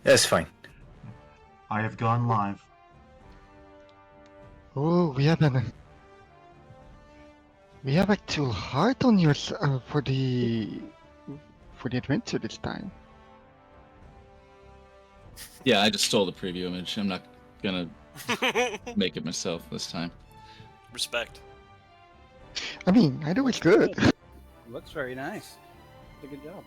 That's fine. I have gone live. Oh, we have actual heart on your for the adventure this time. Yeah, I just stole the preview image. I'm not gonna make it myself this time. Respect. I mean, I know it's good. Looks very nice. Did a good job.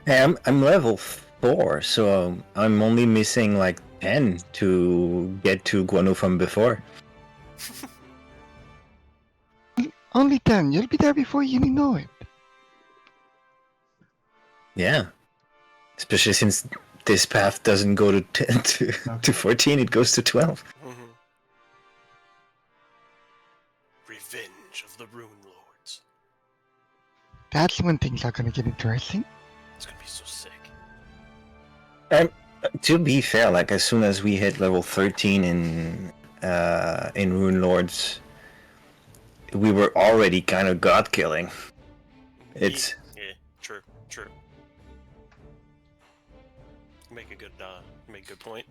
Hey, I'm level 4, so I'm only missing like 10 to get to Guano from before. Only 10. You'll be there before you even know it. Yeah. Especially since this path doesn't go to 10 to 14, it goes to 12. Revenge of the Rune Lords. That's when things are gonna get interesting. It's gonna be so sick. And to be fair, like as soon as we hit level 13 in Rune Lords, we were already kind of god killing. It's yeah, true. Make a good point.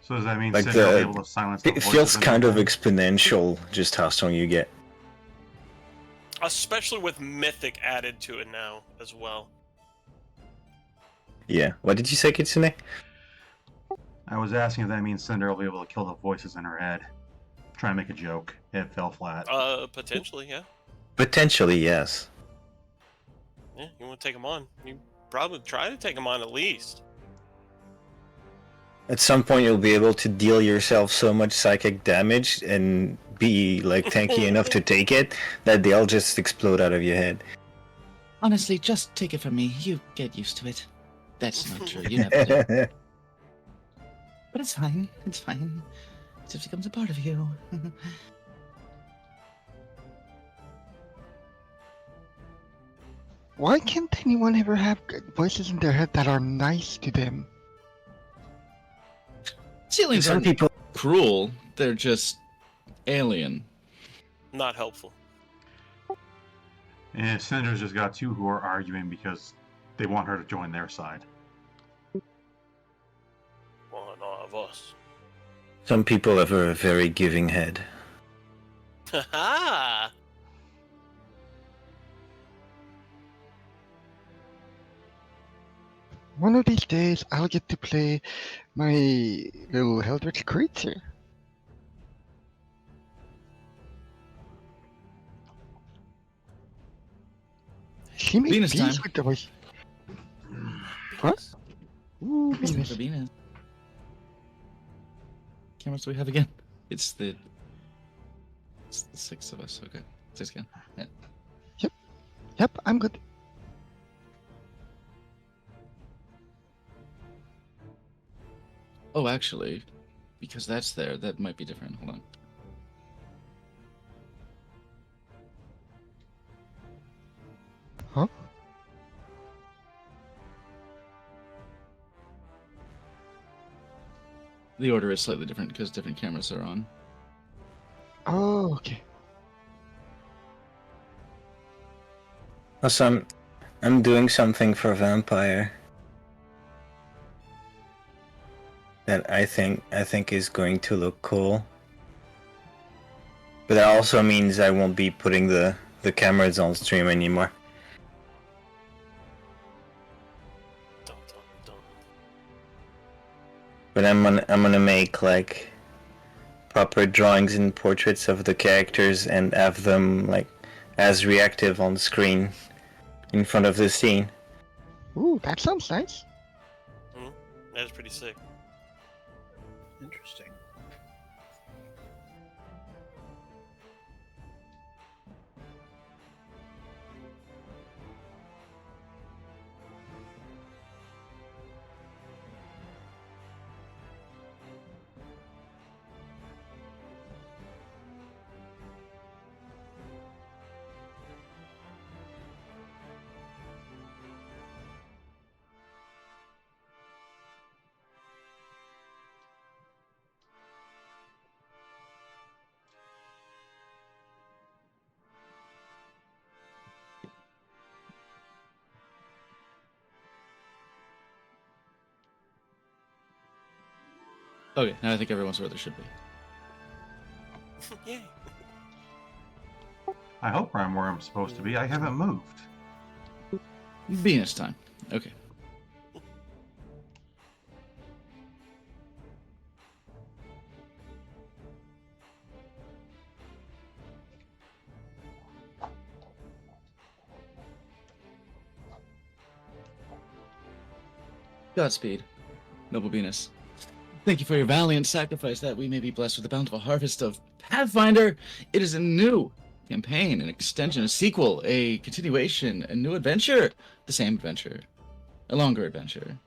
So does that mean like Cinder will be able to silence the it voices feels in kind your of head? exponential just how strong you get. Especially with Mythic added to it now as well. Yeah. What did you say, Kitsune? I was asking if that means Cinder will be able to kill the voices in her head. Try and make a joke. It fell flat. Potentially, yeah. Potentially, yes. Yeah, you want to take them on? You probably try to take them on at least. At some point, you'll be able to deal yourself so much psychic damage and be like tanky enough to take it that they'll just explode out of your head. Honestly, just take it from me. You get used to it. That's not true. You never do. But it's fine. It's fine. It just becomes a part of you. Why can't anyone ever have voices in their head that are nice to them? Ceilings Some aren't people. cruel. They're just alien. Not helpful. And Cinder's just got two who are arguing because they want her to join their side. One of us. Some people have a very giving head. Haha! One of these days, I'll get to play my little Eldritch creature. She made Venus peace time. with the voice. What? Ooh, It's Venus. the Venus. Cameras do we have again? It's the 6 of us. Okay, 6 again. Yeah. Yep, I'm good. Oh, actually, because that's there, that might be different. Hold on. Huh? The order is slightly different because different cameras are on. Oh, okay. Also, I'm doing something for Vampire that I think is going to look cool. But that also means I won't be putting the cameras on stream anymore. Don't. But I'm gonna make like proper drawings and portraits of the characters and have them like as reactive on screen in front of the scene. Ooh, that sounds nice. That is pretty sick. Interesting. Okay, now I think everyone's where they should be. Yay. I hope I'm where I'm supposed to be. I haven't moved. Venus time. Okay. Godspeed, noble Venus. Thank you for your valiant sacrifice that we may be blessed with a bountiful harvest of Pathfinder. It is a new campaign, an extension, a sequel, a continuation, a new adventure, the same adventure, a longer adventure.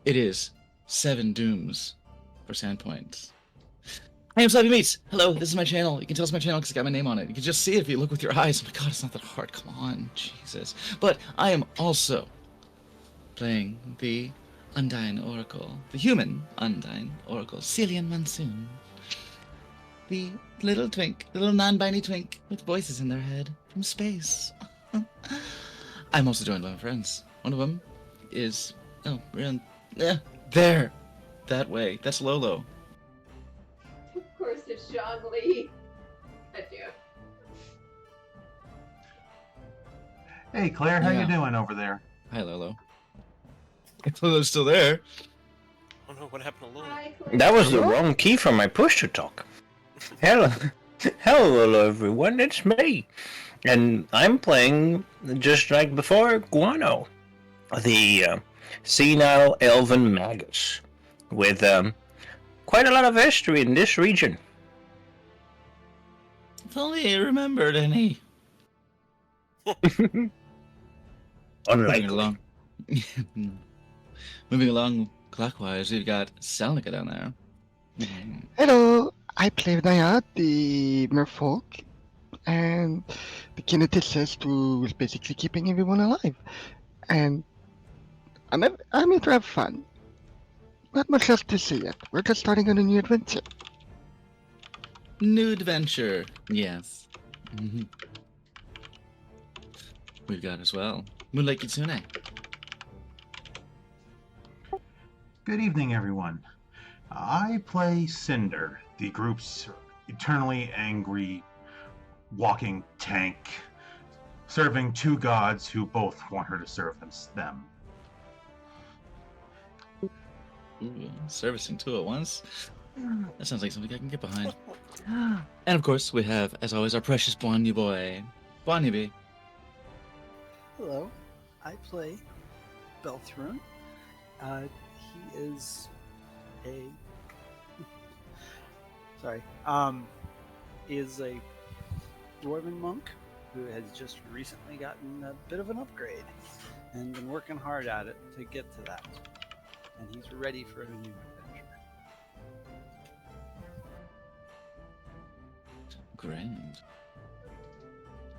It is 7 Dooms for Sandpoint. I am Slappy Meats. Hello, this is my channel. You can tell it's my channel because it's got my name on it. You can just see it if you look with your eyes. Oh my god, it's not that hard. Come on, Jesus. But I am also playing the Undyne Oracle, the human Undyne Oracle, Cillian Monsoon. The little twink, little non-binary twink with voices in their head from space. I'm also joined by my friends. One of them is, oh, around, there, that way. That's Lolo. Of course, it's Sean Lee. I do. Hey, Claire, how Yeah. you doing over there? Hi, Lolo. Lolo's still there. I don't know what happened to Lily. Hi, Claire. That was the wrong key for my push to talk. Hello, hello everyone, it's me. And I'm playing, just like before, Guano, the senile elven magus, with quite a lot of history in this region. If only he remembered any. Moving Unlikely. along. Moving along clockwise, we've got Selnica down there. Hello, I play Nayad, the merfolk, and the kineticist who is basically keeping everyone alive. And I'm here to have fun. Not much else to see yet. We're just starting on a new adventure. New adventure, yes. We've got as well Moonlight Kitsune. Good evening, everyone. I play Cinder, the group's eternally angry walking tank, serving 2 gods who both want her to serve them. Ooh, servicing 2 at once. That sounds like something I can get behind. And of course, we have, as always, our precious Bonnie boy, Bonnie B. Hello, I play Belthrun. He is a he is a dwarven monk who has just recently gotten a bit of an upgrade and been working hard at it to get to that. And he's ready for a new adventure. Grand.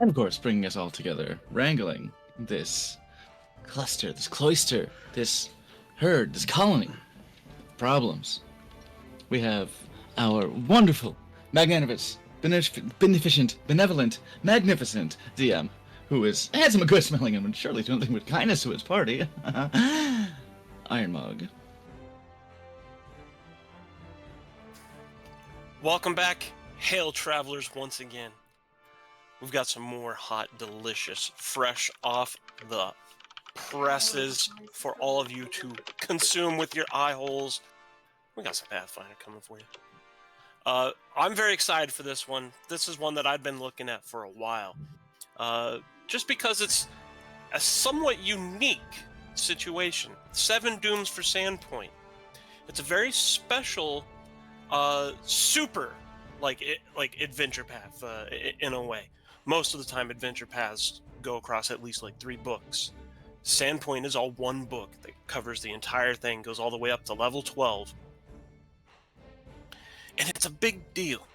And of course, bringing us all together, wrangling this cluster, this cloister, this herd, this colony of problems. We have our wonderful, magnanimous, beneficent, benevolent, magnificent DM, who is handsome and good smelling and would surely do nothing but kindness to his party. Iron Mug. Welcome back, hail travelers, once again. We've got some more hot, delicious, fresh off the presses for all of you to consume with your eye holes. We got some Pathfinder coming for you. I'm very excited for this one. This is one that I've been looking at for a while. Just because it's a somewhat unique situation. 7 Dooms for Sandpoint. It's a very special, super like adventure path in a way. Most of the time, adventure paths go across at least like 3 books. Sandpoint is all one book that covers the entire thing, goes all the way up to level 12. And it's a big deal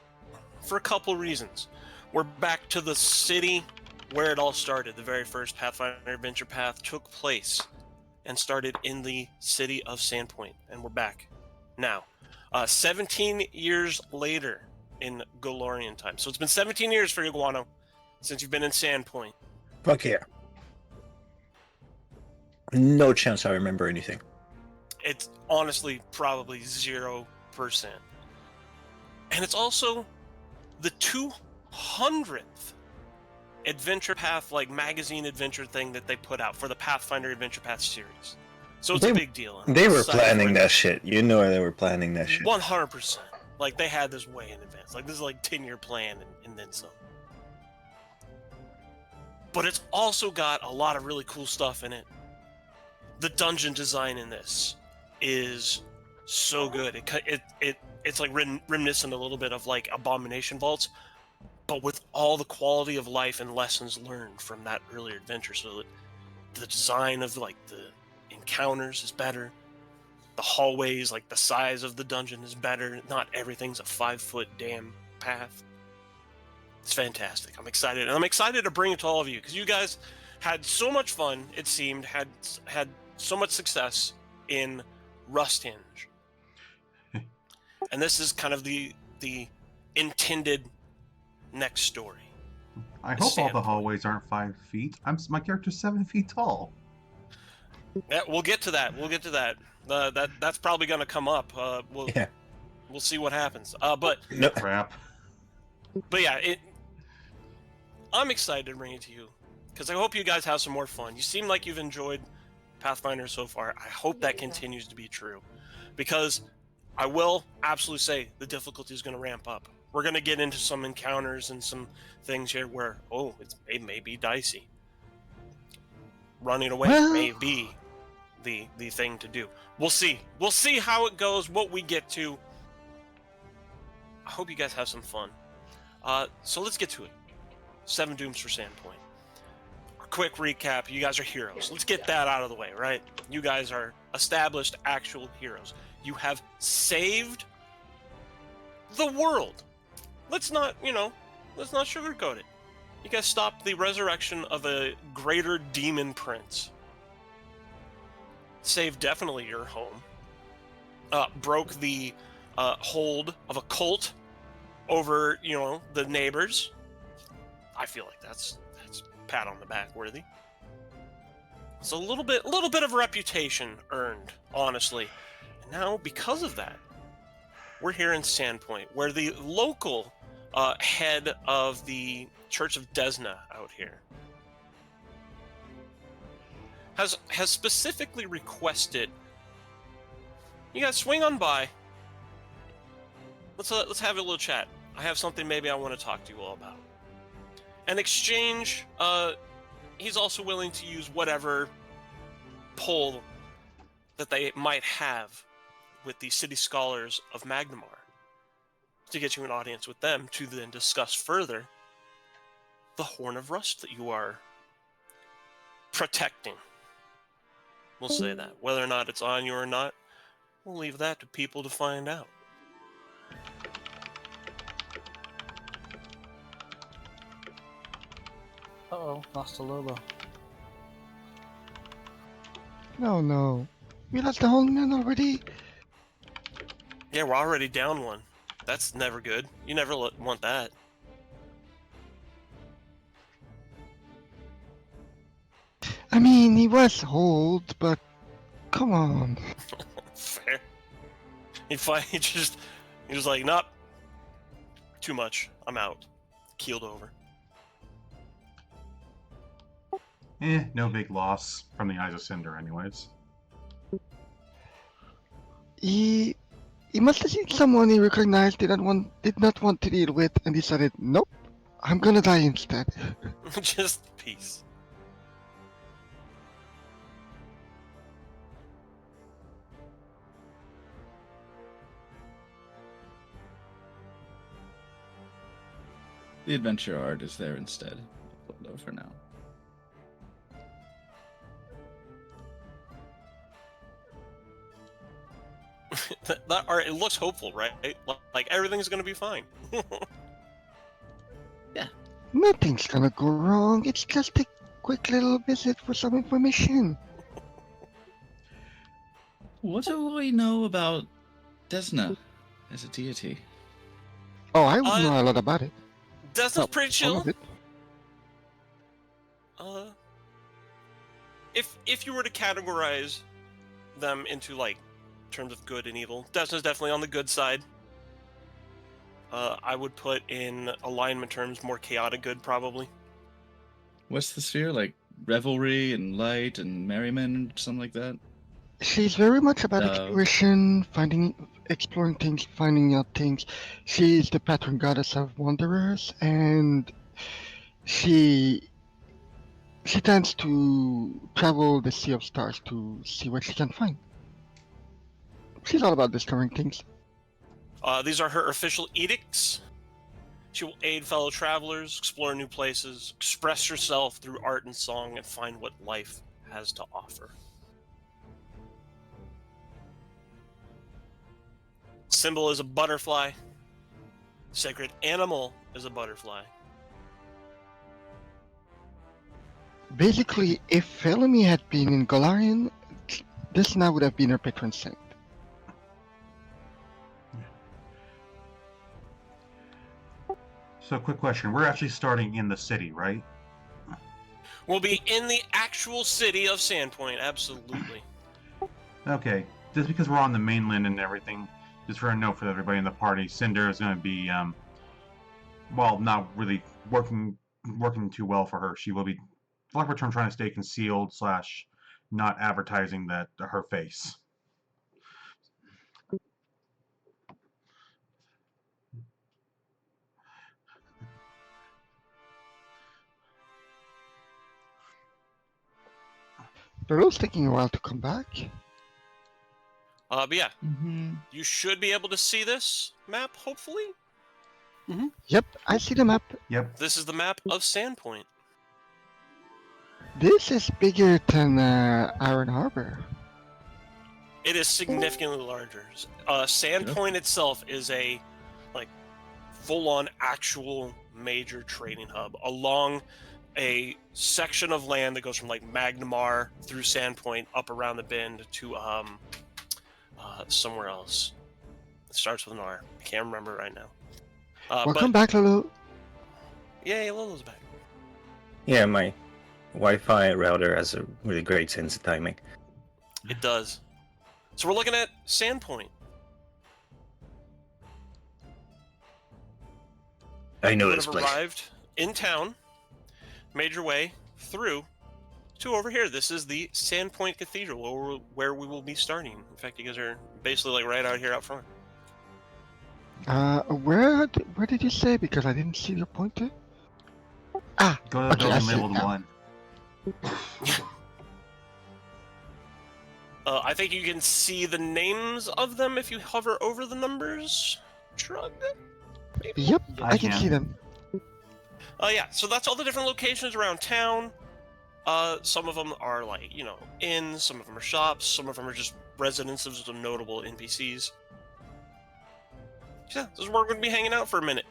for a couple reasons. We're back to the city where it all started. The very first Pathfinder Adventure Path took place and started in the city of Sandpoint, and we're back now. 17 years later in Golorian time. So it's been 17 years for Iguano since you've been in Sandpoint. Fuck yeah. No chance I remember anything. It's honestly probably 0%. And it's also the 200th adventure path, like magazine adventure thing that they put out for the Pathfinder Adventure Path series. So it's a big deal. They were planning that shit. You know they were planning that shit. 100%. Like, they had this way in advance. Like, this is like 10-year plan and then some. But it's also got a lot of really cool stuff in it. The dungeon design in this is so good. It's like reminiscent a little bit of like Abomination Vaults, but with all the quality of life and lessons learned from that earlier adventure. So the design of like the encounters is better. The hallways, like the size of the dungeon is better. Not everything's a 5-foot damn path. It's fantastic. I'm excited. And I'm excited to bring it to all of you because you guys had so much fun, it seemed, had so much success in Rusthendge. And this is kind of the intended next story. I hope all the hallways aren't 5 feet. My character's 7 feet tall. Yeah, we'll get to that. That's probably going to come up. We'll see what happens. But no crap. But yeah, I'm excited to bring it to you because I hope you guys have some more fun. You seem like you've enjoyed Pathfinder so far. I hope that continues to be true because I will absolutely say the difficulty is going to ramp up. We're going to get into some encounters and some things here where, it may be dicey. Running away may be the thing to do. We'll see. We'll see how it goes, what we get to. I hope you guys have some fun. So let's get to it. 7 Dooms for Sandpoint. A quick recap. You guys are heroes. Let's get that out of the way, right? You guys are established actual heroes. You have saved the world. Let's not sugarcoat it. You guys stopped the resurrection of a greater demon prince. Saved definitely your home. Broke the hold of a cult over, the neighbors. I feel like that's pat on the back worthy. It's a little bit of reputation earned, honestly. And now, because of that, we're here in Sandpoint, where the local head of the Church of Desna out here has specifically requested you guys swing on by. Let's have a little chat. I have something maybe I want to talk to you all about. In exchange, he's also willing to use whatever pull that they might have with the city scholars of Magnamar to get you an audience with them to then discuss further the Horn of Rust that you are protecting. We'll say that. Whether or not it's on you or not, we'll leave that to people to find out. Uh-oh, lost a Lobo. No. We lost the whole man already. Yeah, we're already down one. That's never good. You never want that. I mean, he was old, but come on. Fair. He's just like, nope. Too much. I'm out. Keeled over. No big loss from the Eyes of Cinder anyways. He must have seen someone he recognized did not want to deal with and decided, nope, I'm gonna die instead. Just peace. The adventure art is there instead. Though for now. That art, it looks hopeful, right? Like everything's gonna be fine. Nothing's gonna go wrong. It's just a quick little visit for some information. What do we know about Desna as a deity? Oh, I would know a lot about it. Desna's Well, pretty some chill. of it. If you were to categorize them into like terms of good and evil, Desna's definitely on the good side. I would put in alignment terms more chaotic good, probably. What's the sphere like? Revelry and light and merriment, something like that. She's very much about Love. exploration, exploring things, finding out things. She's the patron goddess of wanderers, and she tends to travel the Sea of Stars to see what she can find. She's all about discovering things. These are her official edicts. She will aid fellow travelers, explore new places, express herself through art and song, and find what life has to offer. Symbol is a butterfly. Sacred animal is a butterfly. Basically, if Felony had been in Golarion, this now would have been her patron saint. So, quick question. We're actually starting in the city, right? We'll be in the actual city of Sandpoint, absolutely. Okay. Just because we're on the mainland and everything, just for a note for everybody in the party, Cinder is going to be, well, not really working too well for her. She will be, for lack of a term, trying to stay concealed / not advertising that her face. The road's taking a while to come back. But yeah, Mm-hmm. you should be able to see this map, hopefully. Yep, I see the map. Yep. This is the map of Sandpoint. This is bigger than Iron Harbor. It is significantly larger. Sandpoint itself is a like full-on actual major trading hub along a section of land that goes from like Magnamar through Sandpoint up around the bend to somewhere else. It starts with an R. I can't remember right now. Welcome back, Lulu. Yay, Lolo's back. Yeah, my Wi-Fi router has a really great sense of timing. It does. So we're looking at Sandpoint. I know We would this have place. arrived in town, made your way through to over here. This is the Sandpoint Cathedral, where we will be starting. In fact, you guys are basically like right out here out front. Where did you say? Because I didn't see your pointer. Ah, Go to the okay, I building see it labeled now. 1. I think you can see the names of them if you hover over the numbers. Shrug. Yep, I can can. see them. Yeah, so that's all the different locations around town. Some of them are like, you know, inns, some of them are shops, some of them are just residences of some notable NPCs. Yeah, this is where we're going to be hanging out for a minute.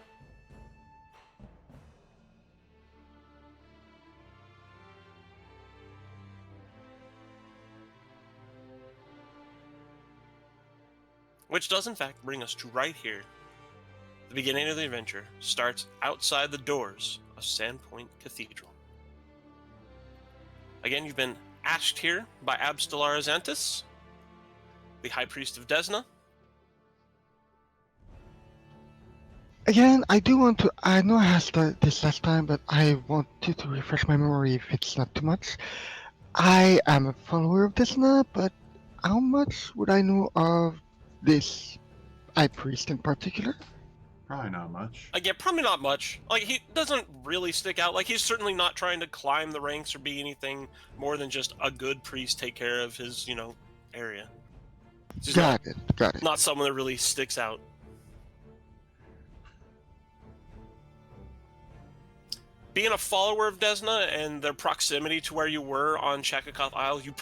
Which does, in fact, bring us to right here. The beginning of the adventure starts outside the doors of Sandpoint Cathedral. Again, you've been asked here by Abstelar Azantis, the High Priest of Desna. Again, I do want to. I know I asked this last time, but I want you to refresh my memory if it's not too much. I am a follower of Desna, but how much would I know of this High Priest in particular? Probably not much. Again, probably not much. Like, he doesn't really stick out. Like, he's certainly not trying to climb the ranks or be anything more than just a good priest take care of his, you know, area. He's Got it. not someone that really sticks out. being a follower of Desna and their proximity to where you were on Shakakoth Isle, you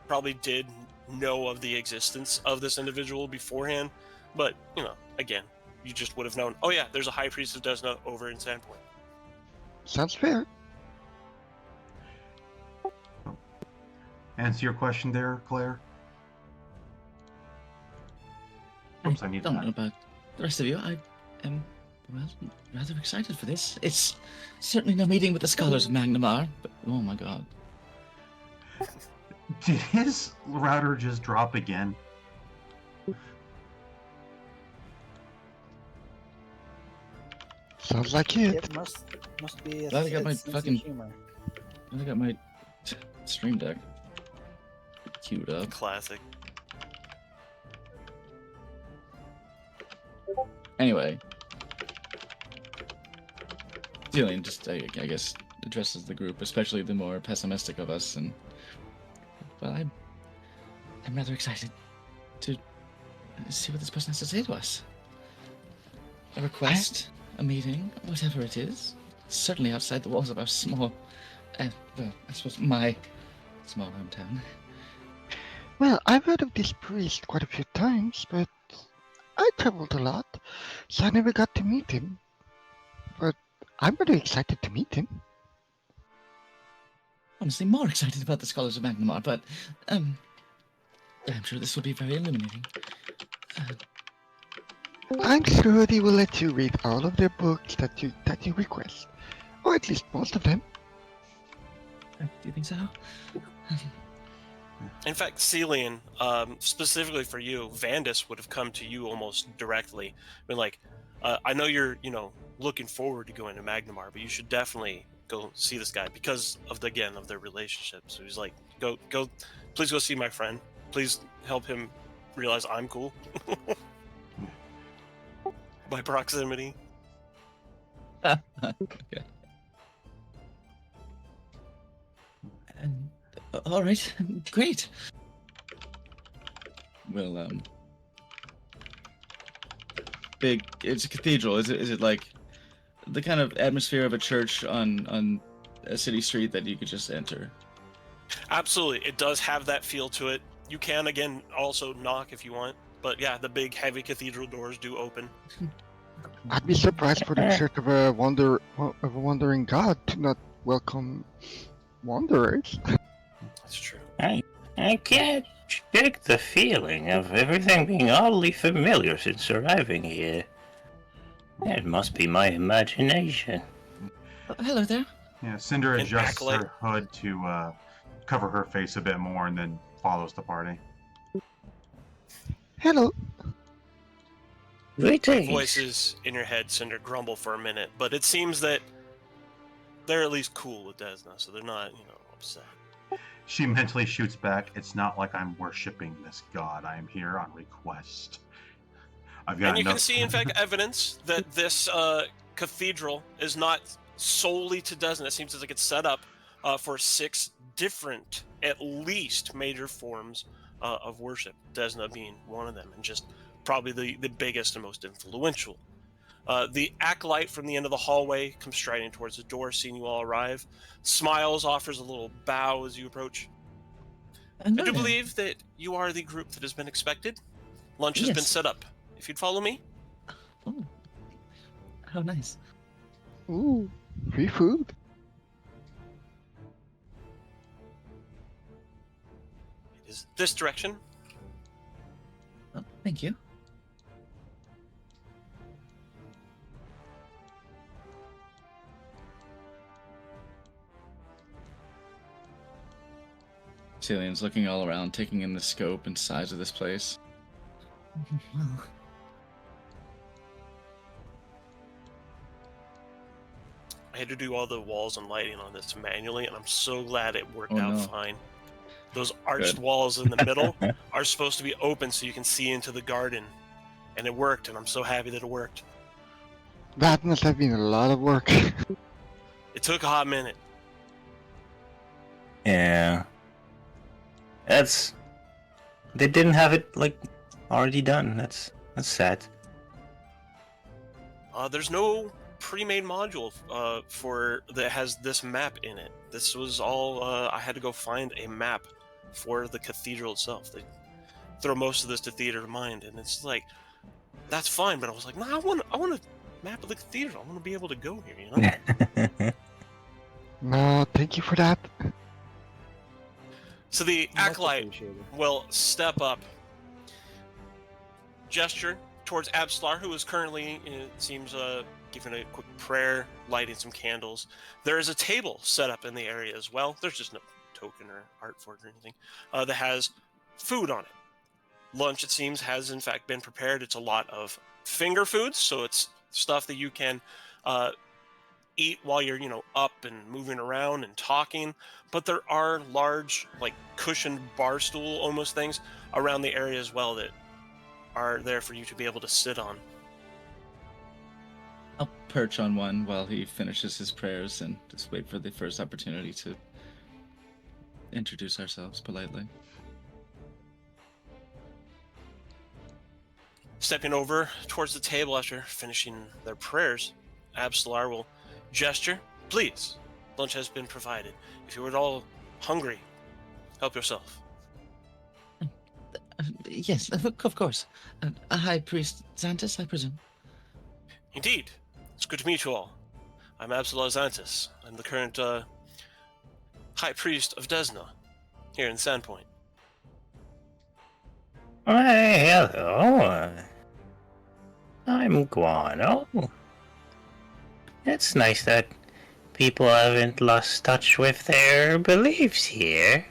probably did know of the existence of this individual beforehand. But, again, you just would have known, oh yeah, there's a High Priest of Desna over in Sandpoint. Sounds fair. Answer your question there, Claire? Oops, I need don't that. know about the rest of you. I am, well, rather excited for this. It's certainly no meeting with the scholars of Magnamar, but oh my god. Did his router just drop again? Sounds like it. It must be a Glad I got my sense of fucking- humor. I got my stream deck queued up. Classic. Anyway, Julian just, I guess, addresses the group, especially the more pessimistic of us, and well, I'm rather excited to see what this person has to say to us. A request, a meeting, whatever it is, certainly outside the walls of our small, well, I suppose my small hometown. Well, I've heard of this priest quite a few times, but I traveled a lot, so I never got to meet him. But I'm really excited to meet him. Honestly, more excited about the Scholars of Magnamar, but I'm sure this will be very illuminating. I'm sure they will let you read all of their books that you request, or at least most of them. Do you think so? In fact, Celian, specifically for you, Vandus would have come to you almost directly. Been like, I know you're, looking forward to going to Magnamar, but you should definitely go see this guy because of their relationship. So he's like, go, please go see my friend. Please help him realize I'm cool. By proximity. Okay. And, all right, great. Well, it's a cathedral. Is it like the kind of atmosphere of a church on a city street that you could just enter? Absolutely, it does have that feel to it. You can again also knock if you want, but yeah, the big heavy cathedral doors do open. I'd be surprised for the Church of a Wandering God to not welcome wanderers. That's true. I can't shake the feeling of everything being oddly familiar since arriving here. It must be my imagination. Hello there. Yeah, Cinder An adjusts acolyte. her hood to cover her face a bit more and then follows the party. Hello. Greetings. Voices in your head, Cinder, grumble for a minute, but it seems that they're at least cool with Desna, so they're not, upset. She mentally shoots back, it's not like I'm worshipping this god. I am here on request. I've got And you enough... can see, in fact, evidence that this cathedral is not solely to Desna. It seems like it's set up for 6 different, at least, major forms of worship, Desna being one of them, and just probably the biggest and most influential. The acolyte from the end of the hallway comes striding towards the door, seeing you all arrive, smiles, offers a little bow as you approach. I do believe that you are the group that has been expected. Lunch has been Yes. set up. If you'd follow me. Oh, how nice. Ooh, free food. It is this direction. Oh, thank you. Celian's looking all around, taking in the scope and size of this place. Well, I had to do all the walls and lighting on this manually, and I'm so glad it worked Oh, out no. fine. Those arched Good. walls in the middle are supposed to be open so you can see into the garden. And it worked, and I'm so happy that it worked. That must have been a lot of work. It took a hot minute. Yeah. They didn't have it, already done. That's sad. There's no pre-made module that has this map in it. This was all I had to go find a map for the cathedral itself. They throw most of this to theater of mind, and it's like that's fine. But I was like, no, I want a map of the cathedral. I want to be able to go here. You know. No, thank you for that. So the Much acolyte appreciated. will step up, gesture towards Absalar, who is currently, it seems, giving a quick prayer, lighting some candles. There is a table set up in the area as well. There's just no token or art for it or anything. That has food on it. Lunch, it seems, has in fact been prepared. It's a lot of finger foods, so it's stuff that you can eat while you're, up and moving around and talking. But there are large, like cushioned bar stool almost things around the area as well that are there for you to be able to sit on. I'll perch on one while he finishes his prayers and just wait for the first opportunity to introduce ourselves politely. Stepping over towards the table after finishing their prayers, Absalar will gesture, please, lunch has been provided. If you are at all hungry, help yourself. Yes, of course. High Priest Xantus, I presume. Indeed. It's good to meet you all. I'm Absalar Xantus. I'm the current High Priest of Desna here in Sandpoint. Why, hello. I'm Guano. It's nice that people haven't lost touch with their beliefs here.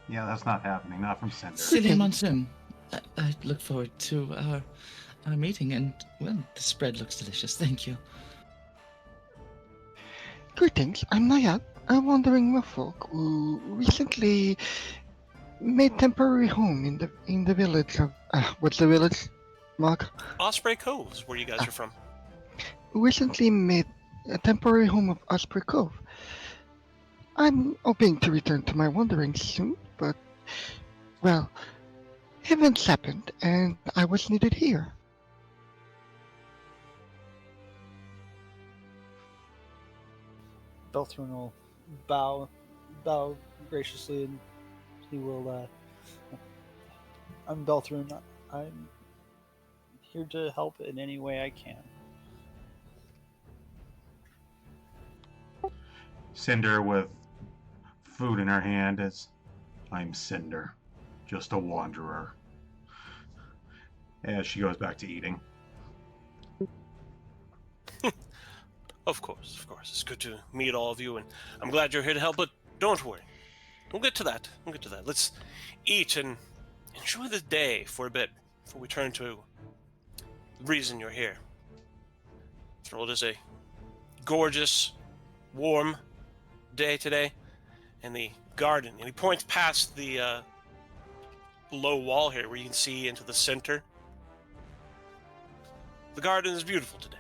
Yeah, that's not happening. Not from Cinder. Celia Monsoon. I look forward to our meeting, and, well, the spread looks delicious. Thank you. Greetings, I'm Nayat, a wandering merfolk who recently made temporary home in the village of what's the village, Mark? Osprey Cove is where you guys are from. Recently made a temporary home of Osprey Cove. I'm hoping to return to my wanderings soon, but well, events happened and I was needed here. Belthrun will bow graciously, and he will. I'm Belthrun. I'm here to help in any way I can. Cinder with food in her hand is, I'm Cinder, just a wanderer. As she goes back to eating. Of course. It's good to meet all of you, and I'm glad you're here to help, but don't worry. We'll get to that. Let's eat and enjoy the day for a bit before we turn to the reason you're here. After all, it is a gorgeous, warm day today, and the garden. And he points past the low wall here where you can see into the center. The garden is beautiful today.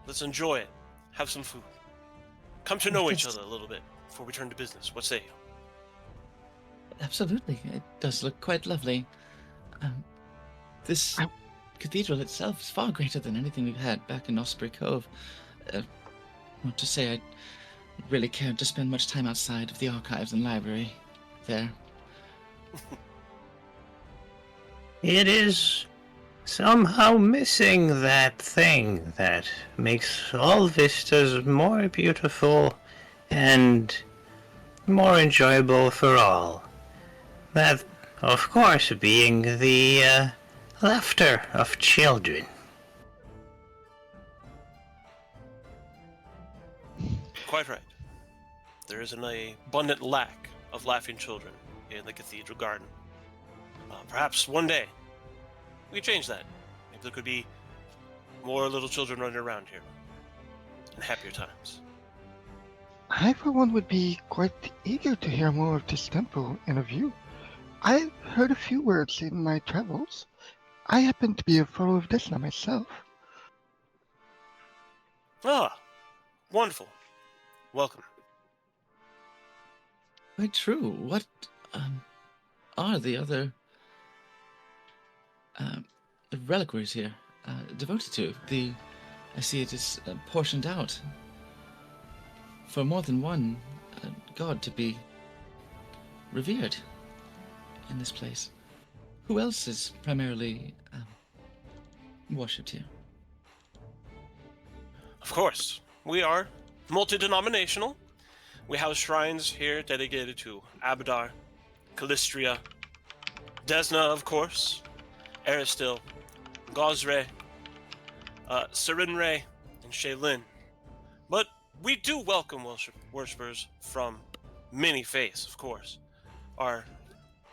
Let's enjoy it. Have some food. Come to know each other a little bit before we turn to business. What say you? Absolutely. It does look quite lovely. This cathedral itself is far greater than anything we've had back in Osprey Cove. Not to say I really cared to spend much time outside of the archives and library there. It is somehow missing that thing that makes all vistas more beautiful and more enjoyable for all. That, of course, being the laughter of children. Quite right. There is an abundant lack of laughing children in the cathedral garden. Perhaps one day we could change that. Maybe there could be more little children running around here and happier times. I, for one, would be quite eager to hear more of this temple and of you. I've heard a few words in my travels. I happen to be a follower of Desna myself. Ah, wonderful. Welcome. Quite true. What are the other reliquaries here devoted to? The I see it is portioned out for more than one god to be revered in this place. Who else is primarily worshipped here? Of course, we are multi-denominational. We have shrines here dedicated to Abadar, Calistria, Desna, of course, Aristil, Gosre, Serinre, and Shaylin. But we do welcome worshippers from many faiths, of course. Our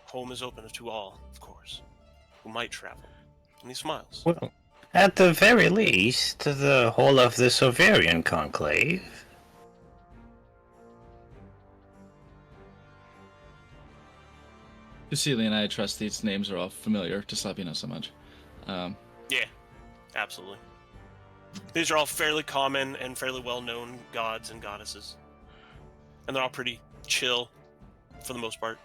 home is open to all, of course, who might travel. And he smiles. Well, at the very least, the whole of the Soverian Conclave. Cecilia and I trust these names are all familiar to Slavina so much. Yeah, absolutely. These are all fairly common and fairly well-known gods and goddesses. And they're all pretty chill, for the most part.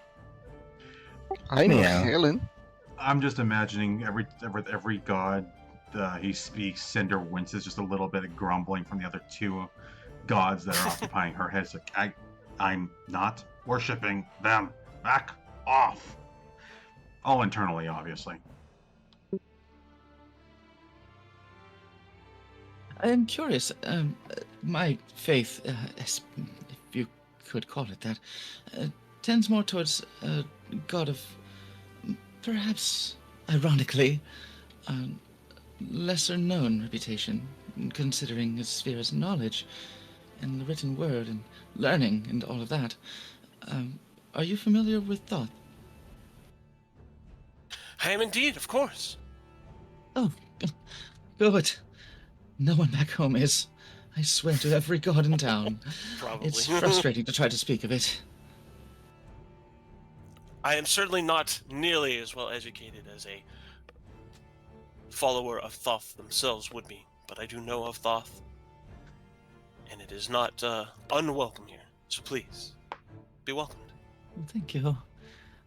I know Yeah. Helen. I'm just imagining every god he speaks, Cinder winces just a little bit of grumbling from the other two gods that are occupying her head. It's like, I'm not worshipping them. Back off. All internally, obviously. I am curious. My faith, if you could call it that, tends more towards a god of, perhaps ironically, lesser known reputation, considering his sphere as knowledge and the written word and learning and all of that. Are you familiar with Thoth? I am indeed, of course. Oh, good. No one back home is. I swear to every god in town. Probably. It's frustrating to try to speak of it. I am certainly not nearly as well educated as a follower of Thoth themselves would be, but I do know of Thoth, and it is not unwelcome here, so please, be welcomed. Well, thank you.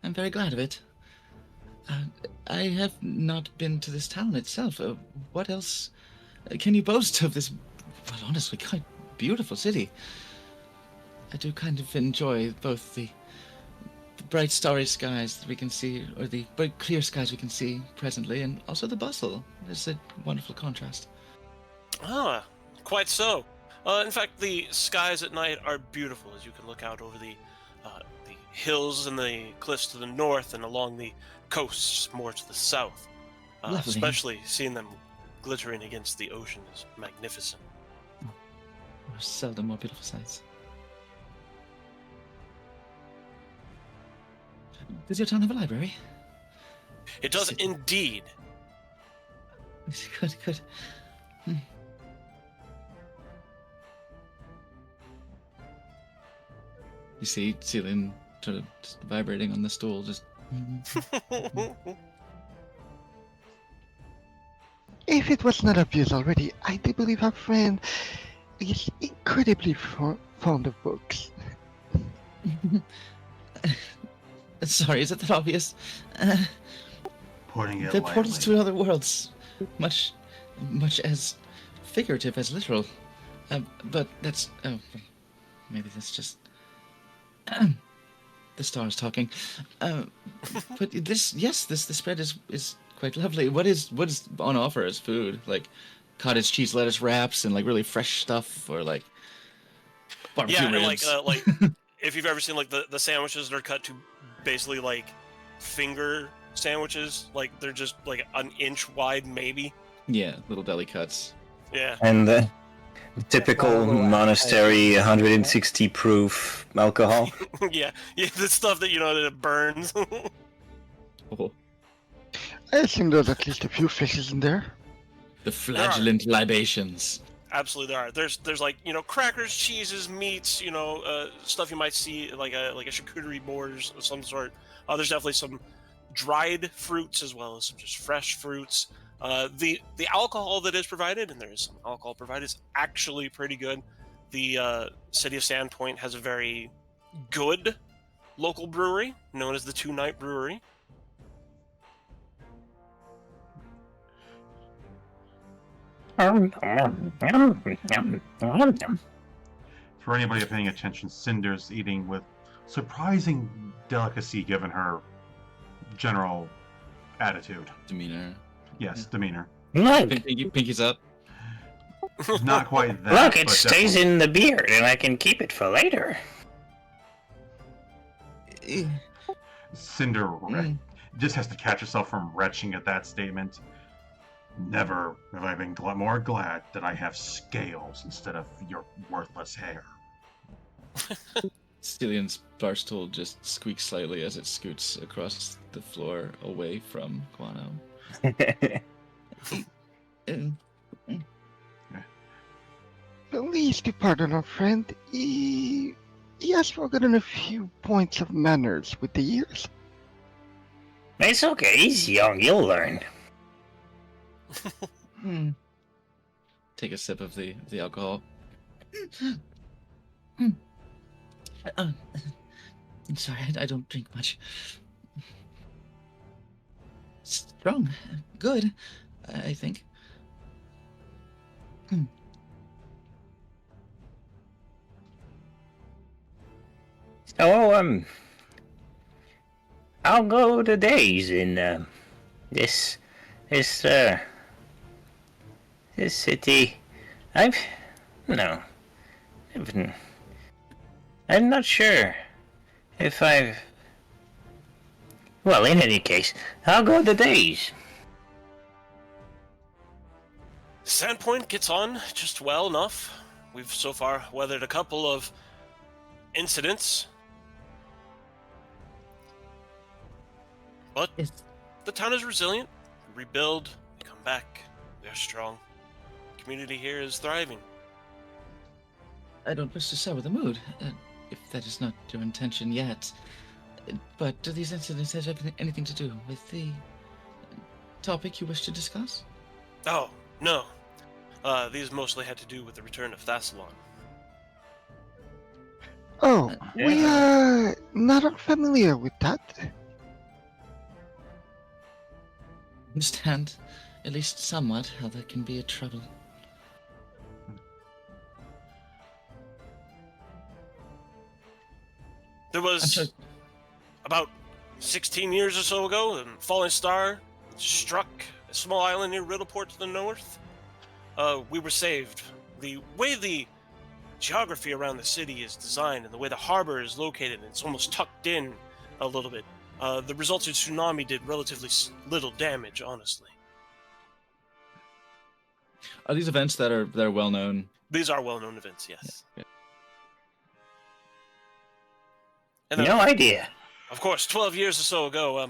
I'm very glad of it. I have not been to this town itself. What else can you boast of this, well, honestly, quite beautiful city? I do kind of enjoy both the bright starry skies that we can see, or the bright clear skies we can see presently, and also the bustle. There's a wonderful contrast. Ah, quite so. In fact, the skies at night are beautiful as you can look out over the hills and the cliffs to the north and along the coasts more to the south. Lovely. Especially seeing them glittering against the ocean is magnificent. There are seldom more beautiful sights. Does your town have a library? It does indeed. Good, good. You see Celine sort of just vibrating on the stool, just... If it was not obvious already, I do believe our friend is incredibly fond of books. Sorry, is it that obvious? Putting it They're lightly. portals to other worlds, much as figurative as literal. But that's... Oh, maybe that's just... the stars talking. But this spread is quite lovely. What is on offer as food? Like cottage cheese lettuce wraps and like really fresh stuff, or like barbecue Yeah, and ribs. like if you've ever seen like the sandwiches that are cut to basically like finger sandwiches, like they're just like an inch wide maybe. Yeah, little deli cuts. Yeah. And the typical monastery 160 proof alcohol. yeah, the stuff that that it burns. Oh, I assume there's at least a few fishes in there. the flagellant libations. Absolutely, there are. There's like crackers, cheeses, meats, stuff you might see like a charcuterie board of some sort. There's definitely some dried fruits as well as some just fresh fruits. The alcohol that is provided, and there is some alcohol provided, is actually pretty good. The city of Sandpoint has a very good local brewery known as the Two Night Brewery. For anybody paying attention, Cinder's eating with surprising delicacy given her general attitude. Demeanor. Yes, demeanor. Look, Pinky's up. Not quite that. look, it but stays definitely. in the beard, and I can keep it for later. Cinder Mm. just has to catch herself from retching at that statement. Never have I been more glad that I have scales instead of your worthless hair. Stillion's barstool just squeaks slightly as it scoots across the floor away from Guano. Please do pardon our friend. He has forgotten a few points of manners with the years. It's okay, he's young, he'll learn. Take a sip of the alcohol. I'm sorry, I don't drink much. Strong, good, I think. So, I'll go to days in, this city. I'm not sure if well, in any case, I'll go to days. Sandpoint gets on just well enough. We've so far weathered a couple of incidents. But Yes. the town is resilient. We rebuild, we come back, we are strong. The community here is thriving. I don't wish to sour the mood, if that is not your intention yet. But do these incidents have anything to do with the topic you wish to discuss? Oh, no. These mostly had to do with the return of Thassalon. Oh, we are not unfamiliar with that. Understand, at least somewhat, how that can be a trouble. There I'm was sorry. about 16 years or so ago, a falling star struck a small island near Riddleport to the north. We were saved. The way the geography around the city is designed and the way the harbor is located, it's almost tucked in a little bit. The resulting tsunami did relatively little damage, honestly. Are these events that are well known? These are well-known events, yes. Yeah. And then, No idea. of course, 12 years or so ago,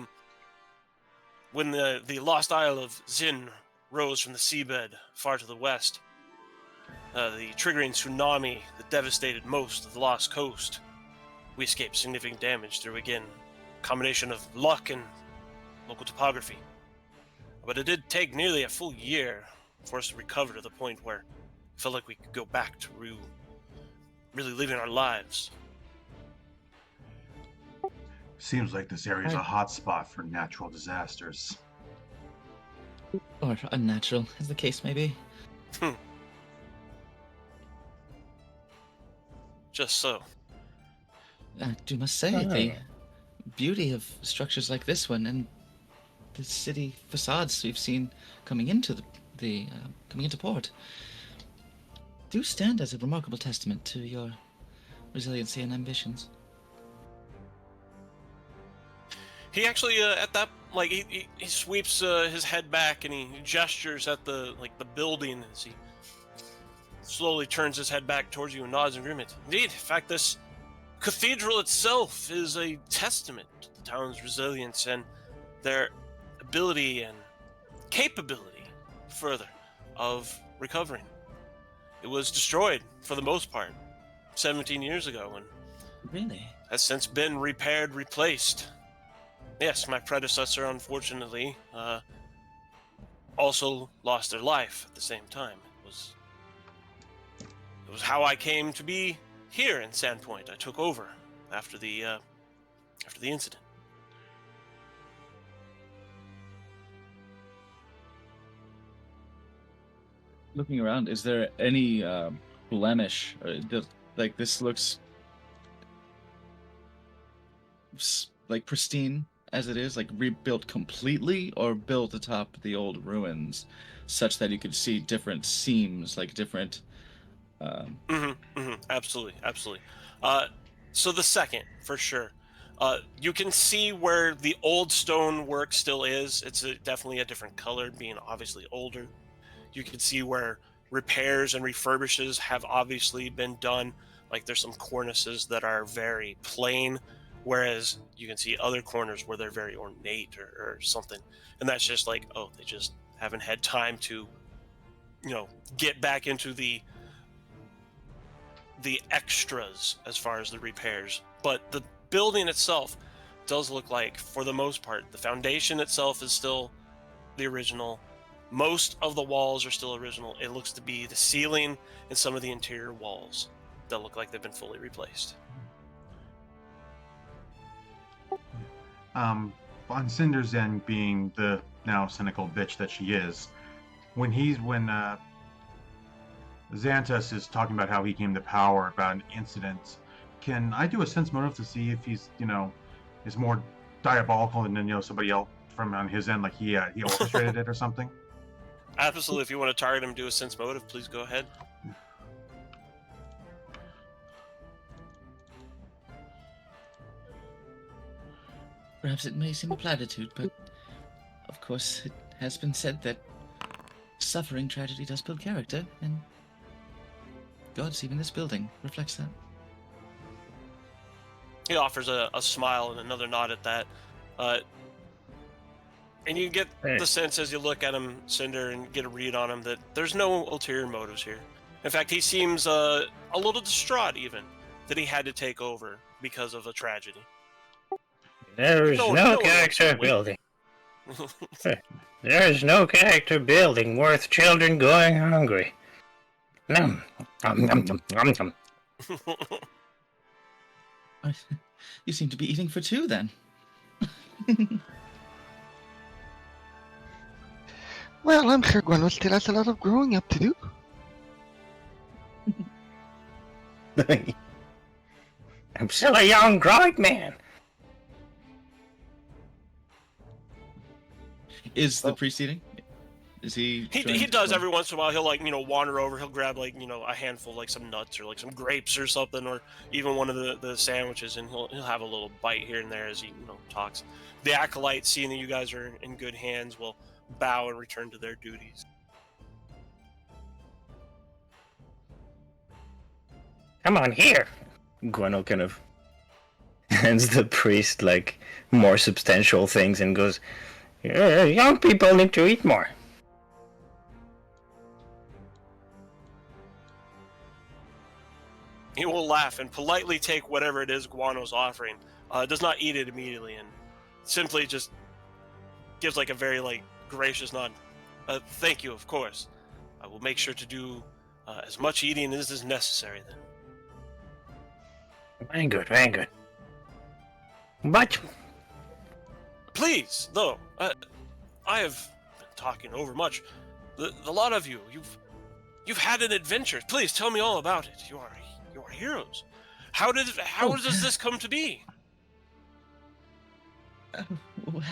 when the lost isle of Zin rose from the seabed far to the west, the triggering tsunami that devastated most of the lost coast, we escaped significant damage through, again, a combination of luck and local topography. But it did take nearly a full year for us to recover to the point where it felt like we could go back to really living our lives. Seems like this area is a hot spot for natural disasters. Or unnatural, as the case may be. Just so. I do must say, the beauty of structures like this one and the city facades we've seen coming into coming into port do stand as a remarkable testament to your resiliency and ambitions. He actually, at that, like, he sweeps his head back and he gestures at the building as he slowly turns his head back towards you and nods in agreement. Indeed, in fact, this cathedral itself is a testament to the town's resilience and their ability and capability, further, of recovering. It was destroyed, for the most part, 17 years ago, and Really? has since been repaired, replaced. Yes, my predecessor, unfortunately, also lost their life at the same time. It was how I came to be here in Sandpoint. I took over after the incident. Looking around, is there any blemish? Like this looks like pristine as it is, like rebuilt completely, or built atop the old ruins, such that you could see different seams, like different. Absolutely, absolutely. So the second, for sure. You can see where the old stonework still is. It's definitely a different color, being obviously older. You can see where repairs and refurbishes have obviously been done. Like there's some cornices that are very plain, whereas you can see other corners where they're very ornate or something. And that's just like, oh, they just haven't had time to, get back into the extras as far as the repairs. But the building itself does look like, for the most part, the foundation itself is still the original. Most of the walls are still original. It looks to be the ceiling and some of the interior walls that look like they've been fully replaced. On Cinder's end, being the now cynical bitch that she is, when Xantus is talking about how he came to power about an incident, can I do a sense motive to see if he's, is more diabolical than, somebody else from on his end, like he orchestrated it or something? Absolutely. If you want to target him, do a sense motive, please go ahead. Perhaps it may seem a platitude, but of course it has been said that suffering tragedy does build character, and God's even this building reflects that. He offers a smile and another nod at that. And you get the sense as you look at him, Cinder, and get a read on him, that there's no ulterior motives here. In fact, he seems a little distraught even that he had to take over because of a tragedy. There is no character building. There is no character building worth children going hungry. Nom, nom, nom, nom, nom, nom. You seem to be eating for two, then. Well, I'm sure Gweno still has a lot of growing up to do. I'm still a young growing man. Is the priest eating? Is he? He does every once in a while. He'll wander over. He'll grab a handful, like some nuts or like some grapes or something, or even one of the sandwiches, and he'll have a little bite here and there as he talks. The acolytes, seeing that you guys are in good hands, will bow and return to their duties. Come on here. Gweno kind of hands the priest like more substantial things and goes, young people need to eat more. He will laugh and politely take whatever it is Guano's offering. Does not eat it immediately and simply just gives like a very gracious nod. Thank you, of course. I will make sure to do as much eating as is necessary then. Very good, very good. But please, though, I have been talking over much. The lot of you, you've had an adventure. Please tell me all about it. You are heroes. How does this come to be? Well,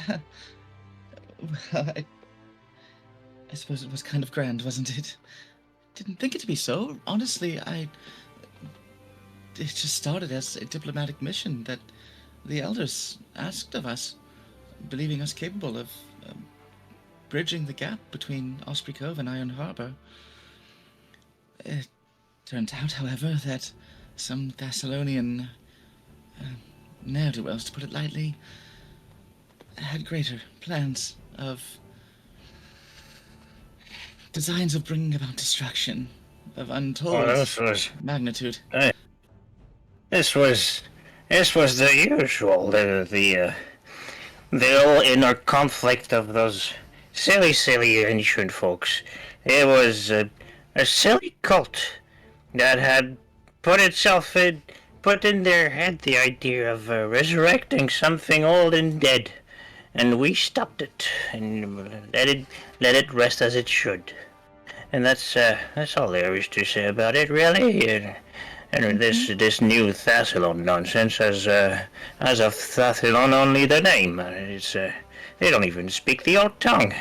I suppose it was kind of grand, wasn't it? Didn't think it to be so. Honestly, it just started as a diplomatic mission that the elders asked of us, believing us capable of bridging the gap between Osprey Cove and Iron Harbor. It turns out, however, that some Thessalonian ne'er-do-wells, to put it lightly, had greater plans of designs of bringing about destruction of untold magnitude. This was the usual, the little inner conflict of those silly ancient folks. It was a silly cult that had put in their head the idea of resurrecting something old and dead, and we stopped it and let it rest as it should. And that's all there is to say about it, really. And this new Thassilon nonsense as of Thassilon only the name. They don't even speak the old tongue.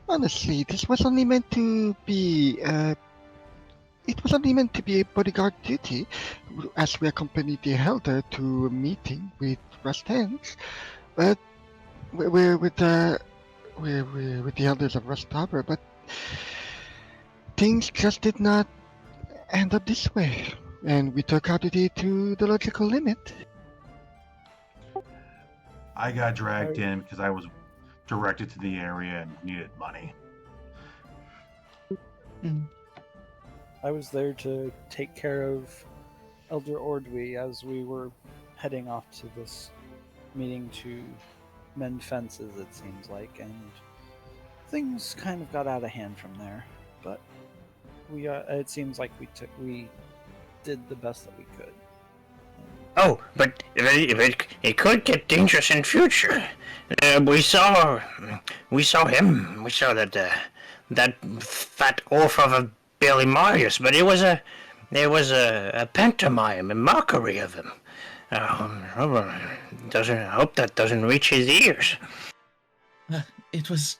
Honestly, this was only meant to be. It was only meant to be a bodyguard duty, as we accompanied the elder to a meeting with rusthendge. But we're with the we're with the elders of Rust Harbor. But things just did not end up this way, and we took our duty to the logical limit. I got dragged in because I was directed to the area and needed money. I was there to take care of Elder Ordwy as we were heading off to this meeting to mend fences, it seems like, and things kind of got out of hand from there. But we, it seems like we did the best that we could. Oh, but it could get dangerous in future. We saw him. We saw that fat oaf of a Billy Marius, but it was a pantomime, a mockery of him. I hope that doesn't reach his ears. It was,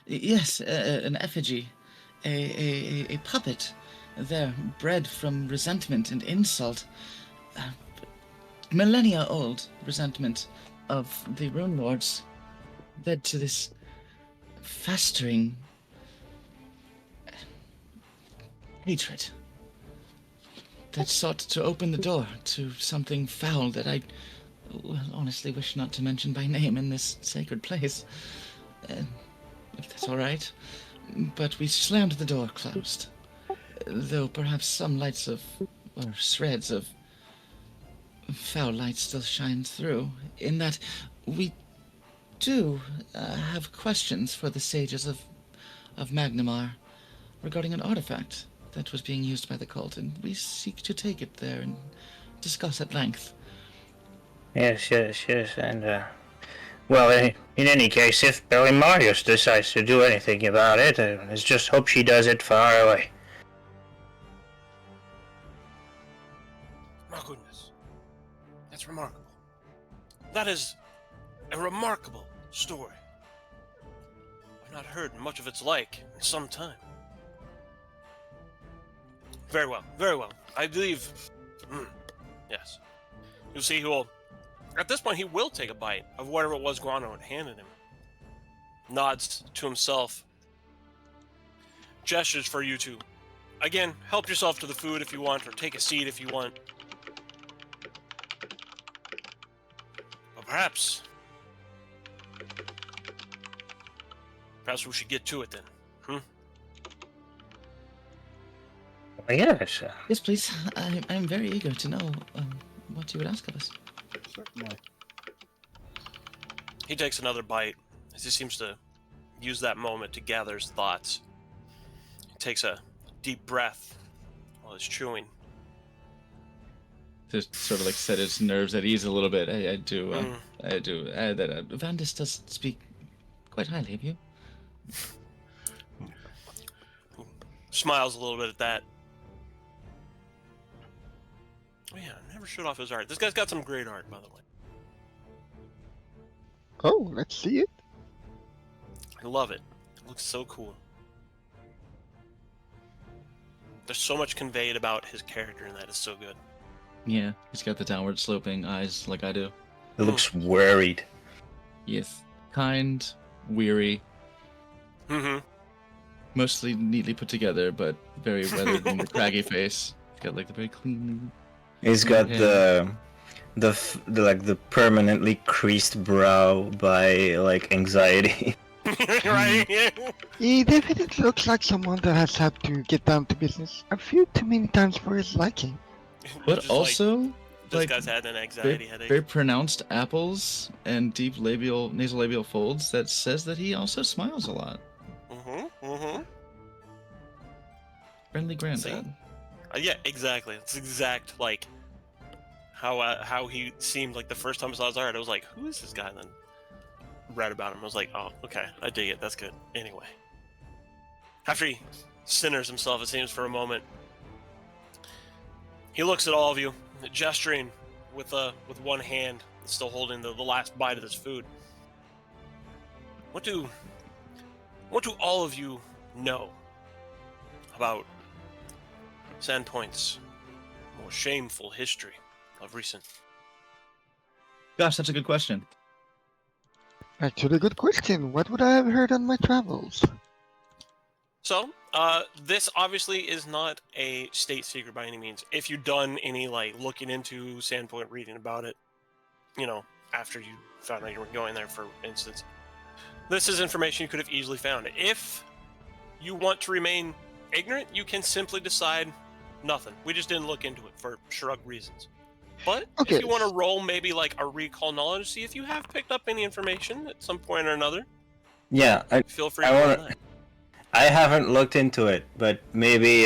yes, an effigy, a puppet, there, bred from resentment and insult. Millennia old resentment of the Rune Lords led to this festering hatred that sought to open the door to something foul that I, honestly wish not to mention by name in this sacred place, if that's all right. But we slammed the door closed, though perhaps some lights or shreds of foul light still shine through, in that we do have questions for the sages of Magnamar regarding an artifact that was being used by the cult, and we seek to take it there and discuss at length. Yes, and well, in any case, if Billy Marius decides to do anything about it, let's just hope she does it far away. My goodness. That's remarkable. That is a remarkable story. I've not heard much of its like in some time. Very well, very well. I believe... yes. You'll see he will... At this point, he will take a bite of whatever it was Guano had handed him. Nods to himself. Gestures for you to, again, help yourself to the food if you want, or take a seat if you want. But perhaps we should get to it then. Yes. Yes, please. I'm very eager to know what you would ask of us. Certainly. He takes another bite as he seems to use that moment to gather his thoughts. He takes a deep breath while he's chewing. To sort of like set his nerves at ease a little bit, I do add that Vandis does speak quite highly of you. Smiles a little bit at that. Oh yeah, never showed off his art. This guy's got some great art, by the way. Oh, let's see it. I love it. It looks so cool. There's so much conveyed about his character, and that is so good. Yeah, he's got the downward sloping eyes like I do. He looks worried. Yes, kind, weary, mostly neatly put together, but very weathered in the craggy face. He's got like the very clean. He's got the permanently creased brow by like anxiety. Right? He definitely looks like someone that has had to get down to business a few too many times for his liking. But Just also, this guy's had an anxiety headache. very pronounced apples and deep nasolabial folds that says that he also smiles a lot. Friendly granddad. Yeah, exactly. It's exact like how he seemed like the first time I saw his art. I was like, who is this guy then? read about him. I was like, oh, okay, I dig it. That's good. Anyway, after he centers himself, it seems, for a moment, he looks at all of you, gesturing with one hand, still holding the last bite of this food. What do all of you know about Sandpoint's more shameful history of recent? Gosh, that's a good question. Actually, good question. What would I have heard on my travels? So, this obviously is not a state secret by any means. If you've done any looking into Sandpoint, reading about it, after you found out you were going there, for instance, this is information you could have easily found. If you want to remain ignorant, you can simply decide nothing. We just didn't look into it for shrug reasons. But Okay. if you want to roll maybe a recall knowledge, see if you have picked up any information at some point or another, Yeah, feel free to roll that. I haven't looked into it, but maybe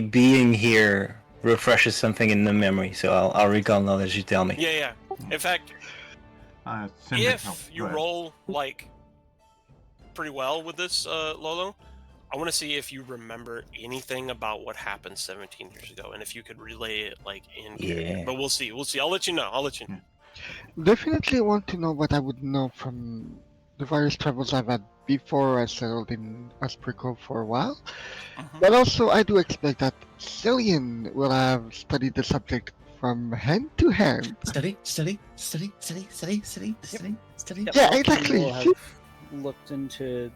being here refreshes something in the memory, so I'll recall knowledge you tell me. Yeah. In fact, Cinder, if you go ahead. roll pretty well with this, Lolo, I want to see if you remember anything about what happened 17 years ago, and if you could relay it in character. Yeah. But we'll see. I'll let you know. Definitely want to know what I would know from the various travels I've had before I settled in Asprico for a while. But also, I do expect that Cillian will have studied the subject from hand to hand. Study. Yep. Yeah, Alton exactly. will have looked into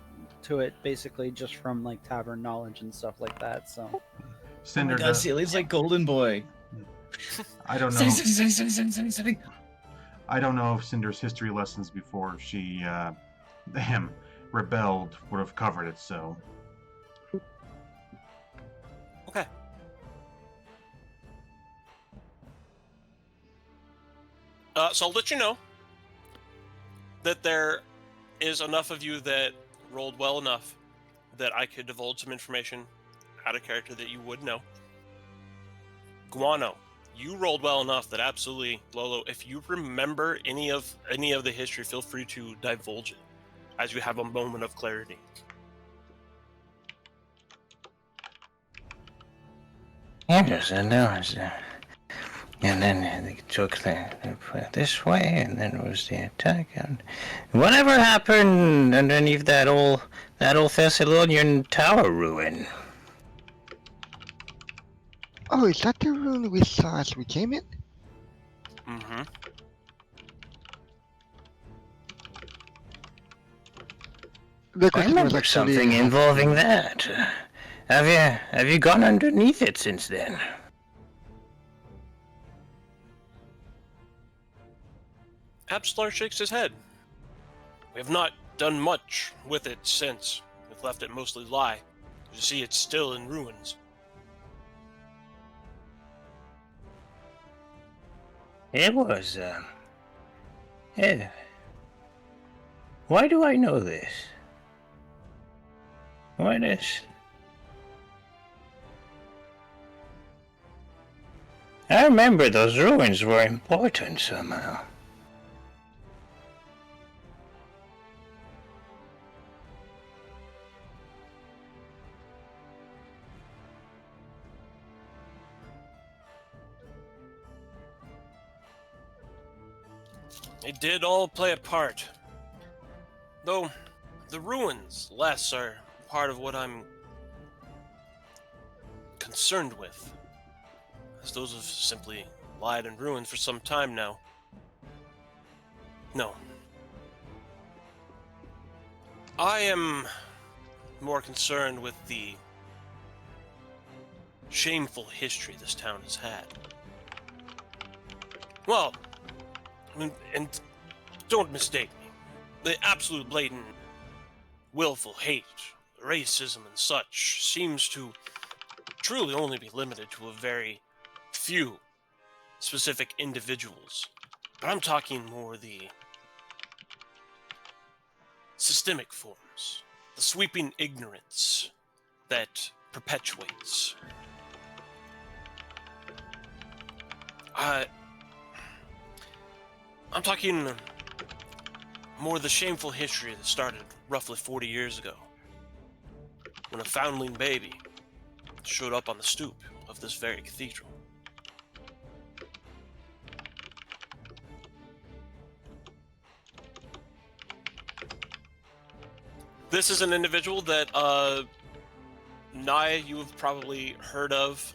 it basically just from tavern knowledge and stuff like that. So Oh Cinder, my god, Celia's like Golden Boy. I don't know. Study. I don't know if Cinder's history lessons before she rebelled would have covered it. So Okay. So I'll let you know that there is enough of you that rolled well enough that I could divulge some information out of character that you would know. Guano, you rolled well enough that absolutely, Lolo, if you remember any of the history, feel free to divulge it as you have a moment of clarity. Interesting. And then they took they put it this way, and then it was the attack. And whatever happened underneath that old Thessalonian tower ruin? Oh, is that the ruin we saw as we came in? Mm-hmm. The I question was remember actually something involving that. Have you gone underneath it since then? Absalar shakes his head. We have not done much with it since. We've left it mostly lie. You see, it's still in ruins. It was, why do I know this? What is... I remember those ruins were important somehow. They did all play a part. Though, the ruins less are part of what I'm concerned with, as those have simply lied in ruins for some time now. No. I am more concerned with the shameful history this town has had. Well, and don't mistake me, the absolute blatant, willful hate, racism and such seems to truly only be limited to a very few specific individuals. But I'm talking more the systemic forms, the sweeping ignorance that perpetuates. I'm talking more the shameful history that started roughly 40 years ago, when a foundling baby showed up on the stoop of this very cathedral. This is an individual that, Naya, you have probably heard of,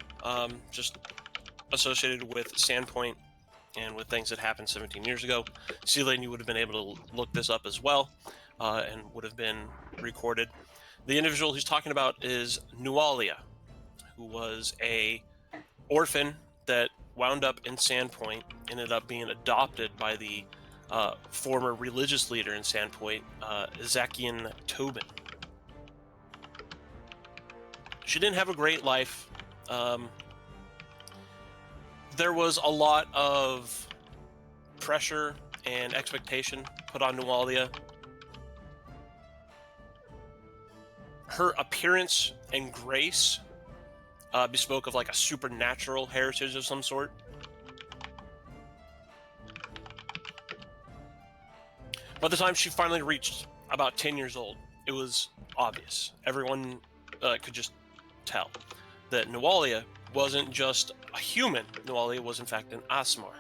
just associated with Sandpoint and with things that happened 17 years ago. Celine, you would have been able to look this up as well, and would have been recorded. The individual he's talking about is Nualia, who was a orphan that wound up in Sandpoint, ended up being adopted by the former religious leader in Sandpoint, Zakian Tobin. She didn't have a great life. There was a lot of pressure and expectation put on Nualia. Her appearance and grace bespoke of like a supernatural heritage of some sort. By the time she finally reached about 10 years old, it was obvious. Everyone could just tell that Nualia wasn't just a human. Nualia was in fact an Asmar.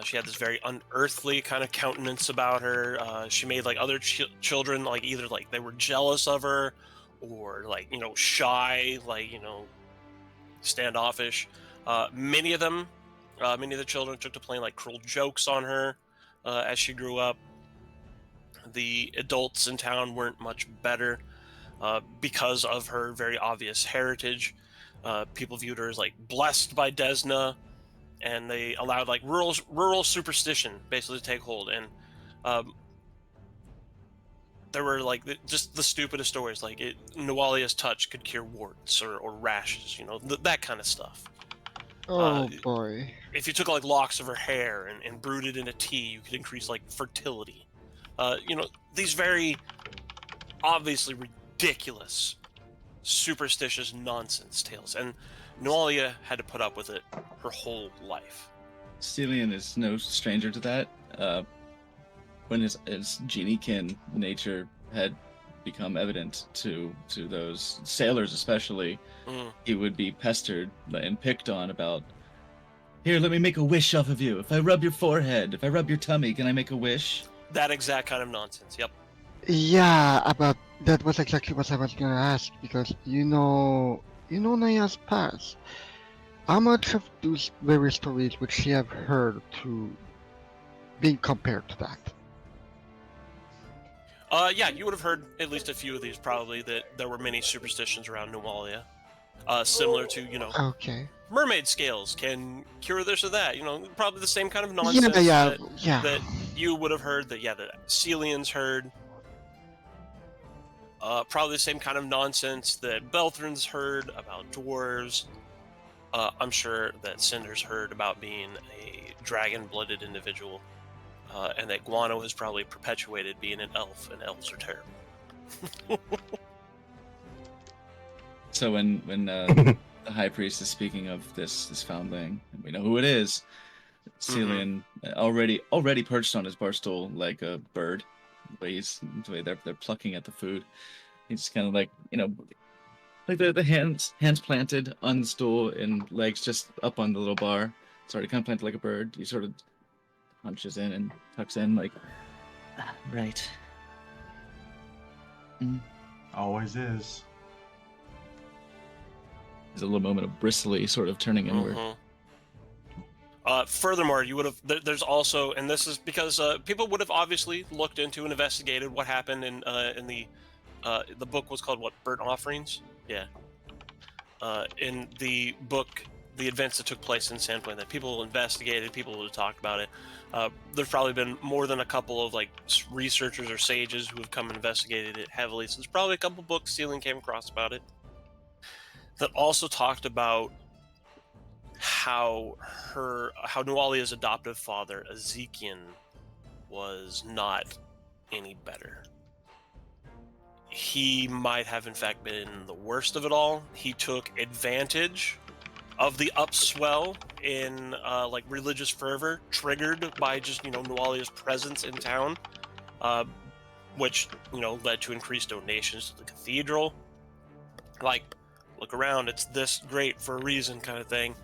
She had this very unearthly kind of countenance about her. She made like other children like either like they were jealous of her, or like, you know, shy, like, you know, standoffish. Many of the children took to playing like cruel jokes on her as she grew up. The adults in town weren't much better because of her very obvious heritage. People viewed her as like blessed by Desna, and they allowed like rural superstition basically to take hold. And there were like just the stupidest stories, like Nualia's touch could cure warts or rashes, you know, that kind of stuff. Oh boy. If you took like locks of her hair and brewed it in a tea, you could increase like fertility. You know, these very obviously ridiculous, superstitious nonsense tales, and Nualia had to put up with it her whole life. Celian is no stranger to that. When his geniekin nature had become evident to those sailors especially, he would be pestered and picked on about, here, let me make a wish off of you. If I rub your forehead, if I rub your tummy, can I make a wish? That exact kind of nonsense, yep. Yeah, about that was exactly what I was gonna ask, because you know Naya's past. How much of those very stories would she have heard to being compared to that? Yeah, you would have heard at least a few of these probably, that there were many superstitions around Nualia. Similar to, you know, Okay. mermaid scales can cure this or that, you know, probably the same kind of Yeah, nonsense yeah. that you would have heard, that Celians heard. Probably the same kind of nonsense that Belthrans heard about dwarves. I'm sure that Cinder's heard about being a dragon-blooded individual, and that Guano has probably perpetuated being an elf, and elves are terrible. So when the high priest is speaking of this foundling, and we know who it is, Celian already perched on his bar stool like a bird. The way they're plucking at the food. He's just kind of like, you know, like the hands planted on the stool and legs just up on the little bar. It's already kind of planted like a bird. He sort of hunches in and tucks in like, right. Always is. There's a little moment of bristly sort of turning inward. Furthermore, you would have. There's also, and this is because people would have obviously looked into and investigated what happened in the book was called what? Burnt Offerings. Yeah. In the book, the events that took place in Sandpoint, that people investigated, people would have talked about it. There's probably been more than a couple of like researchers or sages who have come and investigated it heavily. So there's probably a couple books Celian came across about it that also talked about how Nualia's adoptive father, Ezekian, was not any better. He might have in fact been the worst of it all. He took advantage of the upswell in like religious fervor triggered by just Nualia's presence in town, which led to increased donations to the cathedral. Like, look around, it's this great for a reason kind of thing.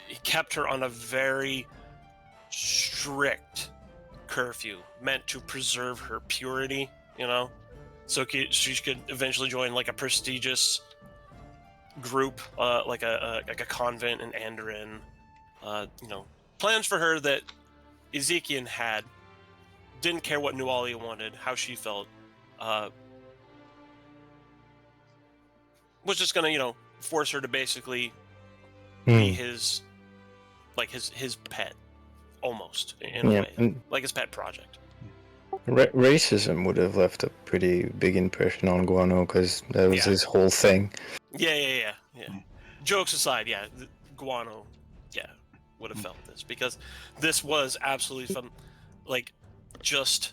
He kept her on a very strict curfew meant to preserve her purity, so she could eventually join like a prestigious group, like a convent in Andoran. Plans for her that Ezekiel had. Didn't care what Nualia wanted, how she felt. Was just gonna, force her to basically be his pet, almost in a way, like his pet project. Racism would have left a pretty big impression on Guano because that was his whole thing. Yeah. Jokes aside, Guano, would have felt this because this was absolutely just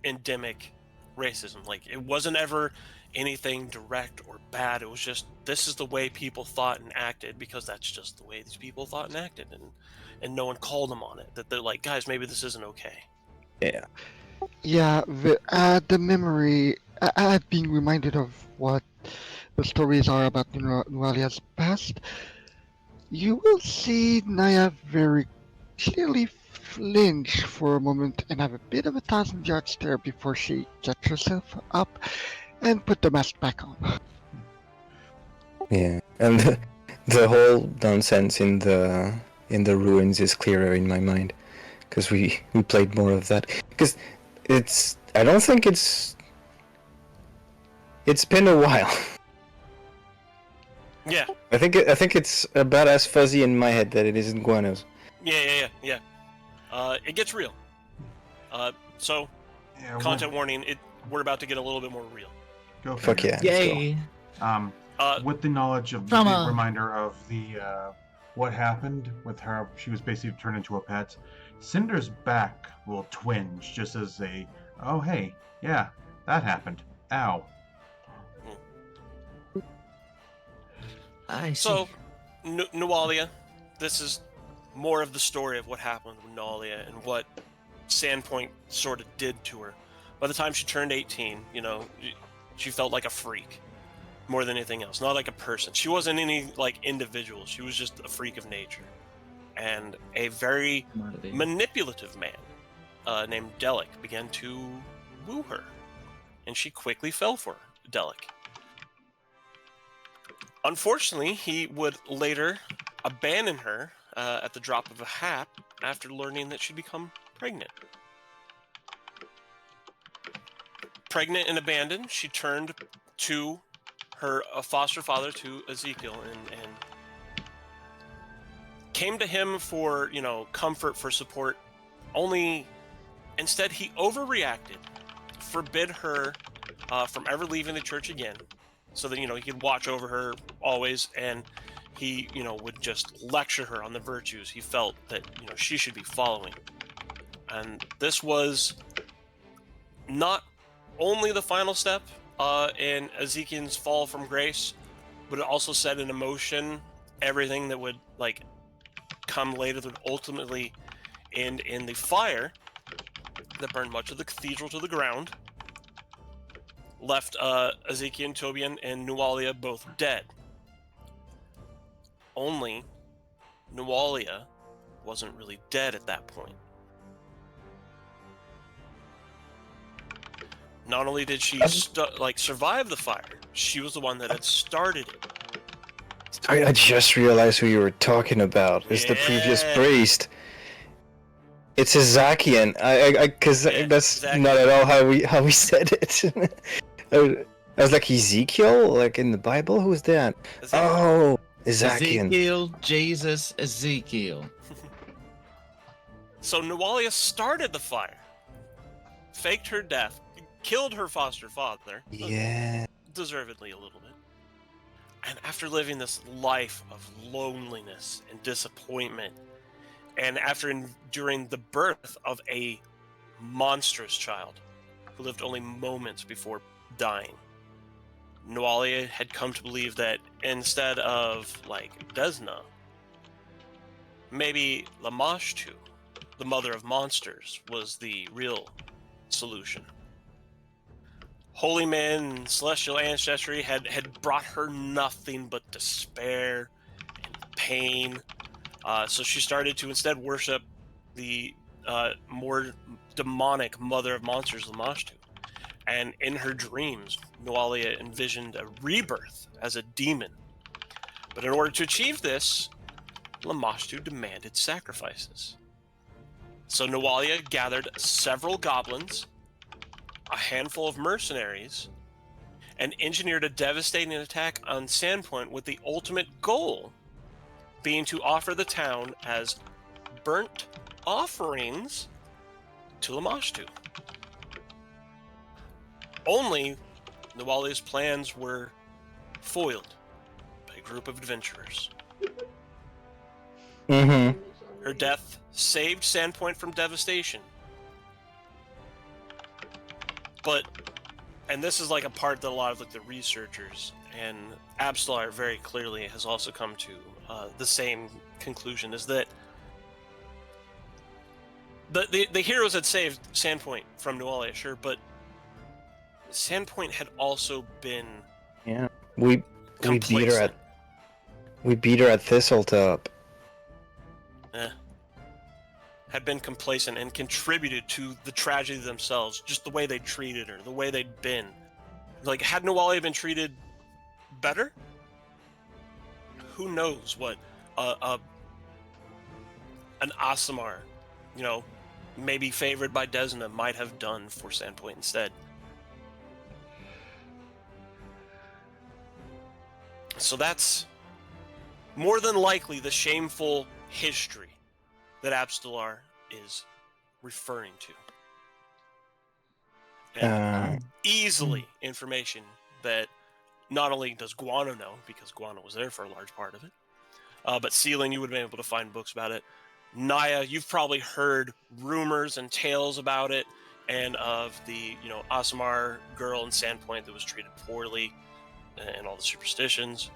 endemic racism. Like, it wasn't ever anything direct or bad. It was just, this is the way people thought and acted because that's just the way these people thought and acted, and no one called them on it. That they're like, guys, maybe this isn't okay. Yeah, the memory, being reminded of what the stories are about Nualia's past, you will see Naya very clearly flinch for a moment and have a bit of a 1,000-yard stare before she gets herself up and put the mask back on. Yeah, and the whole nonsense in the ruins is clearer in my mind because we played more of that. Because I don't think it's been a while. Yeah. I think it's about as fuzzy in my head that it is in Guano's. Yeah. It gets real. So, content warning, we're about to get a little bit more real. Go Fuck figure. yeah. Yay! With the knowledge of Trauma. the reminder of the what happened with her, she was basically turned into a pet. Cinder's back will twinge just as oh hey, yeah, that happened. Ow. I see. So, Nualia, this is more of the story of what happened with Nualia and what Sandpoint sort of did to her. By the time she turned 18, she felt like a freak more than anything else, not like a person. She wasn't any individual. She was just a freak of nature, and a very manipulative man named Delic began to woo her, and she quickly fell for Delic. Unfortunately, he would later abandon her at the drop of a hat after learning that she'd become pregnant. Pregnant and abandoned, she turned to her foster father, to Ezekiel, and came to him for, comfort, for support. Only, instead, he overreacted, forbid her from ever leaving the church again, so that, he could watch over her always, and he, would just lecture her on the virtues he felt that, she should be following. And this was not only the final step in Ezekiel's fall from grace, but it also set in motion everything that would, come later, that would ultimately end in the fire that burned much of the cathedral to the ground, left Ezekiel, Tobian, and Nualia both dead. Only Nualia wasn't really dead at that point. Not only did she survive the fire, she was the one that had started it. I just realized who you were talking about. It's the previous priest. It's Ezekiel. Because that's Zakian. not at all how we said it. I was like, Ezekiel, like in the Bible. Who's that? Oh, Ezekiel. Ezekiel, Jesus, Ezekiel. So Nualia started the fire, faked her death, killed her foster father. Yeah. Deservedly a little bit. And after living this life of loneliness and disappointment, and after enduring the birth of a monstrous child who lived only moments before dying, Nualia had come to believe that instead of, like, Desna, maybe Lamashtu, the mother of monsters, was the real solution. Holy men and celestial ancestry had brought her nothing but despair and pain. So she started to instead worship the more demonic mother of monsters, Lamashtu. And in her dreams, Nualia envisioned a rebirth as a demon. But in order to achieve this, Lamashtu demanded sacrifices. So Nualia gathered several goblins, a handful of mercenaries, and engineered a devastating attack on Sandpoint with the ultimate goal being to offer the town as burnt offerings to Lamashtu. Only Nualia's plans were foiled by a group of adventurers. Mm-hmm. Her death saved Sandpoint from devastation. But, and this is like a part that a lot of like the researchers and Absalar very clearly has also come to the same conclusion, is that the heroes had saved Sandpoint from Nualia, sure, but Sandpoint had also been we beat her at Thistletop. Had been complacent and contributed to the tragedy themselves, just the way they treated her, the way they'd been. Like, had Nualia been treated better, who knows what an Aasimar, maybe favored by Desna, might have done for Sandpoint instead. So that's more than likely the shameful history that Abstalar is referring to. And easily information that not only does Guano know, because Guano was there for a large part of it, but Sealing, you would have been able to find books about it. Naya, you've probably heard rumors and tales about it, and of the, Aasimar girl in Sandpoint that was treated poorly, and all the superstitions.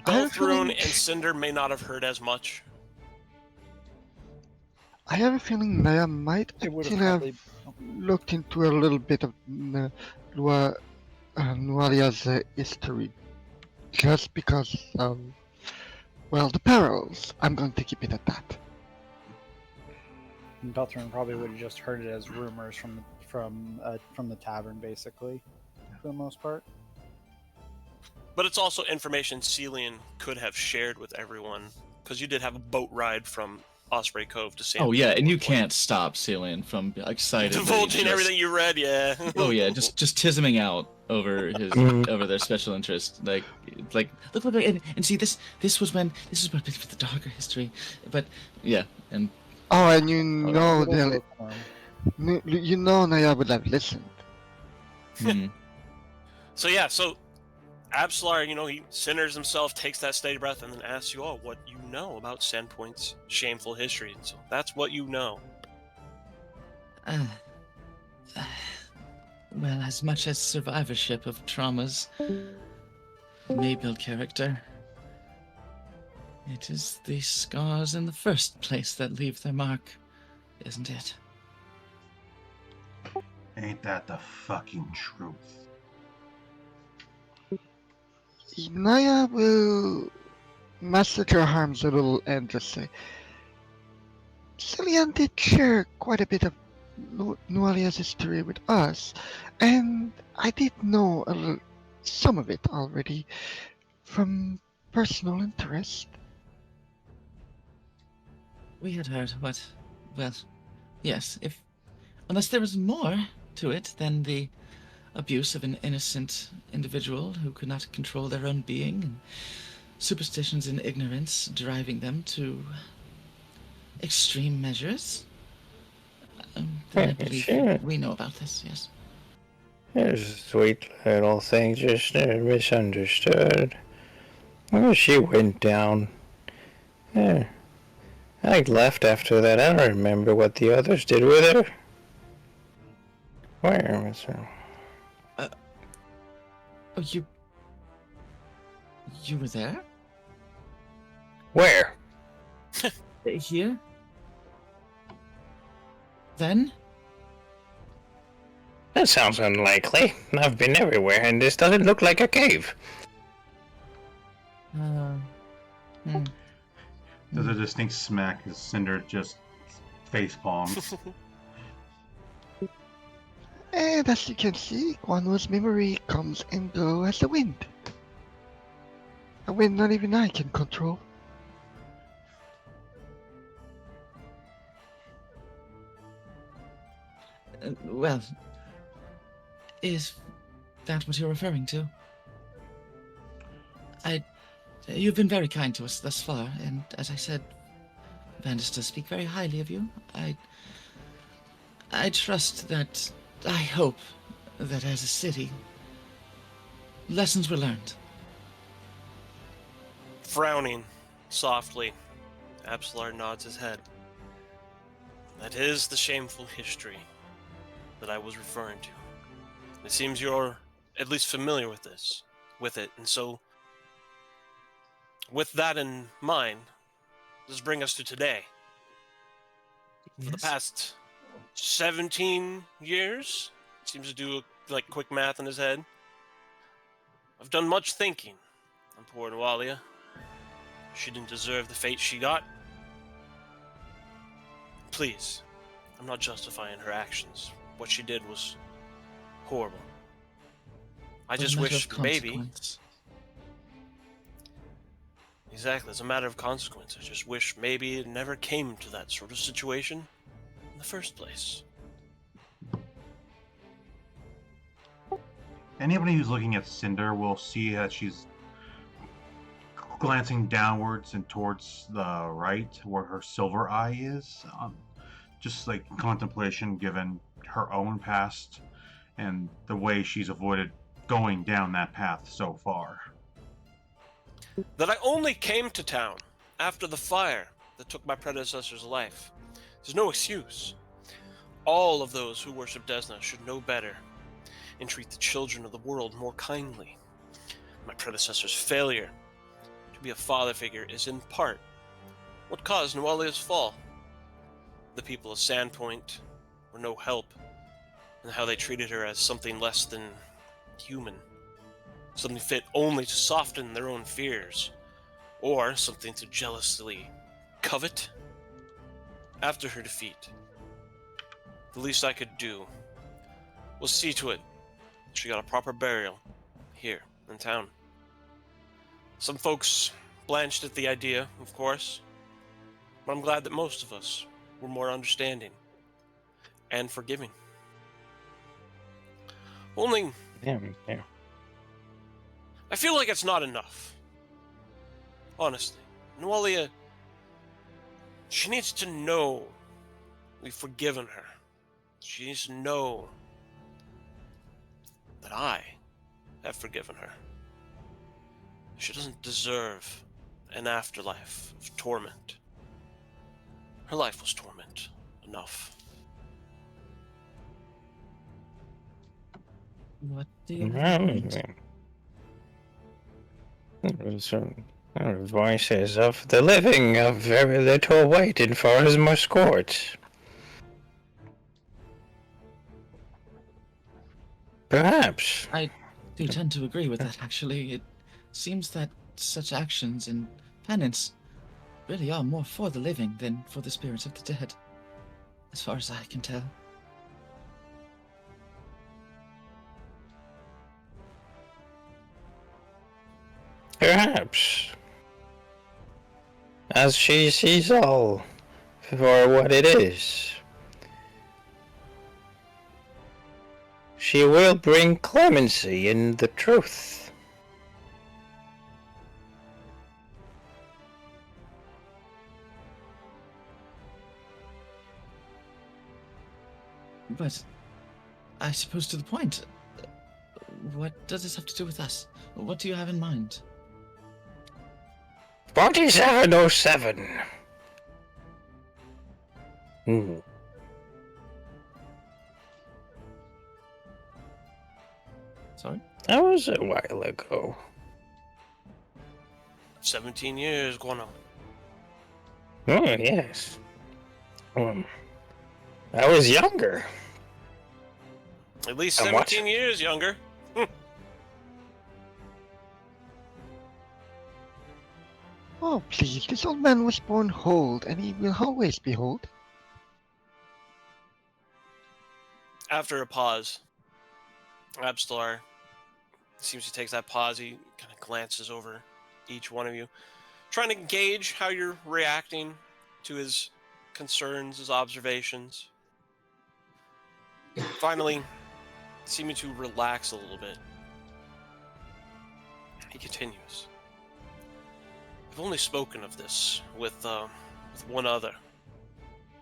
Belthrune and Cinder may not have heard as much. I have a feeling Naya might actually have looked into a little bit of Nualia's history, just because of, the perils. I'm going to keep it at that. Beltran probably would have just heard it as rumors from the tavern, basically, for the most part. But it's also information Celian could have shared with everyone, because you did have a boat ride from Osprey Cove to Sandpoint. Oh yeah, and you can't stop Celian from excited divulging everything you read. Yeah. Oh yeah, just tisming out over his over their special interest. Like look, and see this was when this is about the darker history, but yeah, and and Naya would have listened. So Absalar, he centers himself, takes that steady breath, and then asks you all what you know about Sandpoint's shameful history. And so that's what you know. Well, as much as survivorship of traumas may build character, it is the scars in the first place that leave their mark, isn't it? Ain't that the fucking truth? Naya will massage her arms a little and just say, Cillian did share quite a bit of Nualia's history with us, and I did know some of it already from personal interest. We had heard yes, unless there was more to it than the abuse of an innocent individual who could not control their own being, and superstitions and ignorance driving them to extreme measures. Then I believe we know about this, yes. There's a sweet little thing just misunderstood. Well, she went down. Yeah. I left after that. I don't remember what the others did with her. Where was her? Oh, you were there? Where? Here? Then? That sounds unlikely. I've been everywhere, and this doesn't look like a cave. There's a distinct smack as Cinder just face palms. And as you can see, Guano's memory comes and goes as the wind. A wind not even I can control. Well, is that what you're referring to? You've been very kind to us thus far, and as I said, Vandis does speak very highly of you. I trust that, I hope that as a city, lessons were learned. Frowning softly, Absalar nods his head. That is the shameful history that I was referring to. It seems you're at least familiar with it, and so with that in mind, let's bring us to today. For the past 17 years, seems to do like quick math in his head, I've done much thinking on poor Nualia. She didn't deserve the fate she got. Please, I'm not justifying her actions. What she did was horrible. I just wish maybe... Exactly, it's a matter of consequence. I just wish maybe it never came to that sort of situation in the first place. Anybody who's looking at Cinder will see that she's glancing downwards and towards the right where her silver eye is. Just like contemplation given her own past and the way she's avoided going down that path so far. That I only came to town after the fire that took my predecessor's life. There's no excuse. All of those who worship Desna should know better and treat the children of the world more kindly. My predecessor's failure to be a father figure is in part what caused Nualia's fall. The people of Sandpoint were no help in how they treated her as something less than human. Something fit only to soften their own fears, or something to jealously covet. After her defeat, the least I could do was see to it she got a proper burial here in town. Some folks blanched at the idea, of course, but I'm glad that most of us were more understanding and forgiving. Only... Yeah. I feel like it's not enough. Honestly. Nualia, she needs to know we've forgiven her. She needs to know that I have forgiven her. She doesn't deserve an afterlife of torment. Her life was torment enough. What do you want? Voices of the living have very little weight in Forestmore's court. Perhaps. I do tend to agree with that, actually. It seems that such actions and penance really are more for the living than for the spirits of the dead, as far as I can tell. Perhaps. As she sees all for what it is. She will bring clemency in the truth. But I suppose to the point, what does this have to do with us? What do you have in mind? 4707. Sorry? That was a while ago. 17 years, Guano. Oh, yes. I was younger. At least Somewhat. 17 years younger. Oh, please, this old man was born old, and he will always be old. After a pause, Abstar seems he takes that pause. He kind of glances over each one of you, trying to gauge how you're reacting to his concerns, his observations. Finally, seeming to relax a little bit, he continues. I've only spoken of this with one other,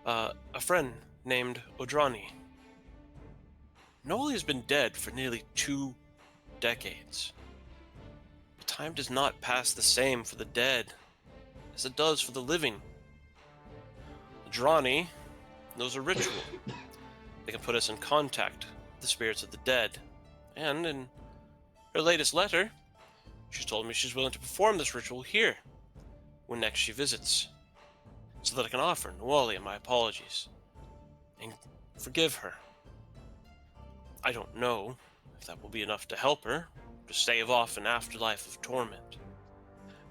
a friend named Odrani. Noli has been dead for nearly 2 decades. But time does not pass the same for the dead as it does for the living. Odrani knows a ritual that can put us in contact with the spirits of the dead, and in her latest letter, she's told me she's willing to perform this ritual here when next she visits, so that I can offer Nwali my apologies and forgive her. I don't know if that will be enough to help her, to stave off an afterlife of torment.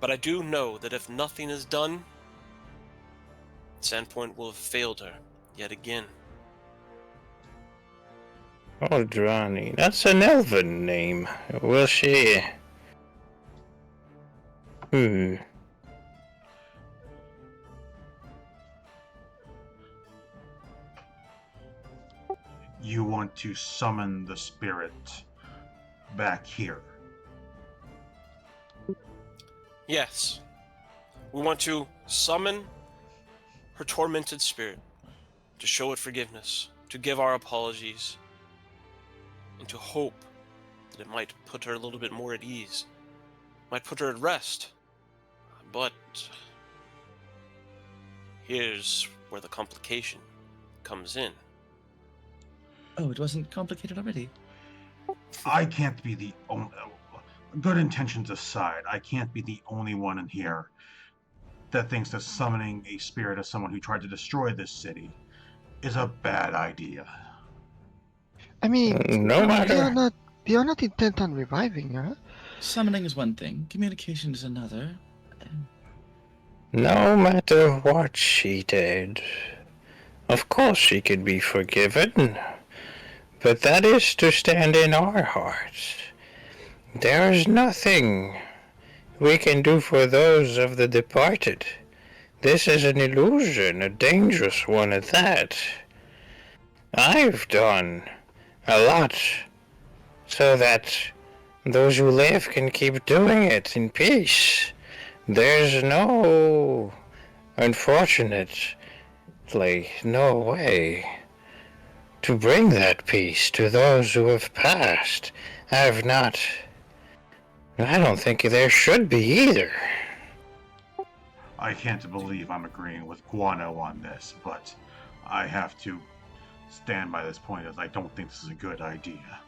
But I do know that if nothing is done, Sandpoint will have failed her yet again. Odrani. That's an elven name. Will she... You want to summon the spirit back here. Yes, we want to summon her tormented spirit, to show it forgiveness, to give our apologies, and to hope that it might put her a little bit more at ease, might put her at rest. But here's where the complication comes in. Oh, it wasn't complicated already. I can't be the only... Good intentions aside, I can't be the only one in here that thinks that summoning a spirit of someone who tried to destroy this city is a bad idea. I mean, No they matter... are not intent on reviving her. Summoning is one thing, communication is another. No matter what she did, of course she could be forgiven. But that is to stand in our hearts. There is nothing we can do for those of the departed. This is an illusion, a dangerous one at that. I've done a lot so that those who live can keep doing it in peace. There's unfortunately, no way to bring that peace to those who have passed. I don't think there should be either. I can't believe I'm agreeing with Guano on this, but I have to stand by this point as I don't think this is a good idea.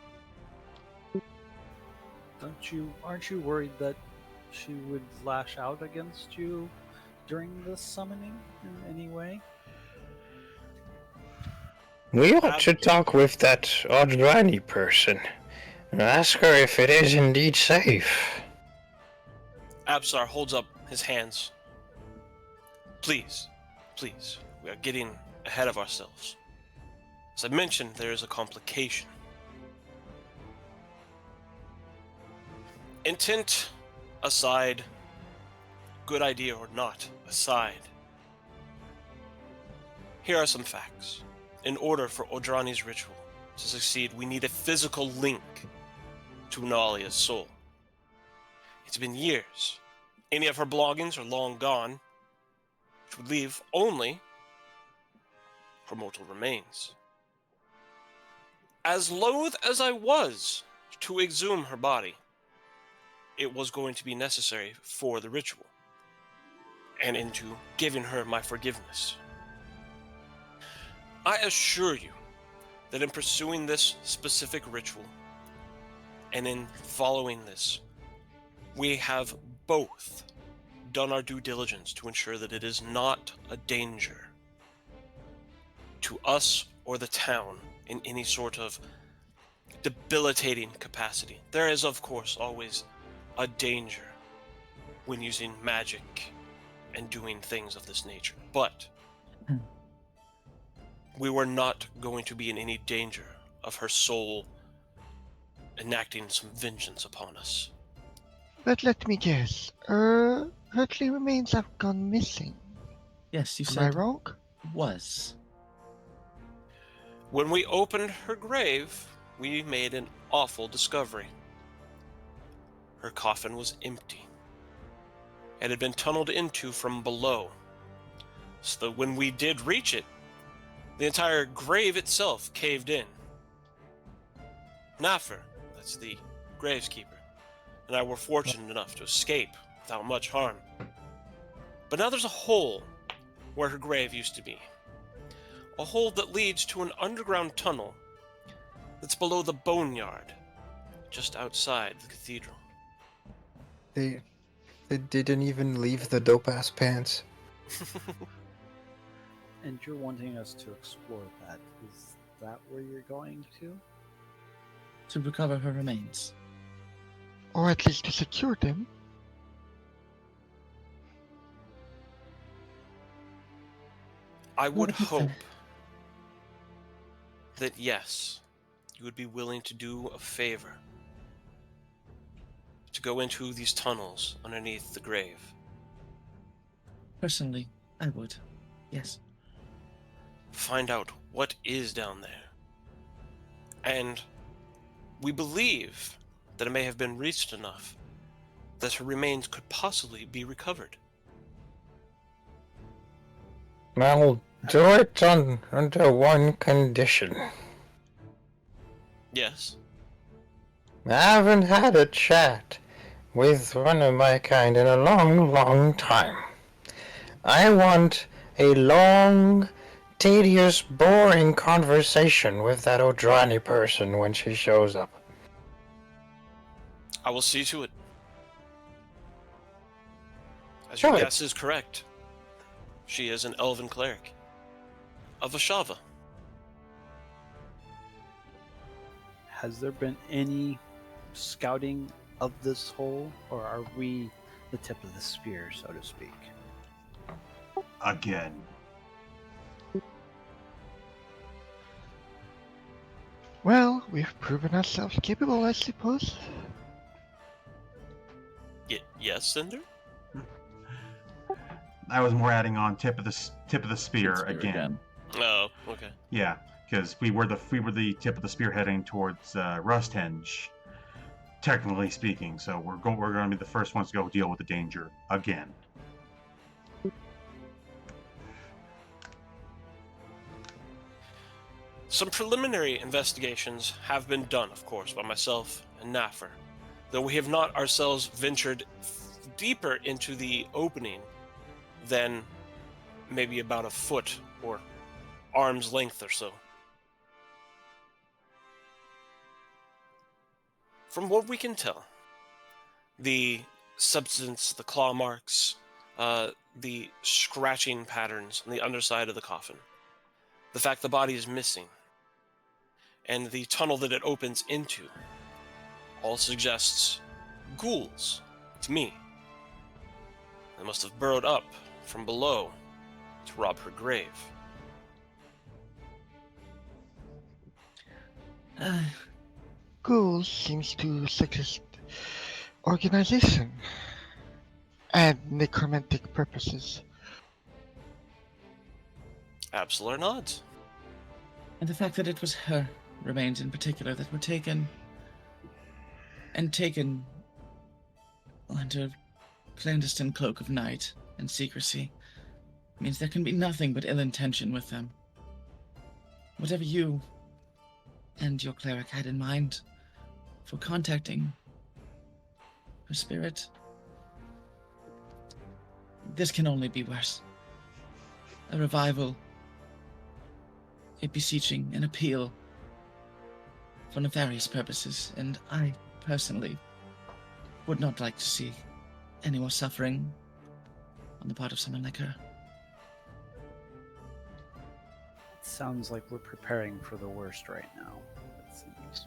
Aren't you worried that she would lash out against you during this summoning in any way? We ought to talk with that Odrani person and ask her if it is indeed safe. Absar holds up his hands. Please, we are getting ahead of ourselves. As I mentioned, there is a complication. Intent aside, good idea or not aside, here are some facts. In order for Odrani's ritual to succeed, we need a physical link to Nalia's soul. It's been years. Any of her belongings are long gone, which would leave only her mortal remains. As loath as I was to exhume her body, it was going to be necessary for the ritual, and into giving her my forgiveness. I assure you that in pursuing this specific ritual, And in following this, we have both done our due diligence to ensure that it is not a danger to us or the town in any sort of debilitating capacity. There is, of course, always a danger when using magic and doing things of this nature, but we were not going to be in any danger of her soul enacting some vengeance upon us. But let me guess. Her earthly remains have gone missing. Yes, you Am I said wrong? was. When we opened her grave, we made an awful discovery. Her coffin was empty. It had been tunneled into from below, so that when we did reach it, the entire grave itself caved in. Naffer, that's the graveskeeper, and I were fortunate enough to escape without much harm. But now there's a hole where her grave used to be. A hole that leads to an underground tunnel that's below the boneyard, just outside the cathedral. They didn't even leave the dope-ass pants. And you're wanting us to explore that. Is that where you're going to? To recover her remains. Or at least to secure them. I would What if hope that yes, you would be willing to do a favor. To go into these tunnels underneath the grave. Personally, I would. Yes. Find out what is down there. And we believe that it may have been recent enough that her remains could possibly be recovered. I'll do it under one condition. Yes. I haven't had a chat with one of my kind in a long, long time. I want a long, tedious, boring conversation with that Odrani person when she shows up. I will see to it. As your Good. guess is correct. She is an elven cleric of Vashava. Has there been any scouting of this hole, or are we the tip of the spear, so to speak? Again. Well, we've proven ourselves capable, I suppose. Yes, Cinder? I was more adding on tip of the spear again. Oh, okay. Yeah, because we were the tip of the spear heading towards Rusthendge, technically speaking. So we're going to be the first ones to go deal with the danger again. Some preliminary investigations have been done, of course, by myself and Naffer, though we have not ourselves ventured deeper into the opening than maybe about a foot or arm's length or so. From what we can tell, the substance, the claw marks, the scratching patterns on the underside of the coffin, the fact the body is missing, and the tunnel that it opens into, all suggests ghouls to me. They must have burrowed up from below to rob her grave. Ghouls seems to suggest organization and necromantic purposes. Absolar nods. And the fact that it was her remains in particular that were taken under clandestine cloak of night and secrecy means there can be nothing but ill intention with them. Whatever you and your cleric had in mind for contacting her spirit, this can only be worse. A revival, a beseeching, an appeal for nefarious purposes, and I personally would not like to see any more suffering on the part of someone like her. It sounds like we're preparing for the worst right now, it seems.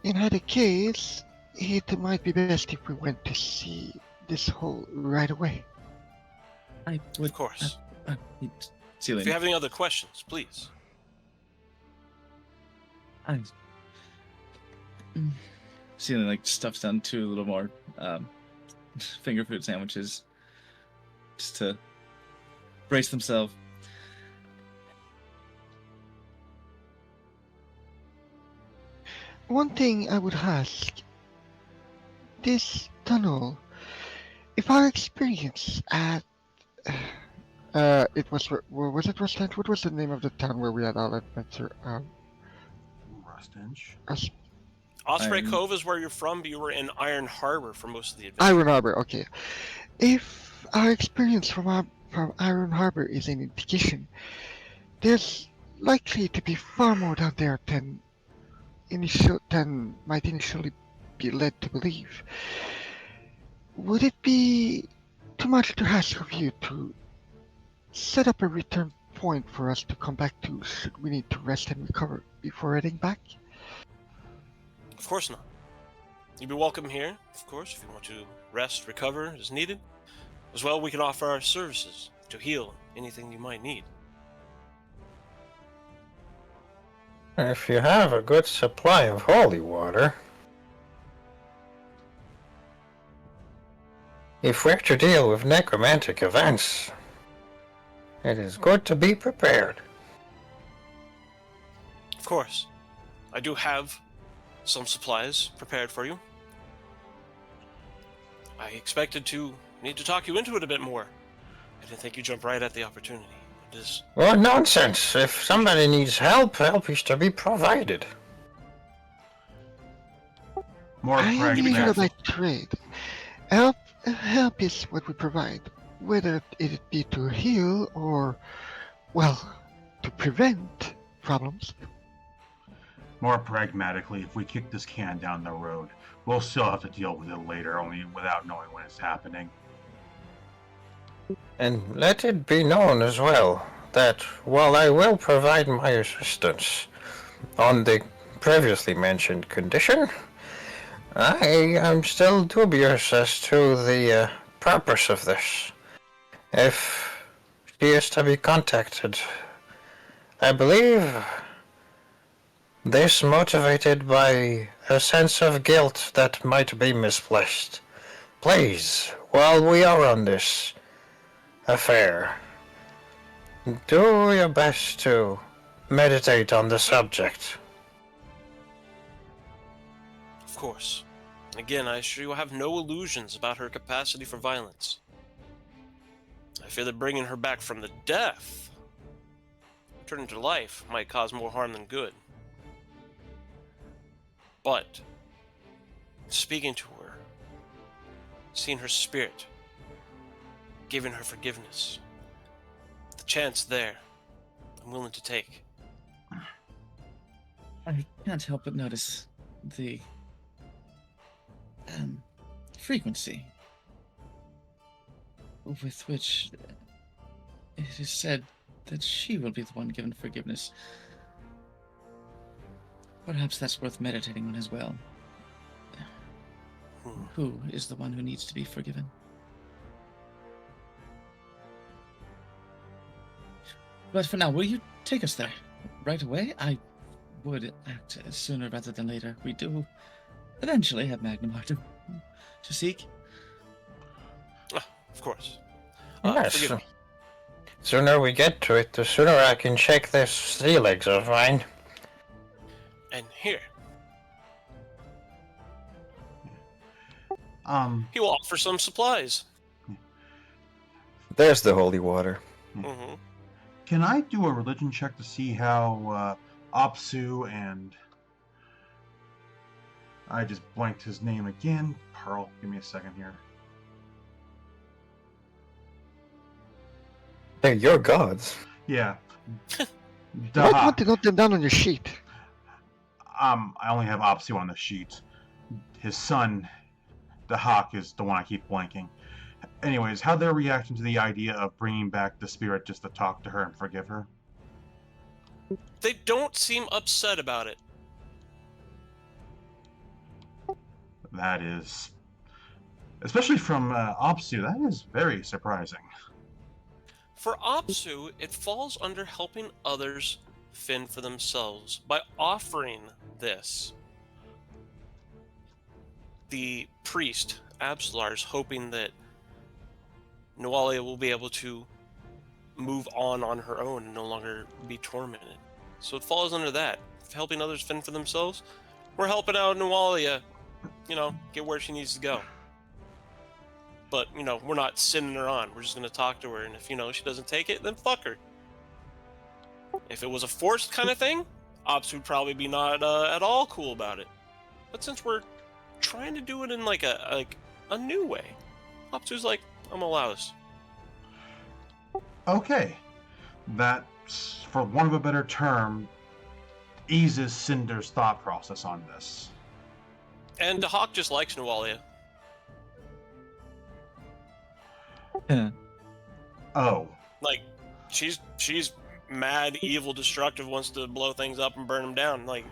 In either case, it might be best if we went to see this hole right away. I would, Of course. Celine, If you have any other questions, please. Celine like stuffs down 2 little more finger food sandwiches just to brace themselves. One thing I would ask, this tunnel, if our experience at, it was, was it Rusthendge? What was the name of the town where we had our adventure? Rusthendge. Osprey Iron- Cove is where you're from, but you were in Iron Harbor for most of the adventure. Iron Harbor, okay. If our experience from Iron Harbor is an indication, there's likely to be far more down there than might initially be led to believe. Would it be too much to ask of you to set up a return point for us to come back to should we need to rest and recover before heading back? Of course not. You'd be welcome here, of course, if you want to rest, recover as needed. As well, we can offer our services to heal anything you might need. If you have a good supply of holy water. If we're to deal with necromantic events, it is good to be prepared. Of course. I do have some supplies prepared for you. I expected to need to talk you into it a bit more. I didn't think you'd jump right at the opportunity. It is... Well, nonsense. If somebody needs help, help is to be provided. More I am a healer by pragmatic. trade. Help is what we provide, whether it be to heal or, well, to prevent problems. More pragmatically, if we kick this can down the road, we'll still have to deal with it later, only without knowing when it's happening. And let it be known as well that while I will provide my assistance on the previously mentioned condition, I am still dubious as to the purpose of this. If she is to be contacted, I believe this motivated by a sense of guilt that might be misplaced. Please, while we are on this affair, do your best to meditate on the subject. Of course. Again, I assure you I have no illusions about her capacity for violence. I fear that bringing her back from the death, returning to life, might cause more harm than good. But, speaking to her, seeing her spirit, giving her forgiveness, the chance there, I'm willing to take. I can't help but notice the frequency with which it is said that she will be the one given forgiveness. Perhaps that's worth meditating on as well. Who is the one who needs to be forgiven? But for now, will you take us there right away? I would act sooner rather than later. We do eventually have Magnum to seek. Of course. Yes. Forgive me. Sooner we get to it, the sooner I can shake this sea legs of mine. And here, he will offer some supplies. There's the holy water. Mm-hmm. Can I do a religion check to see how Apsu and... I just blanked his name again. Pearl, give me a second here. They're your gods. Yeah. You might Daha. want to note them down on your sheet. I only have Opsu on the sheet. His son, the Hawk, is the one I keep blanking. Anyways, how they're reacting to the idea of bringing back the spirit just to talk to her and forgive her? They don't seem upset about it. That is, especially from Opsu, that is very surprising. For Apsu, it falls under helping others fend for themselves by offering this. The priest, Absolar, is hoping that Nualia will be able to move on her own and no longer be tormented. So it falls under that. Helping others fend for themselves. We're helping out Nualia, get where she needs to go. But, we're not sending her on. We're just going to talk to her, and if, she doesn't take it, then fuck her. If it was a forced kind of thing, Ops would probably be not at all cool about it. But since we're trying to do it in, a new way, Ops was like, I'm gonna allow this. Okay. That's, for want of a better term, eases Cinder's thought process on this. And the Hawk just likes Nualia. Yeah. Oh. Like, she's mad, evil, destructive, wants to blow things up and burn them down. Like,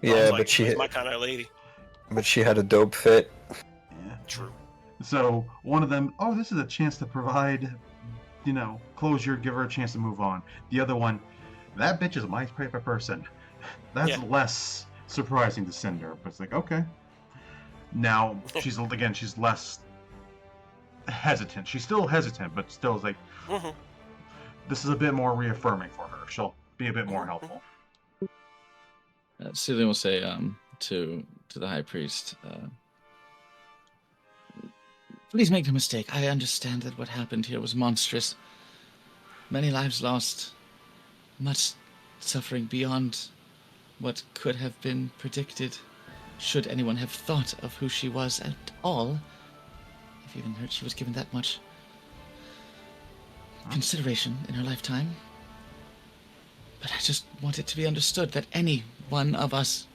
Yeah, like, but she's my kind of lady. But she had a dope fit. Yeah. True. So one of them, oh, this is a chance to provide, closure, give her a chance to move on. The other one, that bitch is my type of person. That's less surprising to Cinder, but it's like, okay. Now she's less hesitant. She's still hesitant, but still is like, this is a bit more reaffirming for her. She'll be a bit more helpful. Cillian will say to the high priest, please make no mistake. I understand that what happened here was monstrous. Many lives lost. Much suffering beyond what could have been predicted. Should anyone have thought of who she was at all, if even heard she was given that much consideration in her lifetime. But I just want it to be understood that any one of us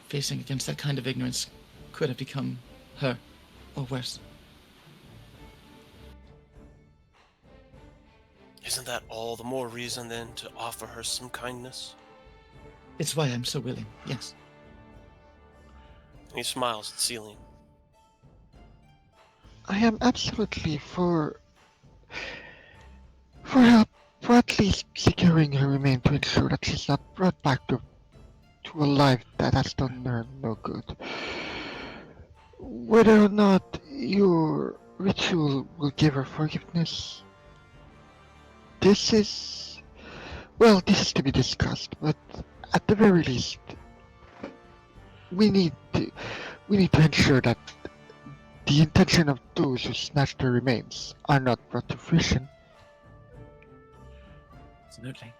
facing against that kind of ignorance could have become her, or worse. Isn't that all the more reason, then, to offer her some kindness? It's why I'm so willing, yes. And he smiles at Celine. I am absolutely for help, for at least securing her remain to ensure that she's not brought back to a life that has done her no good. Whether or not your ritual will give her forgiveness, this is to be discussed, but at the very least, we need to ensure that the intention of those who snatched her remains are not brought to fruition. Absolutely.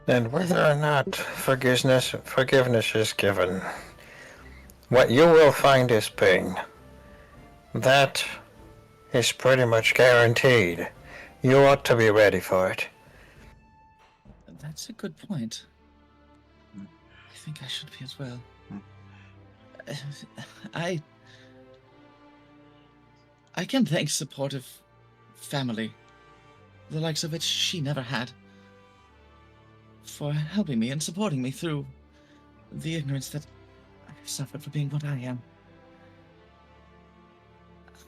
And whether or not forgiveness is given, what you will find is pain. That is pretty much guaranteed. You ought to be ready for it. That's a good point. I think I should be as well. I can thank supportive family, the likes of which she never had, for helping me and supporting me through the ignorance that I've suffered for being what I am.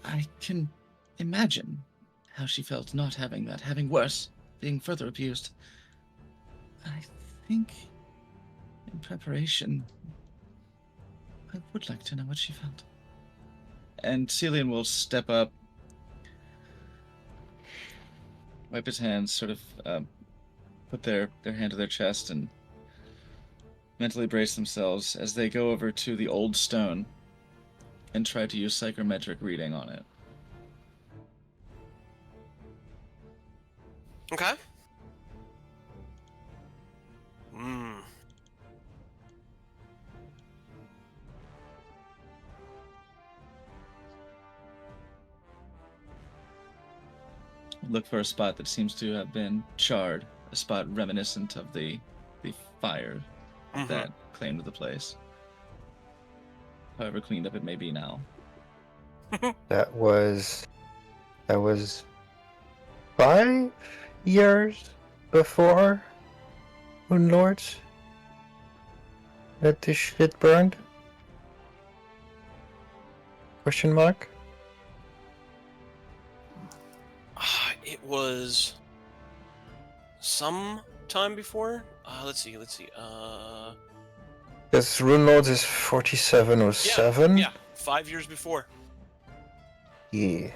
I can imagine how she felt not having that, having worse, being further abused. I think, in preparation, I would like to know what she felt. And Cillian will step up, wipe his hands, sort of put their hand to their chest, and mentally brace themselves as they go over to the old stone and try to use psychometric reading on it. Okay. Look for a spot that seems to have been charred, a spot reminiscent of the the fire Mhm. that claimed the place. However cleaned up it may be now. That was 5 years before Moon Lords that this shit burned? Question mark? It was some time before. Let's see. Because Rune Lords is 4707? Yeah, 5 years before. Yeah. It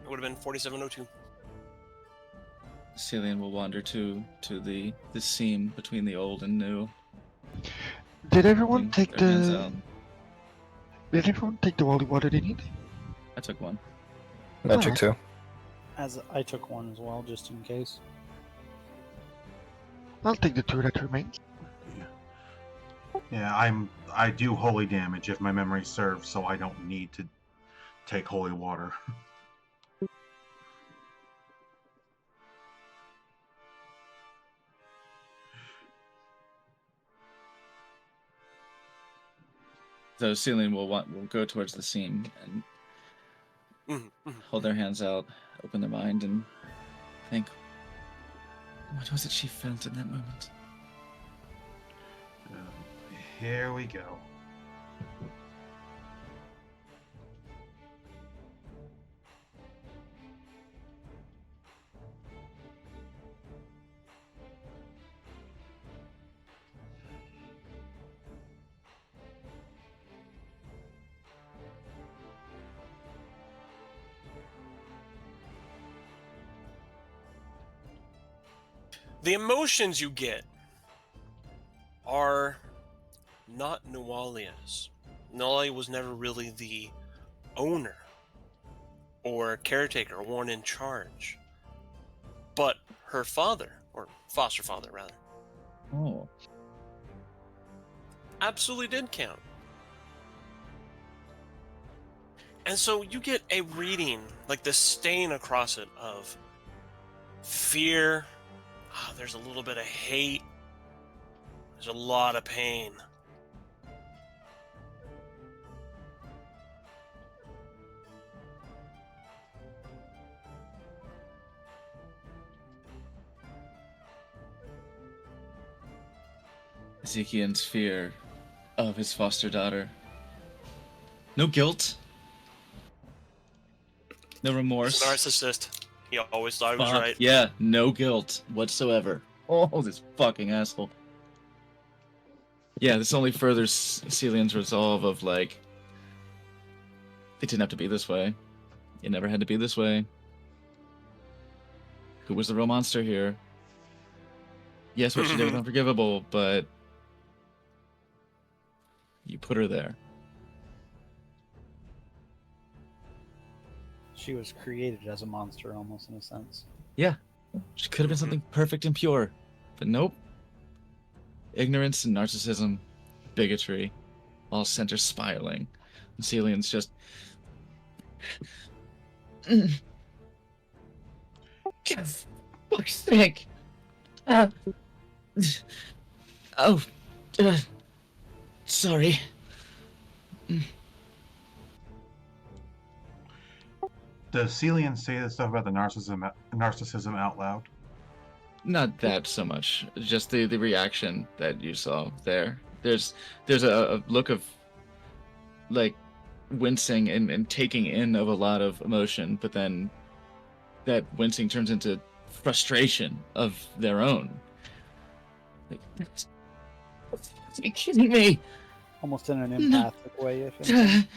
would have been 4702. Celian will wander to the seam between the old and new. Did everyone holding take their hands the? out. Did everyone take the holy water they need? I took one. Magic Alright. 2. As I took one as well, just in case. I'll take the 2 that remains. Yeah, I do holy damage if my memory serves, so I don't need to take holy water. So Celian will go towards the seam and hold their hands out, open their mind, and think, what was it she felt in that moment? Here we go. The emotions you get are not Nualia's. Nualia was never really the owner or caretaker, or one in charge. But her father, or foster father rather, Oh. absolutely did count. And so you get a reading, like the stain across it, of fear. There's a little bit of hate. There's a lot of pain. Ezekiel's fear of his foster daughter. No guilt. No He's remorse. a narcissist. He always thought he was Fuck, right. yeah, no guilt whatsoever. Oh, this fucking asshole. Yeah, this only furthers Celian's resolve of, like, it didn't have to be this way. It never had to be this way. Who was the real monster here? Yes, what she did was unforgivable, but you put her there. She was created as a monster, almost in a sense. Yeah, she could have been something perfect and pure, but nope. Ignorance and narcissism, bigotry, all sent her spiraling. And Celian's just... God, fuck's sake! Sorry. Does Celian say this stuff about the narcissism out loud? Not that so much. Just the reaction that you saw there. There's a look of, like, wincing and taking in of a lot of emotion, but then that wincing turns into frustration of their own. Like, are you kidding me? Almost in an empathic way, if anything.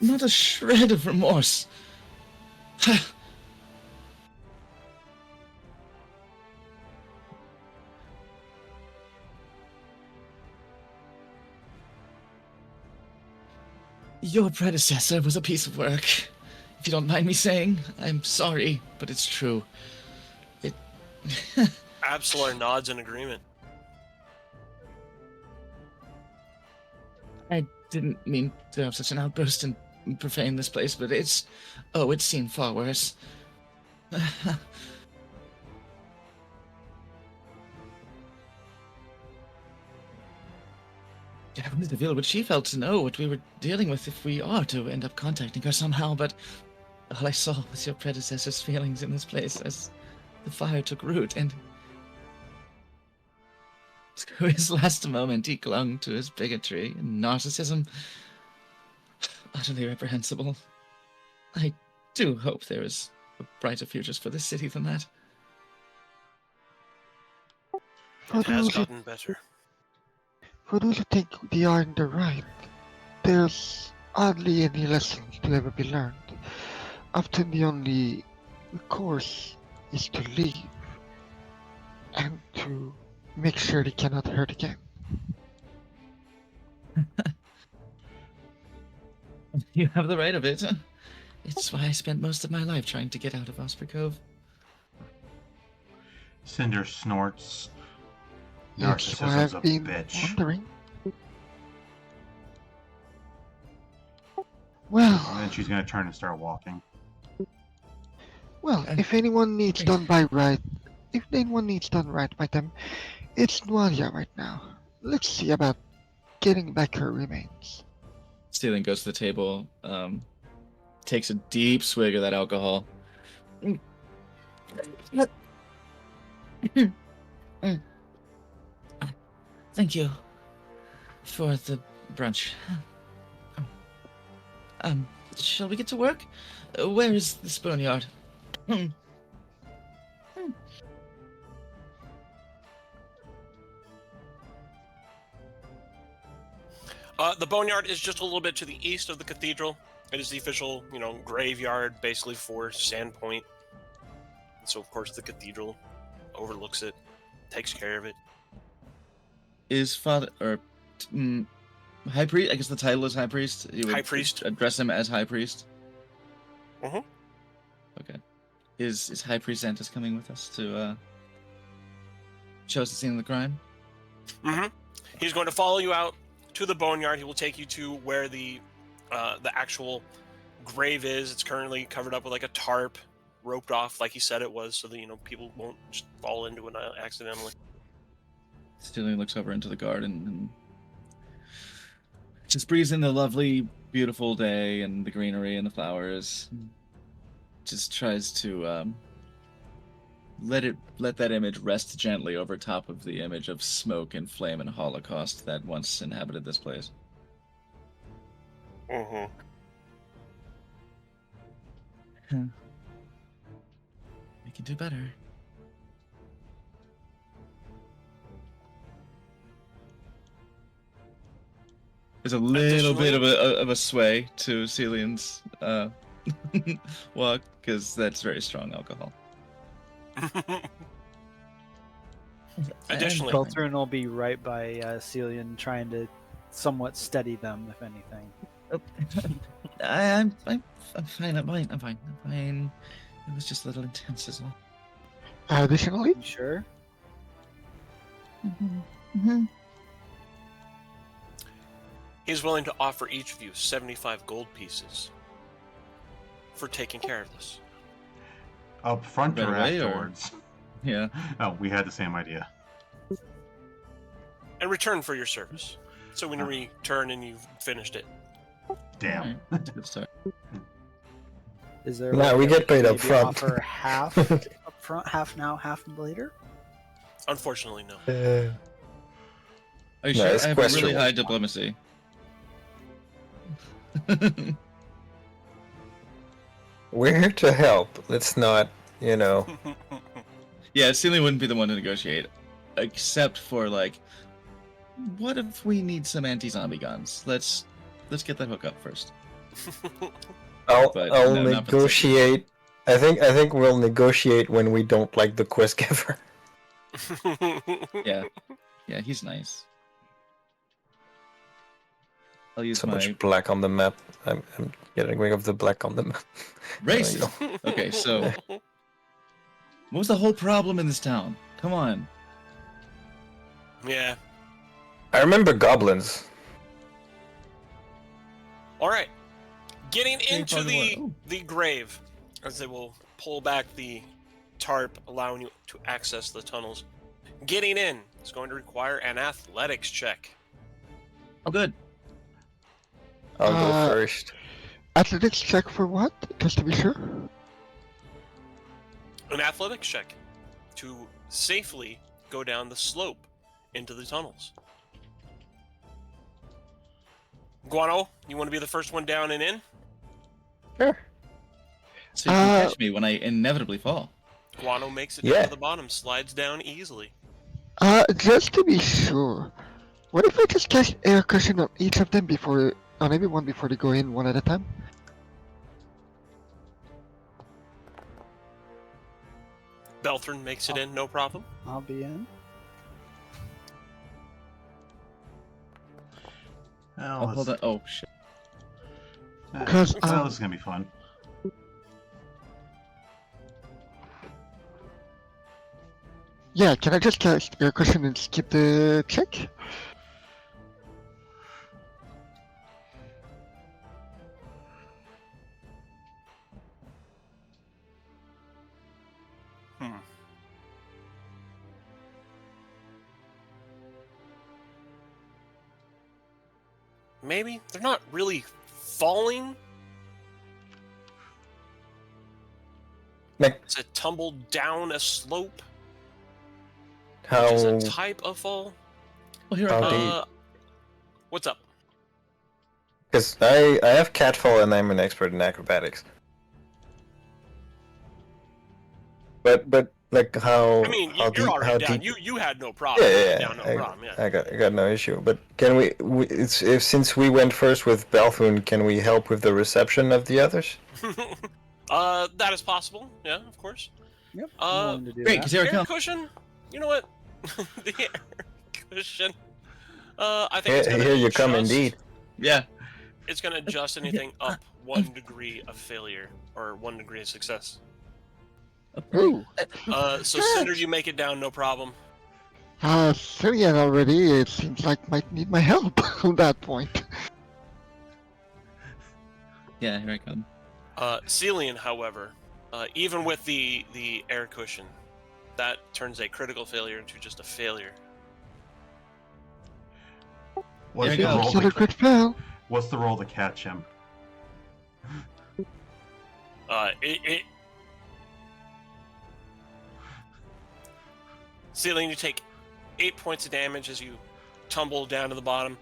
Not a shred of remorse. Your predecessor was a piece of work. If you don't mind me saying, I'm sorry, but it's true. It... Absolar nods in agreement. I didn't mean to have such an outburst and profane this place, but it's... Oh, it's seen far worse. I wanted to feel what she felt, to know what we were dealing with if we are to end up contacting her somehow, but all I saw was your predecessor's feelings in this place as the fire took root, and to his last moment he clung to his bigotry and narcissism. Utterly reprehensible. I do hope there is brighter futures for this city than that. It has gotten better. For those who think they are in the right, there's hardly any lessons to ever be learned. Often the only recourse is to leave and to make sure they cannot hurt again. You have the right of it. It's why I spent most of my life trying to get out of Osprey Cove. Cinder snorts. It's why Narcissism's a I've been bitch. wondering. And Well, then she's gonna turn and start walking. if anyone needs done by right, if anyone needs done right by them, it's Nualia right now. Let's see about getting back her remains. Stealing goes to the table, takes a deep swig of that alcohol. Thank you for the brunch. Shall we get to work? Where is this boneyard? The boneyard is just a little bit to the east of the cathedral. It is the official, graveyard, basically, for Sandpoint. And so, of course, the cathedral overlooks it, takes care of it. Is Father or High Priest? I guess the title is High Priest. You would High Priest. address him as High Priest. Mhm. Okay. Is High Priest Xantus coming with us to show us the scene of the crime? Mm-hmm. He's going to follow you out to the boneyard. He will take you to where the actual grave is. It's currently covered up with like a tarp, roped off like he said it was, so that people won't just fall into it accidentally. Stealing looks over into the garden and just breathes in the lovely, beautiful day and the greenery and the flowers. Just tries to let that image rest gently over top of the image of smoke and flame and Holocaust that once inhabited this place. Mm-hmm. We can do better. There's a little bit of a sway to Celian's walk, because that's very strong alcohol. Additionally, Beltern will be right by Celian, trying to somewhat steady them, if anything. I'm fine. I'm fine. It was just a little intense, is all. Additionally, You sure? he's willing to offer each of you 75 gold pieces for taking care of this. Up front or Right away, or- afterwards? Yeah. Oh, we had the same idea. In return for your service. So when you return and you've finished it. Damn. Alright, that's a good start. Is there? No, like, we a get way paid to up maybe front. Offer half up front, half now, half later. Unfortunately, no. Are you No, sure? it's I have a really questionable. high diplomacy. We're here to help. Let's not, Yeah, Celian wouldn't be the one to negotiate, except for like, what if we need some anti-zombie guns? Let's get that hook up first. I'll But I'll no, not for the negotiate. I think we'll negotiate when we don't like the quest giver. Yeah, he's nice. I'll use So my much black on the map. I'm getting rid of the black on the map. racist. Okay, so what was the whole problem in this town? Come on. Yeah. I remember goblins. All right. Getting Okay, into probably more. the grave, as they will pull back the tarp, allowing you to access the tunnels. Getting in is going to require an athletics check. Oh, good. I'll go Uh, first. Athletics check for what? Just to be sure. An athletics check to safely go down the slope into the tunnels. Guano, you want to be the first one down and in? Sure. So you can catch me when I inevitably fall. Guano makes it down to the bottom, slides down easily. Just to be sure, what if I just cast air cushion on each of them on everyone before they go in one at a time? Belthrin makes it in, no problem. I'll be in. Well, Hold on. Oh, shit. Because, this is gonna be fun. Yeah, can I just cast air cushion and skip the check? Maybe? They're not really falling. It's a tumble down a slope. How? Which is a type of fall. Well, here How I do go. you- What's up? Because I have catfall and I'm an expert in acrobatics. But like how? I mean, how you're deep, how already down. deep? You had no problem. Yeah, Down, no problem. Yeah. I got no issue. But can we since we went first with Belthun, can we help with the reception of the others? That is possible. Yeah, of course. Yep. I'm willing to do Great, that. because here I Air come. cushion. You know what? The air cushion. I think it's gonna Here you come, adjust- indeed. Yeah. It's gonna adjust anything up 1 degree of failure or 1 degree of success. Ooh. So Cinder, you make it down, no problem. Cillian already, it seems like might need my help on that point. Yeah, here I come. Celian, however, even with the air cushion, that turns a critical failure into just a failure. What's There the you go. roll? It's not a crit fail. What's the roll to catch him? Celian, you take 8 points of damage as you tumble down to the bottom.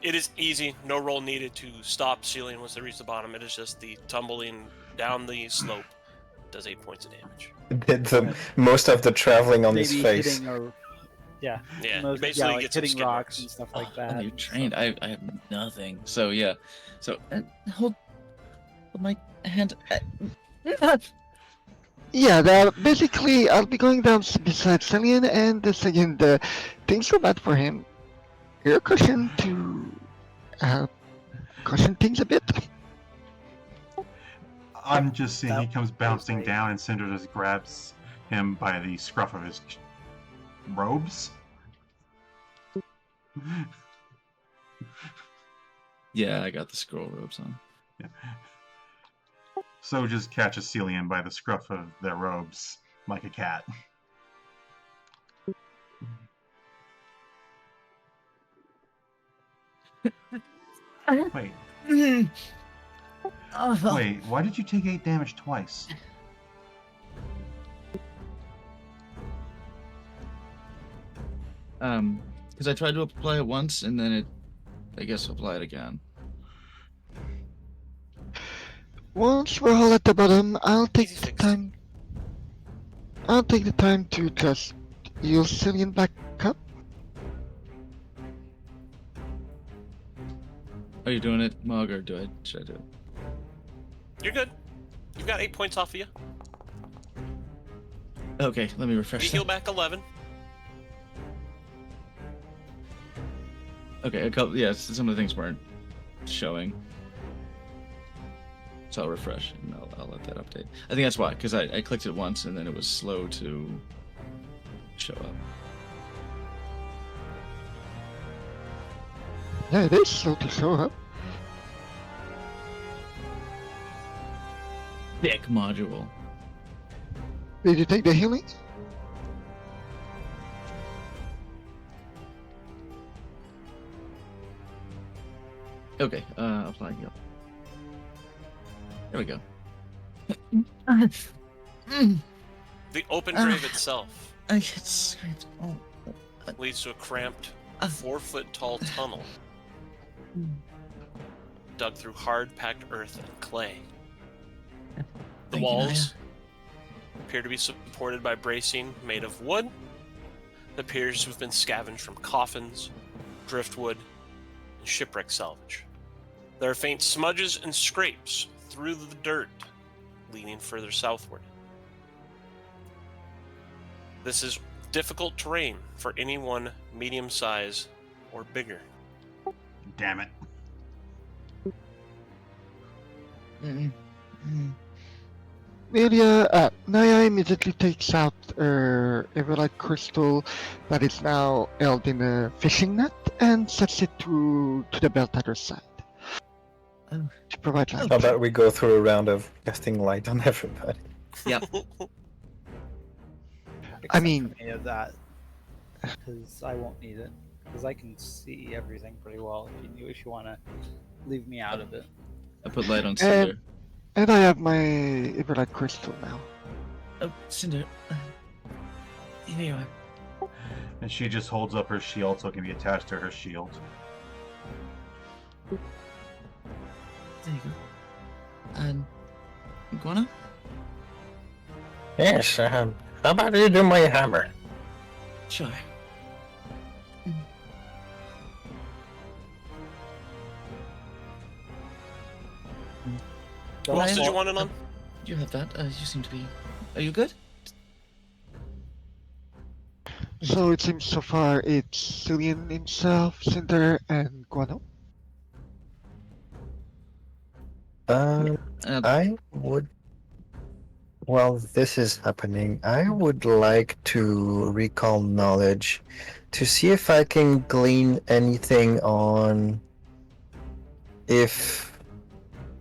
It is easy, no roll needed to stop Celian once they reach the bottom. It is just the tumbling down the slope does 8 points of damage. Did most of the traveling on his Maybe face. hitting a, yeah, Yeah, most, basically like get some hitting skid rocks marks. and stuff like Oh, that. you trained. I have nothing. So yeah. So hold my hand. Yeah, basically, I'll be going down beside Cillian, and Cillian, things go bad for him. Air cushion to cushion things a bit. I'm just seeing he That comes was bouncing great. down, and Cinder just grabs him by the scruff of his robes. Yeah, I got the scroll robes on. So just catches Celian by the scruff of their robes, like a cat. Wait, wait, why did you take 8 damage twice? Because I tried to apply it once and then it, I guess, applied again. Once we're all at the bottom, I'll take Easy the fix. time. I'll take the time to just heal Cillian back up. Are you doing it, Mog, or should I do it? You're good. You've got 8 points off of you. Okay, let me You refresh. heal that. back 11. Okay, a couple. Yeah, some of the things weren't showing. So I'll refresh and I'll let that update. I think that's why, because I clicked it once and then it was slow to show up. Yeah, it is slow to show up. Thick module. Did you take the healing? Okay, apply heal. There we go. The open grave itself I get scraped. Oh. leads to a cramped, 4-foot-tall tunnel dug through hard-packed earth and clay. The Thank you, walls appear to be supported by bracing made of wood that appears to have been scavenged from coffins, driftwood, and shipwreck salvage. There are faint smudges and scrapes through the dirt, leading further southward. This is difficult terrain for anyone medium size or bigger. Damn it. Naya immediately takes out her Everlight crystal that is now held in a fishing net and sets it to the belt at her side. Oh. To provide light. How about we go through a round of casting light on everybody? Yep. I mean- Except for me of that, because I won't need it, because I can see everything pretty well. If you want to leave me out of it. I put light on Cinder. And I have my Everlight crystal now. Oh, Cinder. Here you are. And she just holds up her shield so it can be attached to her shield. There you go. And Iguana? Yes, how about you do my hammer? Sure. What else did you want it on? You have that. You seem to be. Are you good? So it seems so far it's Cillian himself, Cinder, and Guano. I would. While this is happening, I would like to recall knowledge to see if I can glean anything on if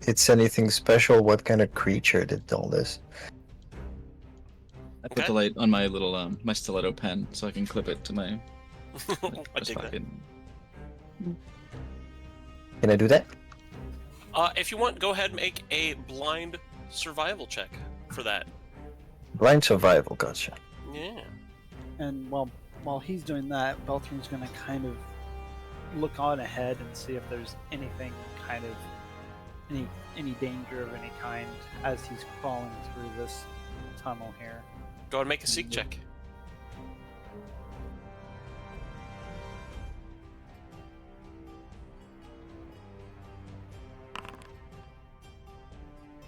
it's anything special, what kind of creature did all this. I put Okay. the light on my little my stiletto pen so I can clip it to my I breast dig that. pocket. Can I do that? If you want, go ahead and make a blind survival check for that. Blind survival, gotcha. Yeah. And while he's doing that, Beltran's going to kind of look on ahead and see if there's anything kind of any danger of any kind as he's crawling through this tunnel here. Go ahead and make a seek check.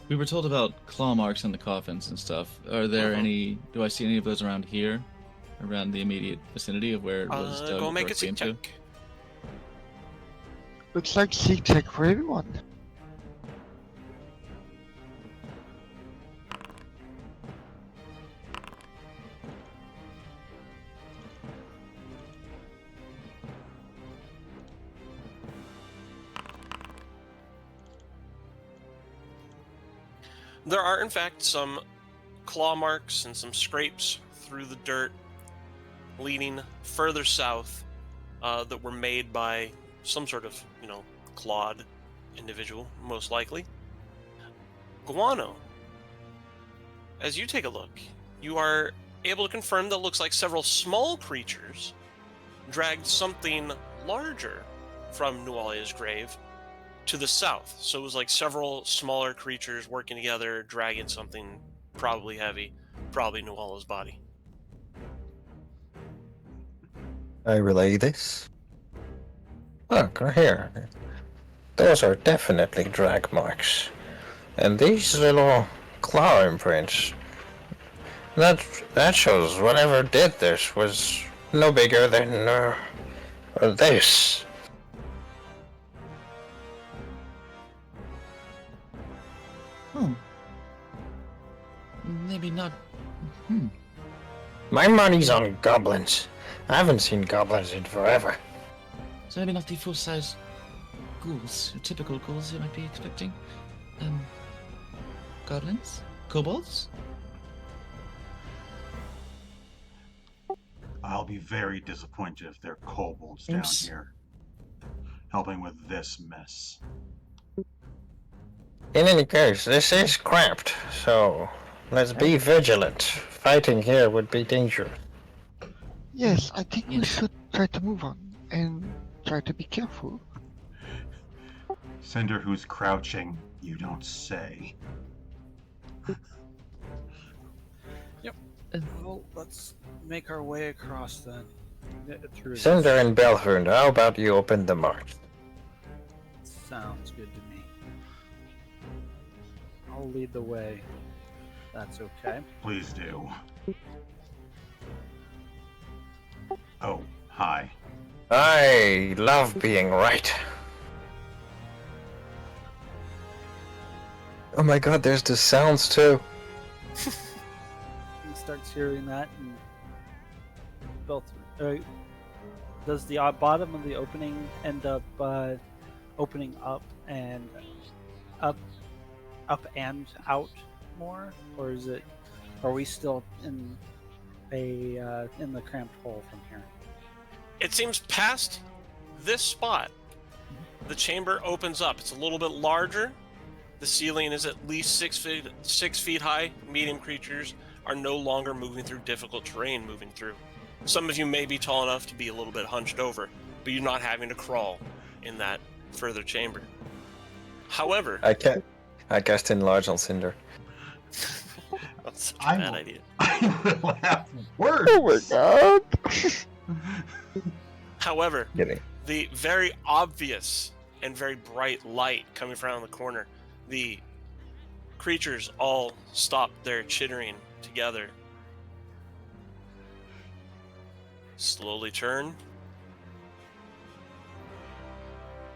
We were told about claw marks on the coffins and stuff. Are there any? Do I see any of those around here, around the immediate vicinity of where it was dug? Go make a directly seek into? check. Looks like seek check for everyone. There are, in fact, some claw marks and some scrapes through the dirt leading further south that were made by some sort of, clawed individual, most likely. Guano, as you take a look, you are able to confirm that it looks like several small creatures dragged something larger from Nualia's grave to the south. So it was like several smaller creatures working together, dragging something probably heavy, probably Nuala's body. I relay this. Look, right here. Those are definitely drag marks. And these little claw imprints. That shows whatever did this was no bigger than this. Oh. Maybe not. My money's on goblins. I haven't seen goblins in forever. So maybe not the full-size ghouls, typical ghouls you might be expecting. Goblins? Kobolds? I'll be very disappointed if they're kobolds down Oops. here. helping with this mess. In any case, this is cramped, so let's be vigilant. Fighting here would be dangerous. Yes, I think we Yes. should try to move on and try to be careful. Cinder, who's crouching, you don't say. Well, let's make our way across then. Through this. Cinder and Belhorn, how about you open the march? Sounds good to me. I'll lead the way. That's okay. Please do. Oh, hi. I love being right. Oh my god, there's the sounds too. He starts hearing that and does the bottom of the opening end up opening up and up and out more, or is it? Are we still in the cramped hole from here? It seems past this spot, the chamber opens up. It's a little bit larger. The ceiling is at least 6 feet high. Medium creatures are no longer moving through difficult terrain moving through. Some of you may be tall enough to be a little bit hunched over, but you're not having to crawl in that further chamber. However, I cast enlarge on Cinder. that's such a bad idea. I will have words. Oh my god! However, Kidding. the very obvious and very bright light coming from around the corner, the creatures all stop their chittering together. Slowly turn.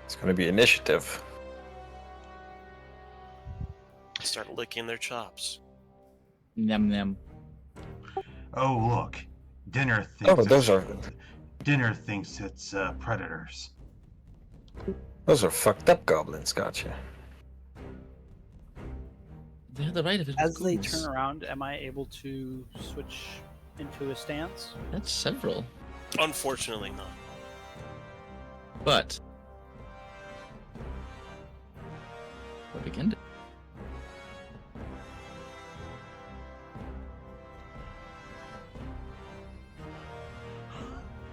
It's gonna be initiative. Start licking their chops. Nem nem. Oh, look. Dinner thinks Oh, those are Dinner thinks it's predators. fucked up goblins, gotcha. They have the right of it. As they turn around, am I able to switch into a stance? That's several. Unfortunately not. But we'll begin to.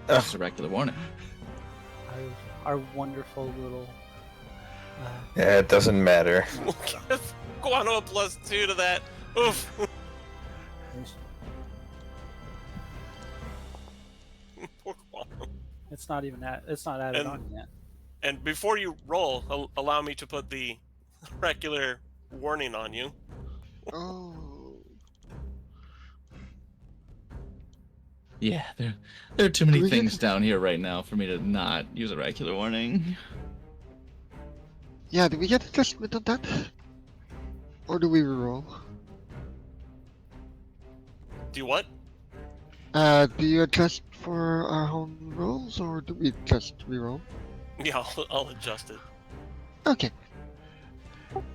Just a regular warning. Our wonderful little. Yeah, it doesn't matter. Guano +2 to that. Oof. Poor Guano. It's not even that. It's not added on yet. And before you roll, allow me to put the regular warning on you. Oh. Yeah, there are too many Do we things get- down here right now for me to not use a regular warning. Yeah, do we get adjustment on that? Or do we reroll? Do what? Do you adjust for our own rolls, or do we just reroll? Yeah, I'll adjust it. Okay.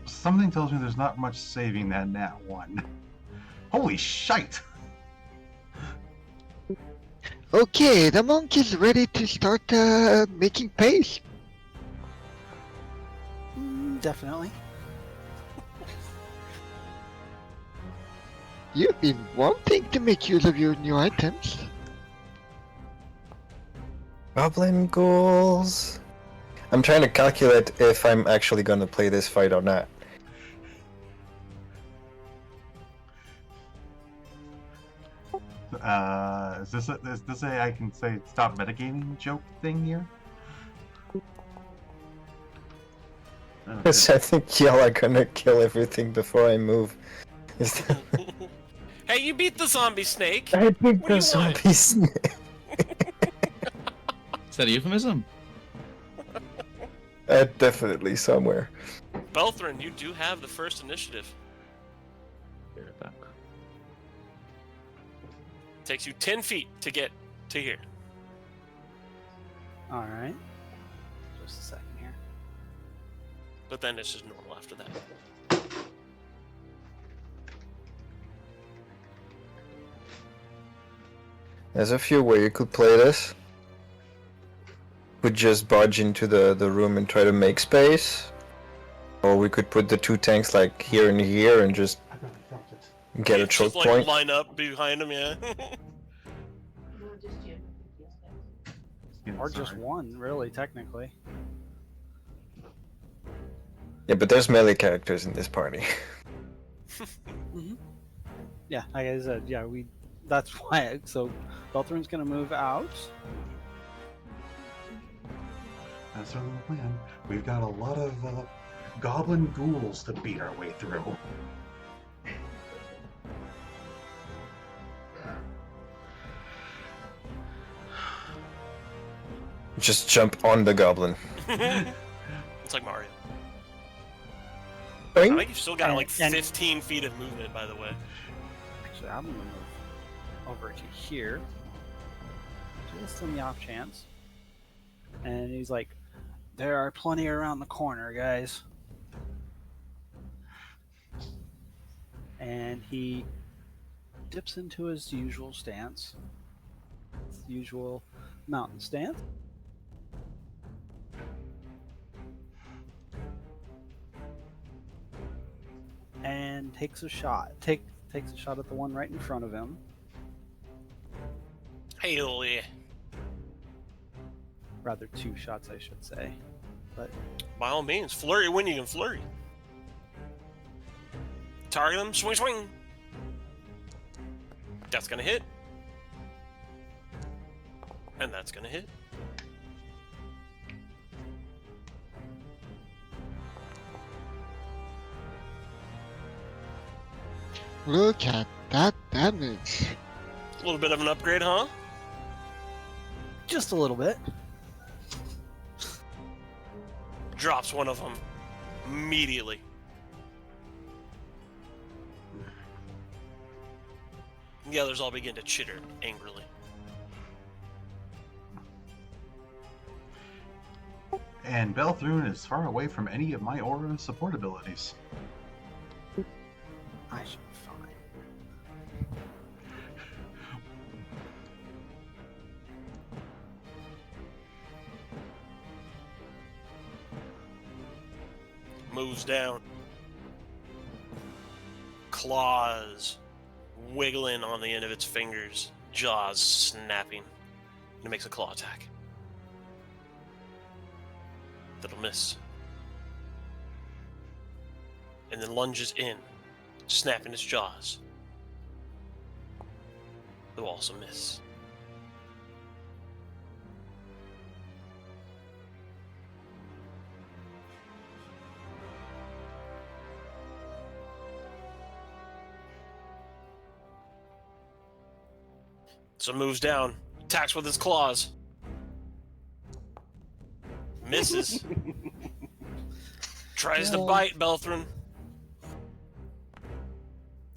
Something tells me there's not much saving that nat one. Holy shite! Okay, the monk is ready to start making pace. Definitely. You've been wanting to make use of your new items. Goblin ghouls. I'm trying to calculate if I'm actually gonna play this fight or not. Is this a I can say stop metagaming joke thing here? Yes, I think y'all are gonna kill everything before I move. Is that... Hey, you beat the zombie snake. I think What do you the want? zombie snake. Is that a euphemism? Definitely somewhere. Belthrin, you do have the first initiative. Takes you 10 feet to get to here. All right. Just a second here. But then it's just normal after that. There's a few where you could play this. could just barge into the room and try to make space. Or we could put the 2 tanks like here and here and just get a choke Just like point. line up behind him, yeah. No, just Jim. Yes, guys. Yeah, Or just sorry. one, really, technically. Yeah, but there's melee characters in this party. Yeah, like I said, yeah, that's why. So, Belthrin's gonna move out. That's our little plan. We've got a lot of goblin ghouls to beat our way through. Just jump on the goblin. It's like Mario. Boing. I think you've still got like And- 15 feet of movement, by the way. Actually, I'm gonna move over to here, just in the off chance. And he's like, "There are plenty around the corner, guys." And he dips into his usual stance, his usual mountain stance. And takes a shot. Takes a shot at the one right in front of him. Hell yeah. Rather, 2 shots, I should say. But By all means, flurry when you can flurry. Target him, swing, swing. That's gonna hit. And that's gonna hit. Look at that damage. A little bit of an upgrade, huh? just a little bit. Drops one of them immediately. The others all begin to chitter angrily. And Belthroon is far away from any of my aura support abilities. I should be fine. Moves down. Claws wiggling on the end of its fingers. Jaws snapping. And it makes a claw attack. That'll miss. And then lunges in, snapping its jaws. It'll also miss. So it moves down, attacks with its claws. Misses. Tries to bite Belthrin.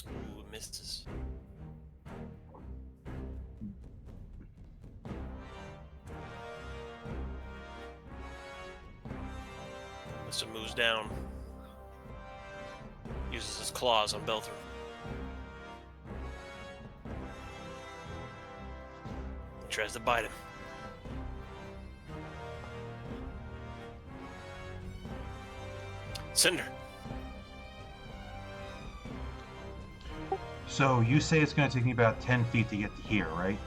Ooh, it misses. So it moves down. Uses his claws on Belthrin. Tries to bite him. Cinder. So you say it's going to take me about 10 feet to get to here, right?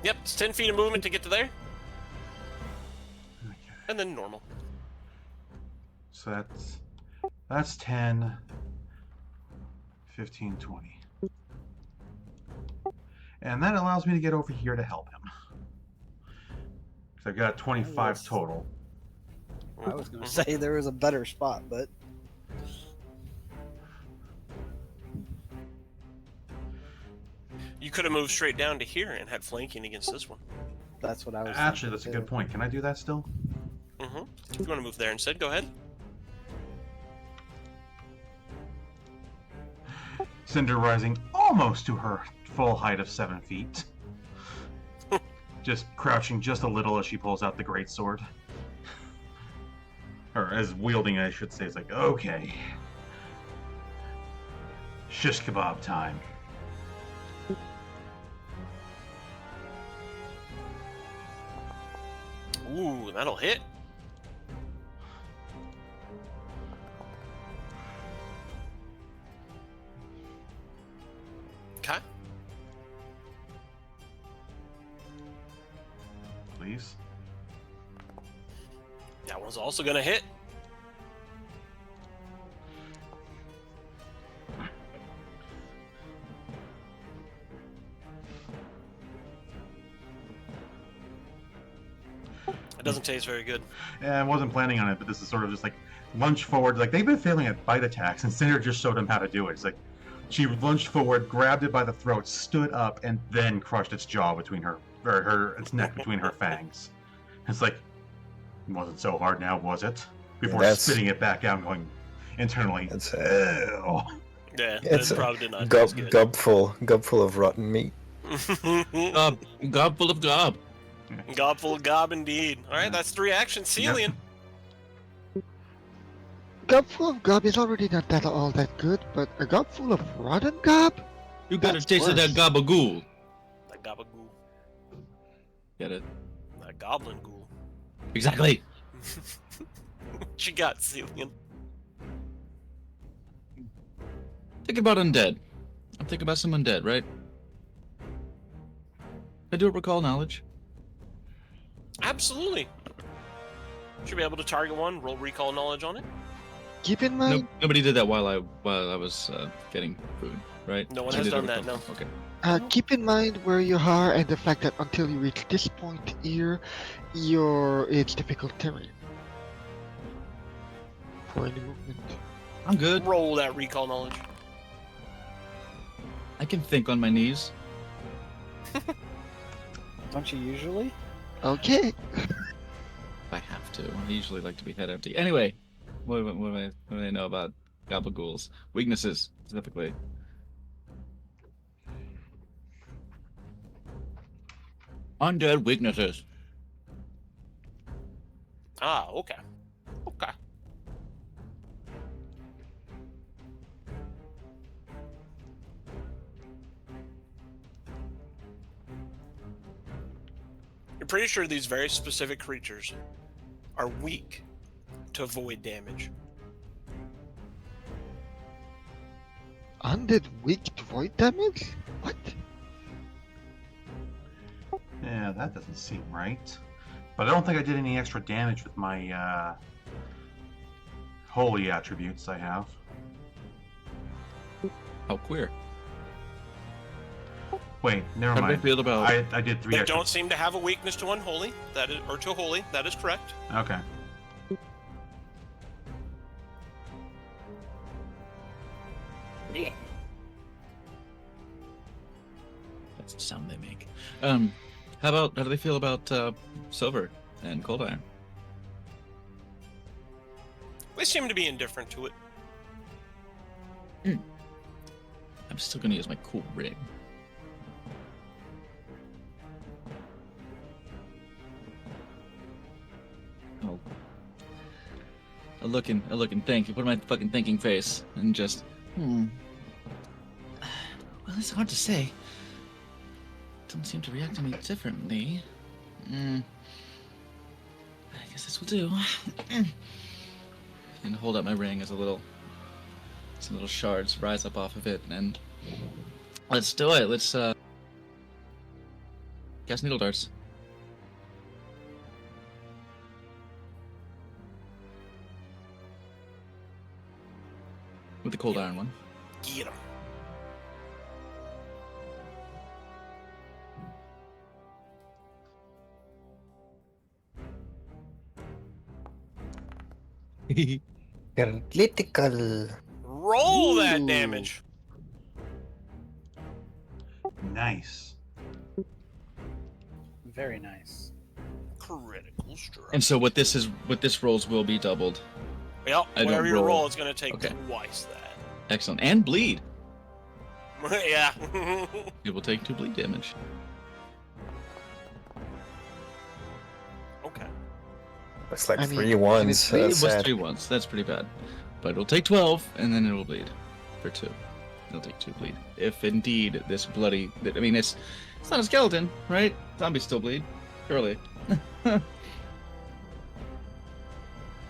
Yep, it's 10 feet of movement to get to there, Okay. and then normal. So that's 10, 15, 20. And that allows me to get over here to help him. So I've got 25 Nice. total. I was going to say there was a better spot, but You could have moved straight down to here and had flanking against this one. that's what I was Actually, thinking, that's a too. good point. Can I do that still? Mm-hmm. If you want to move there instead, go ahead. Cinder rising almost to her full height of 7 feet. Just crouching just a little as she pulls out the greatsword. Or as wielding, I should say. It's like, okay. Shish kebab time. Ooh, that'll hit. Okay. Please. That one's also gonna hit. It doesn't taste very good. Yeah, I wasn't planning on it, but this is sort of just like lunge forward. Like they've been failing at bite attacks, and Cinder just showed them how to do it. It's like she lunged forward, grabbed it by the throat, stood up, and then crushed its jaw between its neck between her fangs. It's like, it wasn't so hard now, was it? Before spitting it back out and going internally. That's Ew. Yeah, it's it a probably did not taste good. gobful of rotten meat. Gob full of gob. Gob full of gob indeed. Alright, that's 3 actions. Celian. Gob full of gob is already not that all that good, but a gob full of rotten gob? You got a That's taste of that worse. gabagool. That gabagool. Get it? That goblin ghoul. Exactly. What you got, Celian? Think about undead. I'm thinking about some undead, right? I do recall knowledge. Absolutely. Should be able to target one, roll recall knowledge on it. Keep in mind, Nobody did that while I was getting food, right? No one I has did done it that, no. Okay. keep in mind where you are and the fact that until you reach this point here, it's difficult terrain for any movement. I'm good. Roll that recall knowledge. I can think on my knees. Don't you usually? Okay. If I have to. I usually like to be head empty. Anyway, what do I know about gabagools? Weaknesses, specifically. Undead weaknesses. Ah, okay. Okay. You're pretty sure these very specific creatures are weak to void damage. Undead weak to void damage? What? Yeah, that doesn't seem right. But I don't think I did any extra damage with my holy attributes I have. How queer. Wait, never How do they mind. feel about? I did 3 They extra. don't seem to have a weakness to unholy, that is, or to holy. That is correct. Okay. That's the sound they make. How do they feel about silver and cold iron? They seem to be indifferent to it. I'm still gonna use my cool ring. Oh. A looking thank you. Put my fucking thinking face and just Well, it's hard to say. Doesn't seem to react any differently. I guess this will do. And hold up my ring as some little shards rise up off of it, and let's do it. Let's cast needle darts. With the cold iron one. Get 'em. Critical. Roll that Ooh. damage. Nice. Very nice. Critical strike. And so what this rolls will be doubled. Yep, I don't whatever you roll. roll, it's going to take Okay. twice that. Excellent. And bleed. Yeah. It will take 2 bleed damage. Okay. It's like I mean, 3 ones. it's It That's was sad. 3 once. That's pretty bad. But it'll take 12, and then it'll bleed for 2. It'll take 2 bleed. If indeed this bloody... I mean, it's not a skeleton, right? Zombies still bleed. Surely.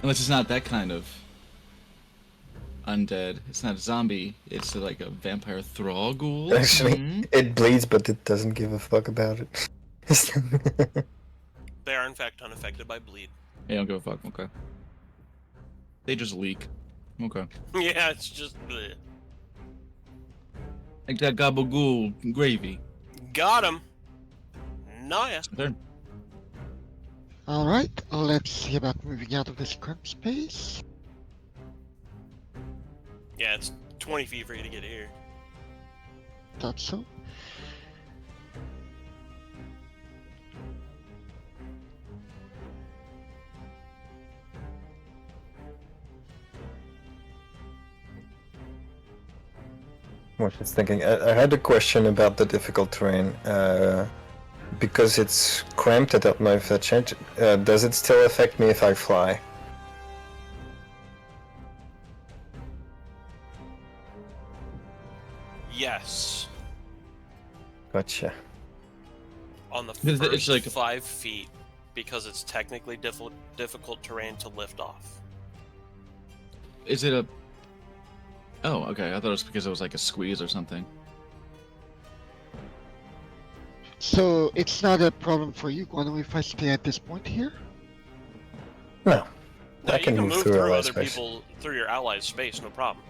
Unless it's not that kind of undead. It's not a zombie. It's like a vampire thrall ghoul. Actually, it bleeds, but it doesn't give a fuck about it. They are in fact unaffected by bleed. They don't give a fuck. Okay. They just leak. Okay. Yeah, it's just bleh. Like that gabagool gravy. Got him. Naya. Turn. Alright, let's see about moving out of this cramped space. Yeah, it's 20 feet for you to get here. Thought so. I was just thinking, I had a question about the difficult terrain. Because it's cramped, I don't know if that changed. Does it still affect me if I fly? Yes. Gotcha. On the It's first like- 5 feet, because it's technically difficult terrain to lift off. Is it a... Oh, okay. I thought it was because it was like a squeeze or something. So it's not a problem for you, Guano, if I stay at this point here? No. No, I you can can move move through through allied other space. people, through your allies' space, no problem.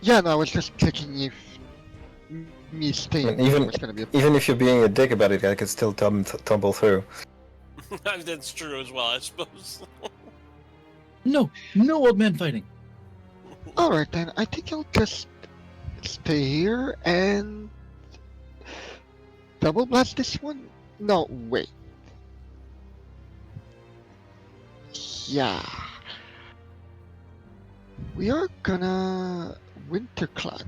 Yeah, no, I was just checking if me staying And even- was gonna be a Even if you're being a dick about it, I could still tumble through. That's true as well, I suppose. No! No old man fighting! Alright then, I think I'll just stay here and double blast this one? No, wait. Yeah. We are gonna winter clock.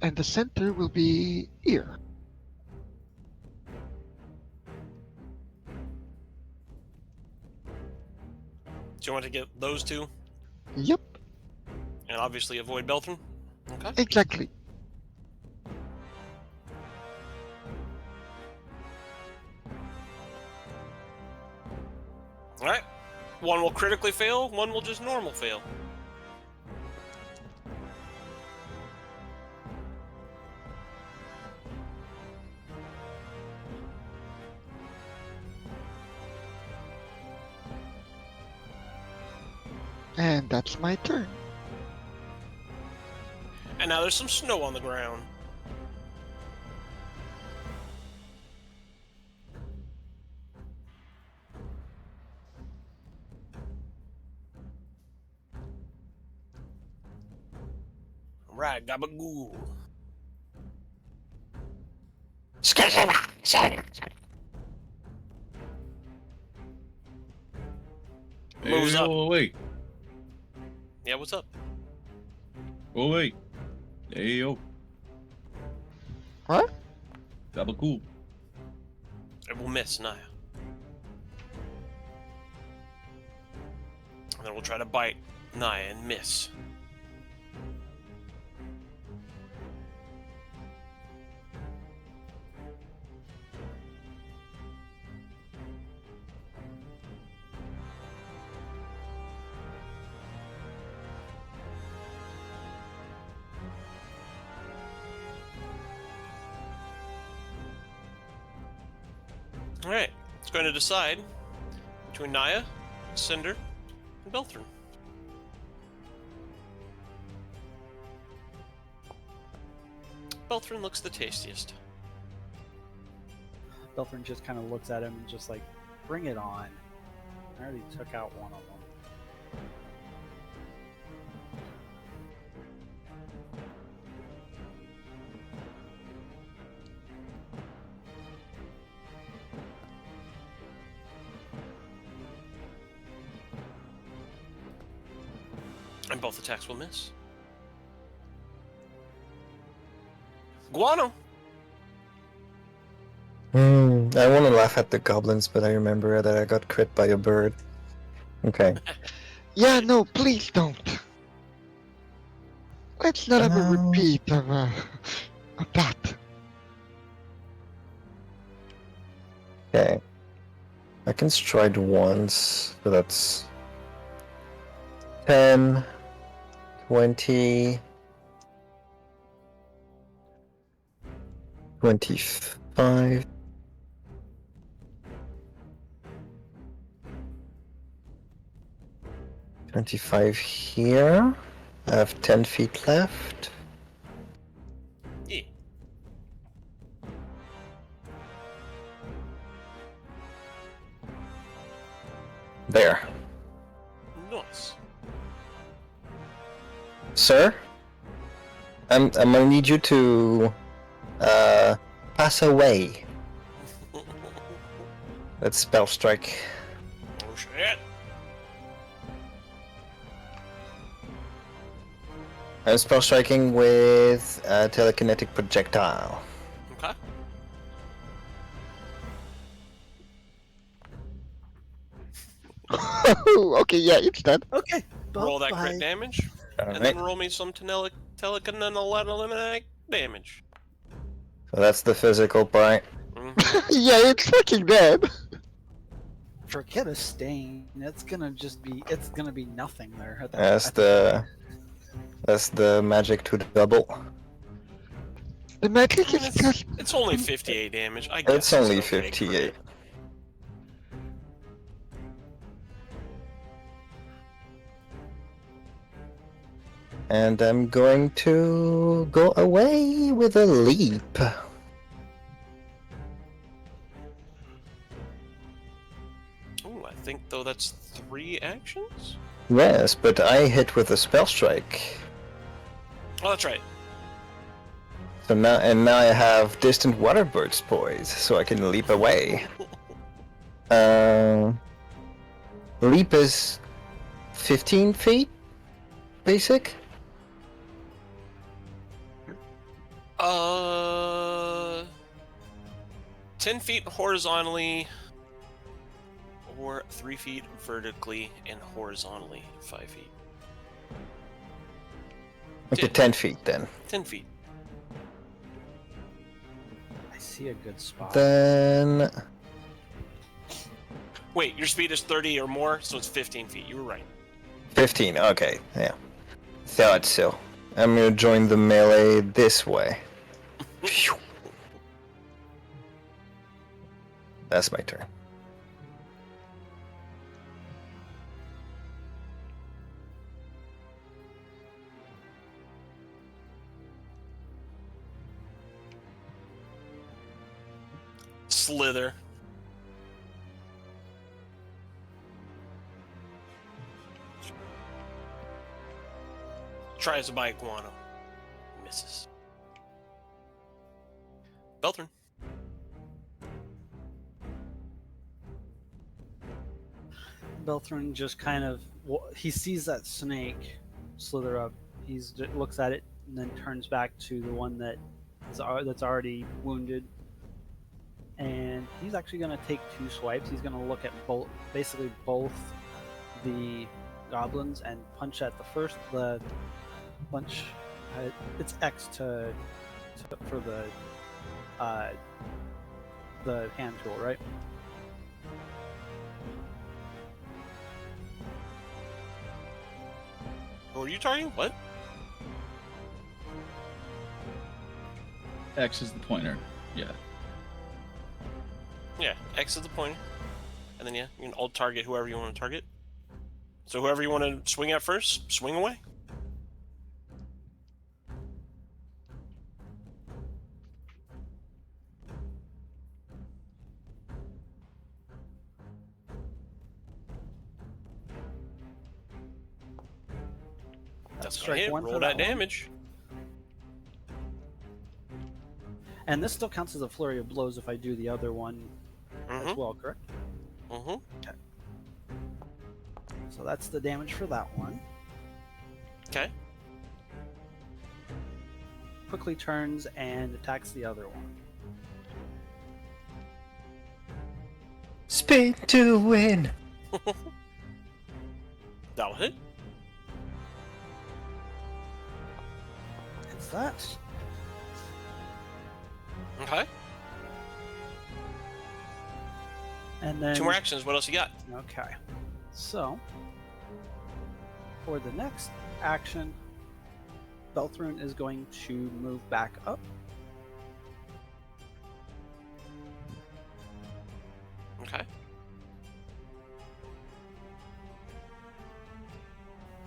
And the center will be here. Do you want to get those two? Yep, And obviously avoid Beltran? Okay. exactly. Alright. One will critically fail, one will just normal fail. And that's my turn. And now there's some snow on the ground. Alright, gabagoo. Moves Hey, up. Oh, wait. Yeah, what's up? Oh, wait. Hey, yo. What? Double cool. It will miss, Naya. And then we'll try to bite Naya and miss. Alright, it's going to decide between Naya, Cinder, and Beltran. Beltran looks the tastiest. Beltran just kind of looks at him and just like, bring it on. I already took out one of them. And both attacks will miss. Guano! I want to laugh at the goblins, but I remember that I got crit by a bird. Okay. Yeah, no, please don't. Let's not have a No. repeat of of that. Okay. I can stride once, so that's 10, 20, 25. 25 here. I have 10 feet left. Yeah. There. Nice. Sir? I'm gonna need you to pass away. That's spell strike. Oh shit. I'm spell striking with a telekinetic projectile. Okay. Okay, yeah, it's dead. Okay. Roll that bye. crit damage, and Alright. then roll me some telekinetic damage. So that's the physical part. Mhm. Yeah, it's fucking dead. Forget a stain. It's gonna be nothing there. At that, That's the magic to double. The magic is It's, just. it's only 58 damage. I guess It's only an okay 58. crit. And I'm going to go away with a leap. Ooh, I think though that's 3 actions. Yes, but I hit with a spell strike. Oh, that's right. So now I have distant water birds poise, so I can leap away. Leap is 15 feet, basic. 10 feet horizontally, or 3 feet vertically, and horizontally 5 feet. Okay, 10 feet then. 10 feet. I see a good spot. Then Wait, your speed is 30 or more, so it's 15 feet. You were right. 15. Okay, yeah. Thought so. I'm gonna join the melee this way. Phew. That's my turn. Slither. Tries to buy iguana. Misses. Beltran. Beltran just kind of he sees that snake slither up. He looks at it and then turns back to the one that's already wounded. And he's actually going to take 2 swipes. He's going to look at both the goblins and punch at the punch. It's X for the hand tool, right? Who are you targeting? What? X is the pointer. Yeah. Yeah, X is the pointer. And then, yeah, you can alt target whoever you want to target. So whoever you want to swing at first, swing away. That's strike right. one for Roll that that one. damage. And this still counts as a flurry of blows if I do the other one as Mm-hmm. well, correct? Mm-hmm. So that's the damage for that one. Okay. Quickly turns and attacks the other one. Spin to win. That'll hit. It's that. Okay. And then 2 more actions. What else you got? Okay. So, for the next action, Belthrun is going to move back up. Okay.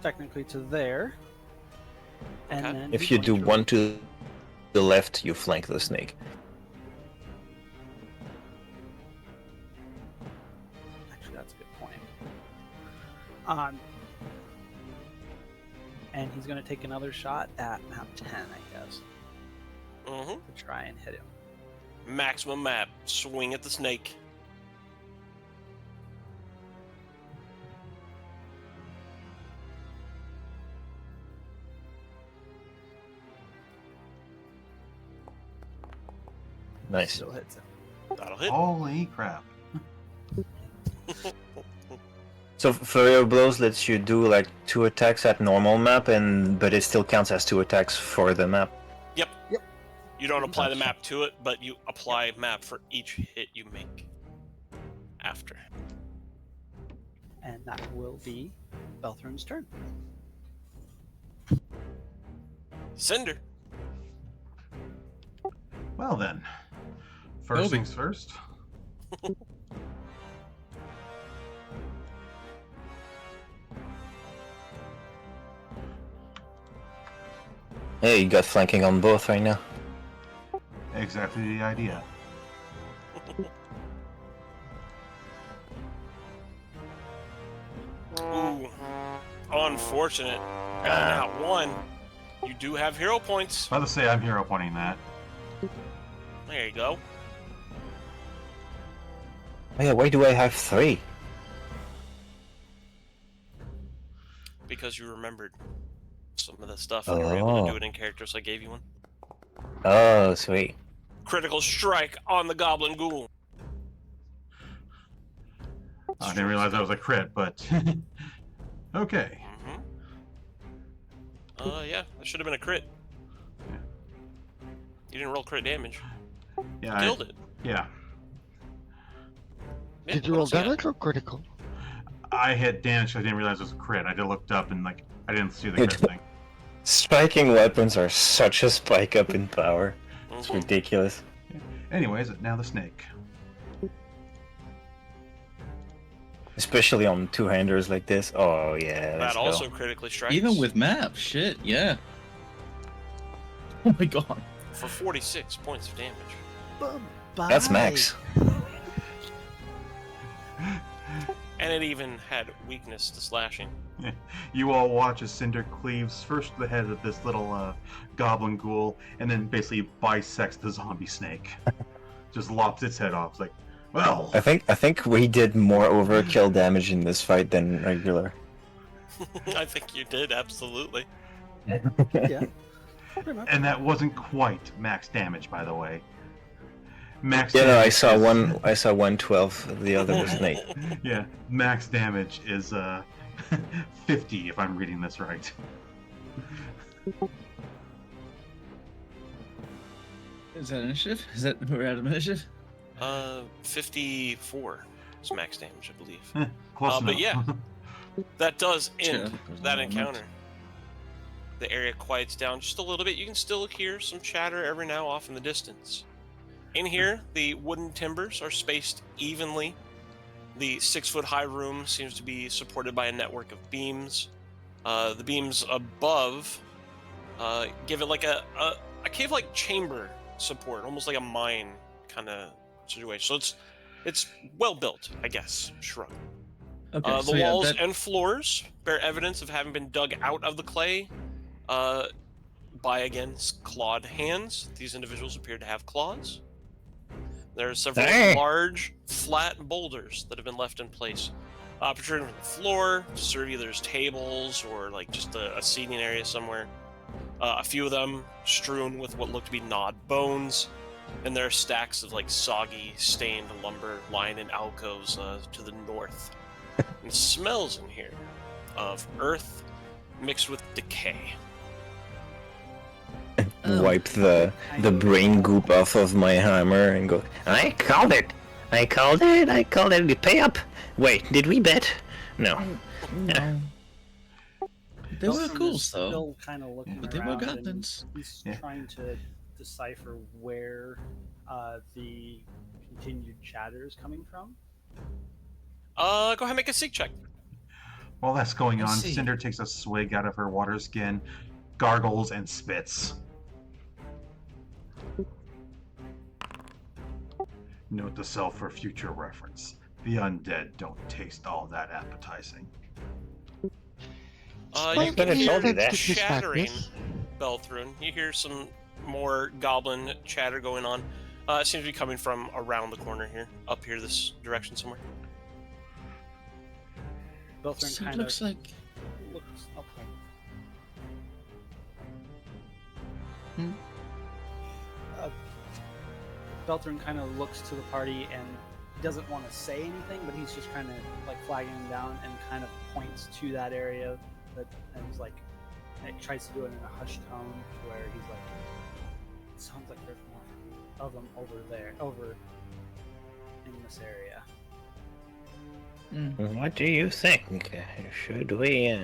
Technically to there. And Okay. then If he's you going do to one to the left, you flank the snake. Actually, that's a good point. And he's going to take another shot at map 10, I guess, Mm-hmm. to try and hit him. Maximum map. Swing at the snake. Nice. Still hits him. That'll hit. Holy crap. So flurry of blows lets you do like 2 attacks at normal map, but it still counts as 2 attacks for the map. Yep. Yep. You don't apply the Gotcha. map to it, but you apply map for each hit you make after. And that will be Belthrun's turn. Cinder. Well then, first Toby. things first. Hey, you got flanking on both right now. Exactly the idea. Ooh. Unfortunate. Not one. You do have hero points. I'll just say I'm hero pointing that. There you go. Oh yeah, why do I have 3? Because you remembered some of the stuff and you were able to Oh. do it in character, so I gave you one. Oh, sweet. Critical strike on the Goblin Ghoul. I didn't realize that was a crit, but okay. Mm-hmm. Yeah, that should have been a crit. You didn't roll crit damage. Yeah, Killed it. yeah. Yeah, Did you what roll else you got? damage or critical? I hit damage. I didn't realize it was a crit. I just looked up and I didn't see the crit thing. Spiking weapons are such a spike up in power. It's Mhm. ridiculous. Anyways, now the snake. Especially on 2-handers like this. Oh yeah, let's That go. also critically strikes. Even with map, shit, yeah. Oh my god. for 46 points of damage. That's max. And it even had weakness to slashing. You all watch as Cinder cleaves first the head of this little goblin ghoul, and then basically bisects the zombie snake. Just lops its head off. It's like, well, I think we did more overkill damage in this fight than regular. I think you did, absolutely. Yeah. Pretty much. and that wasn't quite max damage, by the way. Max. Yeah, no, I damage saw is- one. I saw 112. The other was an 8. Yeah, max damage is 50 if I'm reading this right. Is that initiative? Is that we're out of initiative? 54 is max damage, I believe. Close enough. But yeah. That does end Sure. that encounter. The area quiets down just a little bit. You can still hear some chatter every now off in the distance. In here, the wooden timbers are spaced evenly. The 6-foot-high room seems to be supported by a network of beams. The beams above give it like a cave-like chamber support, almost like a mine kind of situation. So it's well built, I guess. Shrug. Okay, The walls and floors bear evidence of having been dug out of the clay by, again, clawed hands. These individuals appear to have claws. There are several Dang. large, flat boulders that have been left in place, protruding from the floor to serve either as tables or like just a seating area somewhere. A few of them strewn with what look to be gnawed bones, and there are stacks of like soggy, stained lumber lying in alcoves to the north. And smells in here of earth mixed with decay. wipe the brain goop off of my hammer and go, I called it! I called it! Pay up! Wait, did we bet? No. No. They were Beltram ghouls, is though. Still kind of looking But they were around, and goblins. he's Yeah. trying to decipher where the continued chatter is coming from. Go ahead and make a seek check. While that's going I on, see. Cinder takes a swig out of her water skin, gargles, and spits. Note to self for future reference. The undead don't taste all that appetizing. You Spike can me hear told you that. chattering, Belthrun. You hear some more goblin chatter going on. It seems to be coming from around the corner here, up here, this direction somewhere. Beltran So it kind looks of like looks. Okay. Hmm? Beltran kind of looks to the party and he doesn't want to say anything, but he's just kind of like flagging him down and kind of points to that area and he's like, and tries to do it in a hushed tone where he's like, it sounds like there's more of them over in this area. What do you think? Should we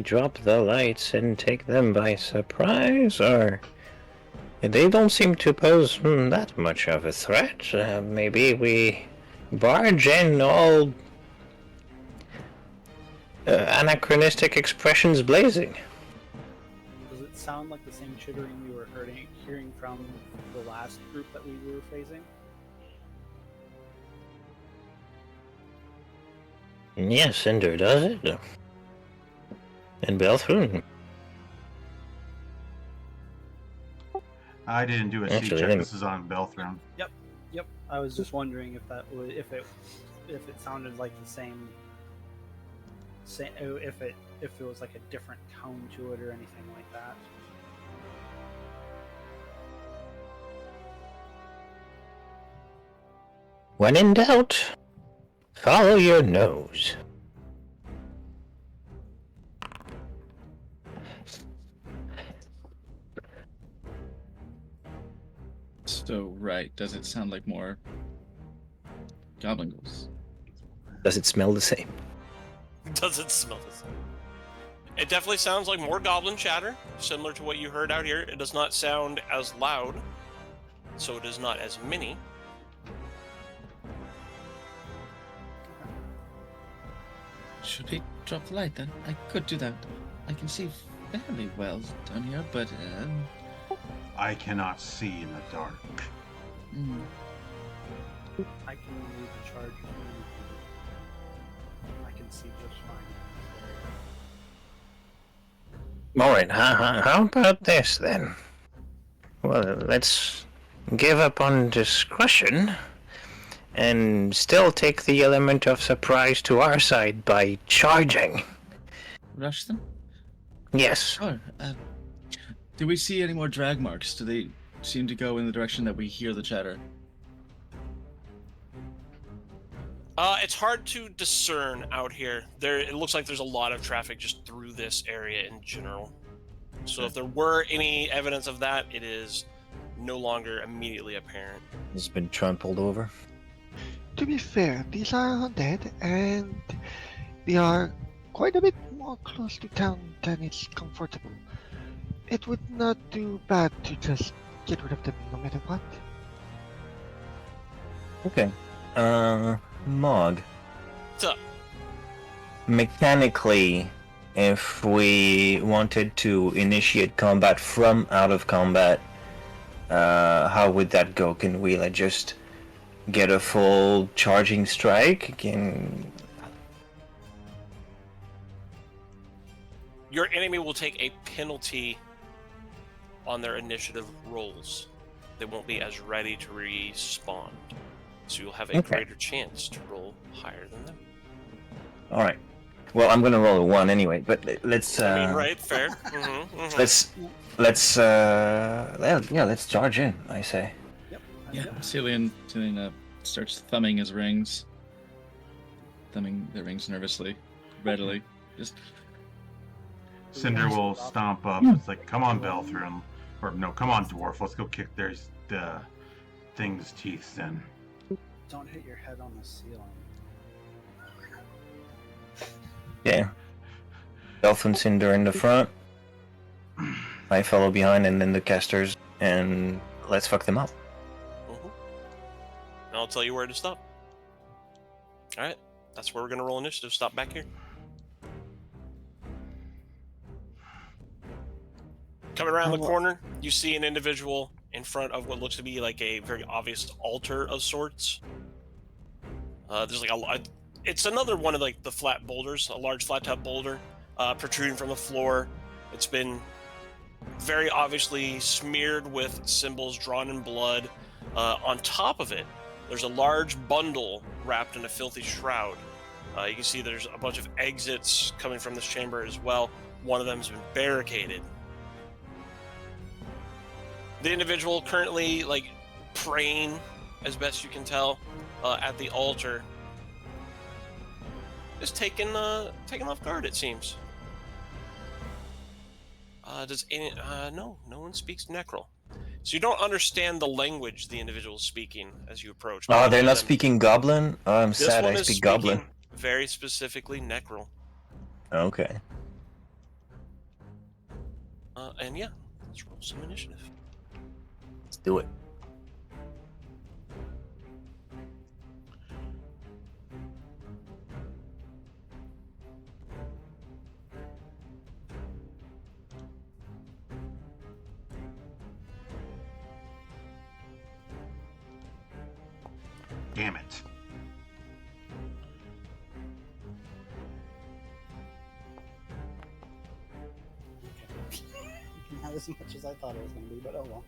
drop the lights and take them by surprise, or they don't seem to pose that much of a threat? Maybe we barge in all anachronistic expressions blazing. Does it sound like the same chittering we were hearing from the last group that we were facing? Yes, Cinder does it. And Belthrun. I didn't do a seek Actually, check. then- This is on Belthrun. Yep. I was just wondering if that would, if it sounded like the same, if it was like a different tone to it or anything like that. When in doubt, follow your nose. so right. Does it sound like more goblin ghouls? Does it smell the same? Does it smell the same? It definitely sounds like more goblin chatter, similar to what you heard out here. It does not sound as loud, so it is not as many. Should we drop the light then? I could do that. I can see fairly well down here, but I cannot see in the dark. I can leave the charge. I can see just fine. All right. How about this then? Well, let's give up on discretion and still take the element of surprise to our side by charging. rush them. Yes. Sure. Do we see any more drag marks? Do they seem to go in the direction that we hear the chatter? It's hard to discern out here. It looks like there's a lot of traffic just through this area in general. So if there were any evidence of that, it is no longer immediately apparent. It's been trampled over. To be fair, these are undead, and they are quite a bit more close to town than is comfortable. It would not do bad to just get rid of them no matter what. Okay. Mog. What's up? Mechanically, if we wanted to initiate combat from out of combat, how would that go? Can we just get a full charging strike? Your enemy will take a penalty on their initiative rolls. They won't be as ready to respawn. So you'll have a Okay. greater chance to roll higher than them. All right. Well, I'm gonna roll a 1 anyway, but let's. I mean, right, fair. Mm-hmm. Let's charge in. I say. Yeah. Cillian starts thumbing his rings. Thumbing the rings nervously, readily. Just Cinder will stomp up. It's like, come on, Belthrun. Or no, come on, Dwarf. Let's go kick the thing's teeth in. Don't hit your head on the ceiling. Yeah. Elf and Cinder in the front. I follow behind, and then the casters, and let's fuck them up. And I'll tell you where to stop. Alright, that's where we're going to roll initiative. Stop back here. Coming around the corner, you see an individual in front of what looks to be like a very obvious altar of sorts. There's like it's another one of like the flat boulders, a large flat top boulder protruding from the floor. It's been very obviously smeared with symbols drawn in blood. On top of it, there's a large bundle wrapped in a filthy shroud. You can see there's a bunch of exits coming from this chamber as well. One of them has been barricaded. The individual currently, like, praying, as best you can tell, at the altar, is taken off guard, it seems. No one speaks Necrol. So you don't understand the language the individual is speaking as you approach. Oh, they're not speaking Goblin? Oh, I'm sad, I speak Goblin. Very specifically Necrol. Okay. And yeah, let's roll some initiative. Let's do it. Damn it. Not as much as I thought it was going to be, but oh well.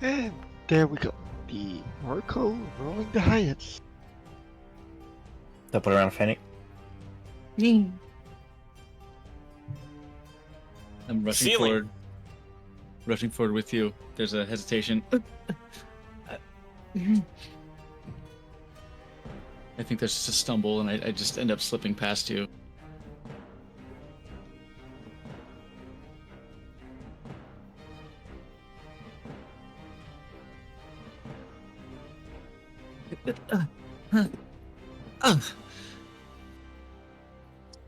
And there we go. The Oracle rolling the highest. Top it around Fennec. I'm rushing Ceiling. forward. Rushing forward with you. There's a hesitation. I think there's just a stumble, and I just end up slipping past you.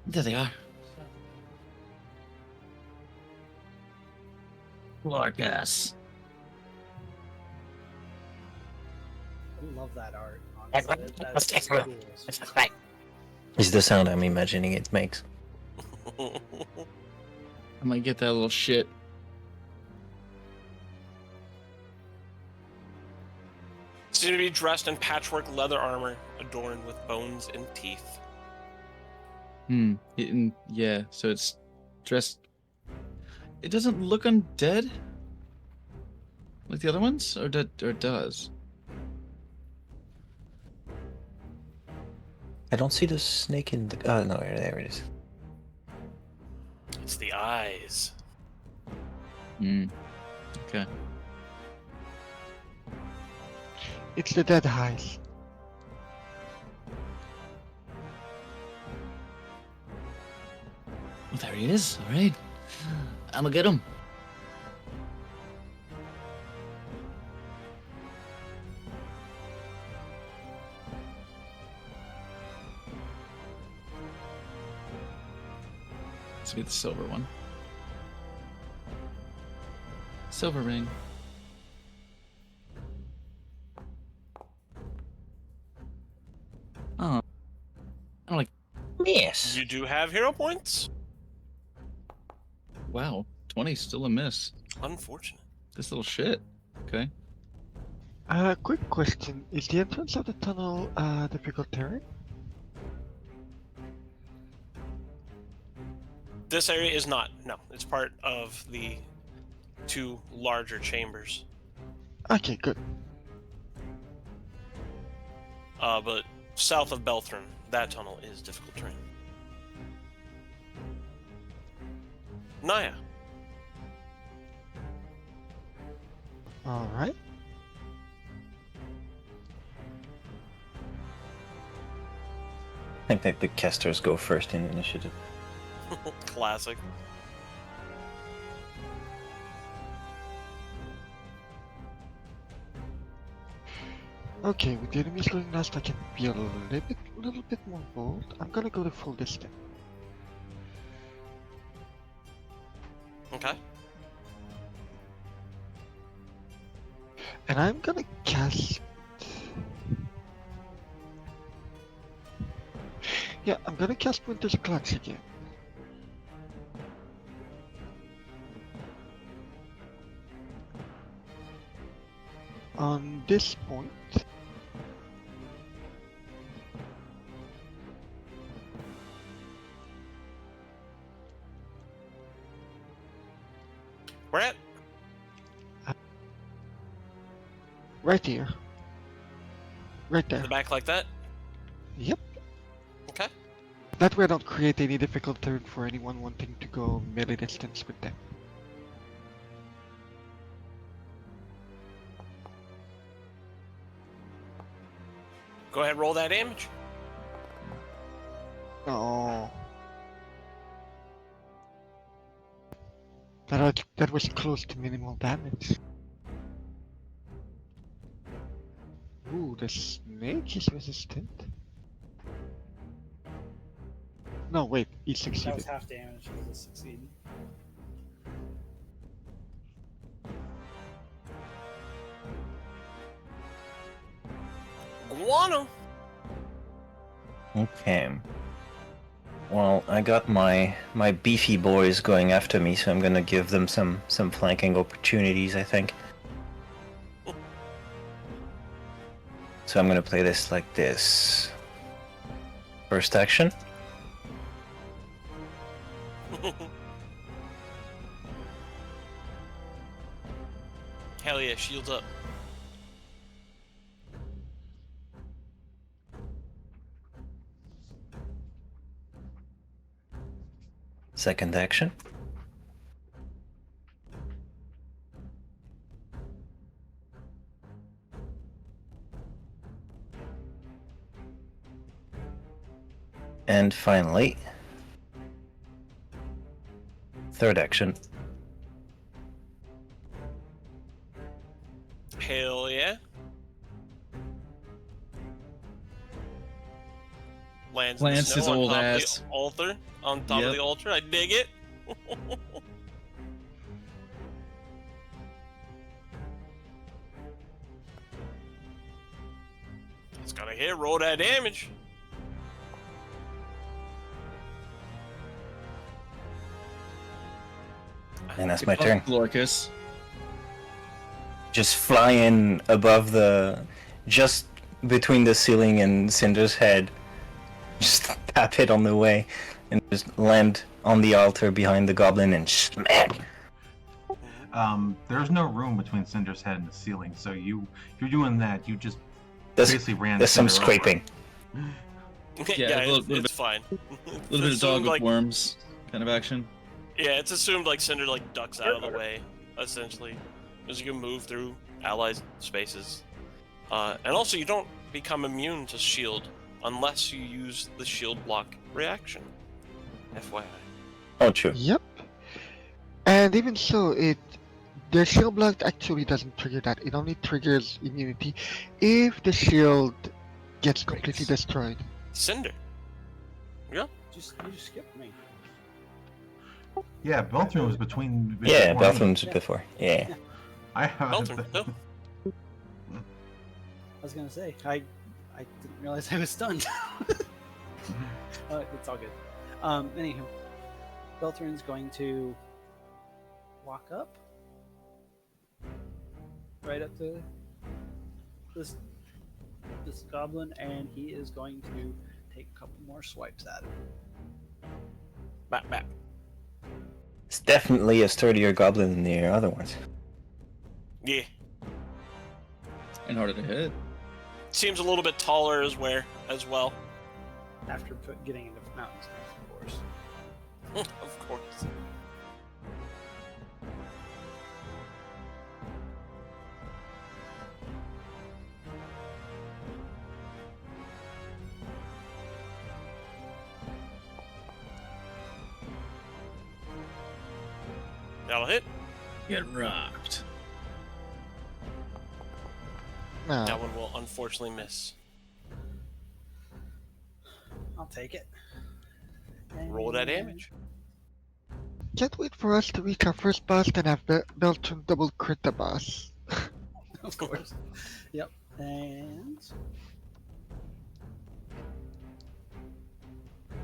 There they are. Largus. I love that art, honestly. That's cool. It's the sound I'm imagining it makes. I might get that little shit. Seem to be dressed in patchwork leather armor, adorned with bones and teeth. Yeah, so it's dressed... It doesn't look undead? Like the other ones? Or does? I don't see the snake in the... Oh, no, there it is. It's the eyes. Okay. It's the dead eyes. Well, there he is. All right. I'm gonna get him. Let's get the silver one. Silver ring. Oh. I'm like, Yes. You do have hero points? wow, 20's still a miss. Unfortunate. This little shit. Okay. Quick question. Is the entrance of the tunnel, difficult terrain? This area is not. No, it's part of the two larger chambers. Okay, good. But south of Belthrun, that tunnel is difficult terrain. Naya. Alright. I think that the casters go first in initiative. Classic. Okay, with the enemies going last, I can be a little bit more bold. I'm gonna go the full distance. Okay. And I'm gonna cast... Yeah, I'm gonna cast Winter's Clutch again. On this point, Where at? right here. Right In there. the back like that? Yep. Okay. That way I don't create any difficult turn for anyone wanting to go melee distance with them. Go ahead, roll that damage. Oh. That was close to minimal damage. Ooh, the snake is resistant. No, wait, he That succeeded. was half damage because it succeeded. Guano. Okay. Well, I got my beefy boys going after me, so I'm gonna give them some flanking opportunities, I think. So I'm gonna play this like this. First action. Hell yeah, shields up. Second action. And finally, third action. Hell yeah. Lands in the Plants snow his on old top ass. of the altar. On top of Yep. the altar. I dig it. It's gotta hit. Roll that damage. And that's my turn. Lorcus. Just flying above just between the ceiling and Cinder's head. Just tap it on the way and just land on the altar behind the goblin and smack. There's no room between Cinder's head and the ceiling, so if you're doing that, you just There's, basically ran there's some Cinder over. scraping. Yeah, a little it's bit- fine. A little bit of dog with like, worms kind of action. yeah, it's assumed like Cinder like ducks out of the way, essentially, as you can move through allies' spaces. And also, you don't become immune to shield unless you use the shield block reaction. FYI. Oh, true. Yep. And even so, the shield block actually doesn't trigger that. It only triggers immunity if the shield gets completely destroyed. Cinder. You just skipped me. Yeah, Beltran was between. Yeah, before me. Beltham's before. Yeah. I have. Beltran, no. I was gonna say, I didn't realize I was stunned. It's all good. Anywho, Beltran's going to walk up, right up to this goblin, and he is going to take a couple more swipes at him. Bap, bap. It's definitely a sturdier goblin than the other ones. Yeah. And harder to hit. Seems a little bit taller as well. After getting into mountain strength, of course. Of course. That'll hit. Get rocked. No. That one will unfortunately miss. I'll take it. Roll that damage. Can't wait for us to reach our first boss, then have Beltron double crit the boss. Of course. Yep. And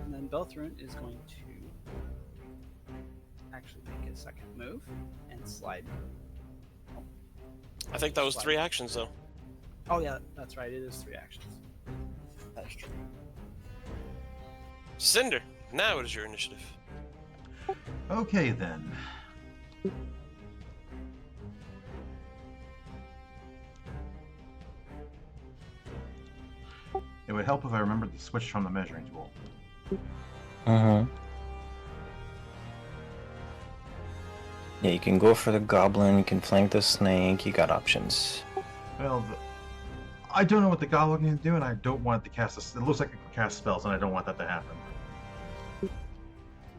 then Belthrun is going to actually make a second move and slide. I think that was 3 actions, though. Oh yeah, that's right. It is 3 actions. That's true. Cinder, now it is your initiative. Okay then. It would help if I remembered to switch from the measuring tool. Yeah, you can go for the goblin, you can flank the snake, you got options. Well, I don't know what the goblin can do, and I don't want it to cast it looks like it can cast spells, and I don't want that to happen.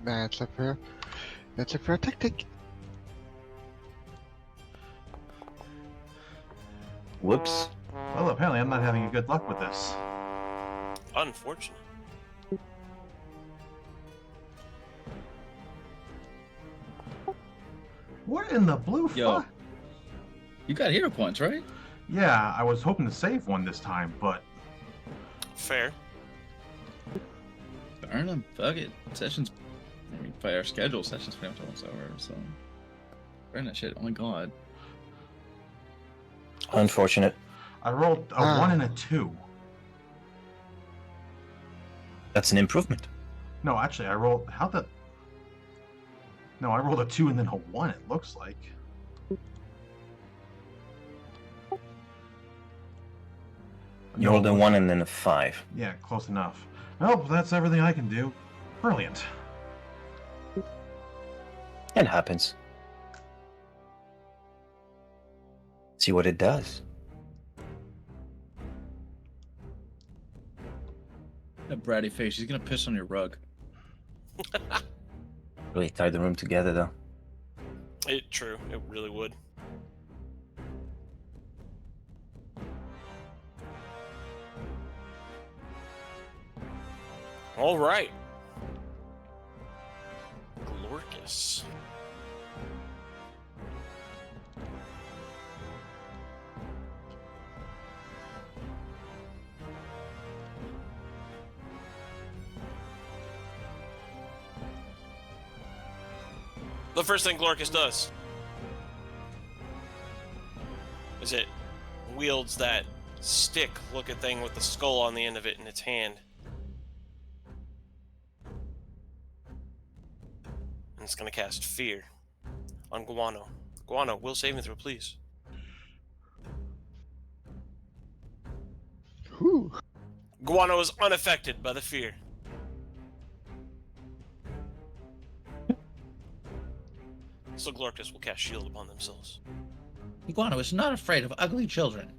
That's a fair tactic. Whoops. Well, apparently I'm not having good luck with this. Unfortunate. What in the blue Yo. fuck? You got hero points, right? Yeah, I was hoping to save one this time, but Fair. Burn them. Fuck it. Sessions. I mean, by our schedule, sessions pretty much once over, so. Burn that shit. Oh my god. Unfortunate. I rolled a 1 and a 2. That's an improvement. No, actually, I rolled... No, I rolled a 2 and then a 1, it looks like. You rolled a 1 and then a 5. Yeah, close enough. Well, that's everything I can do. Brilliant. It happens. See what it does. That bratty face. She's gonna piss on your rug. Really tie the room together, though. True. It really would. All right. Glorkus. The first thing Glorkus does is it wields that stick-looking thing with the skull on the end of it in its hand. And it's going to cast Fear on Guano. Guano, will saving throw, please. Whew. Guano is unaffected by the fear. So Glorkus will cast Shield upon themselves. Iguana is not afraid of ugly children.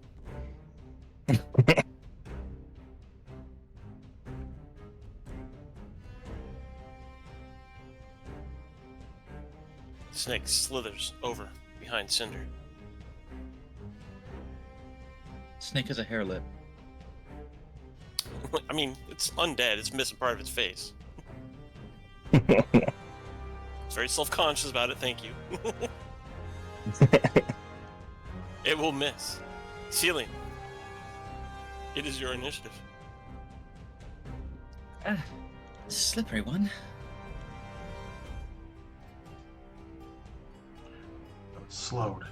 Snake slithers over behind Cinder. Snake has a hair lip. I mean, it's undead. It's missing part of its face. It's very self-conscious about it. Thank you. It will miss. Ceiling. It is your initiative. Slippery one. Slowed.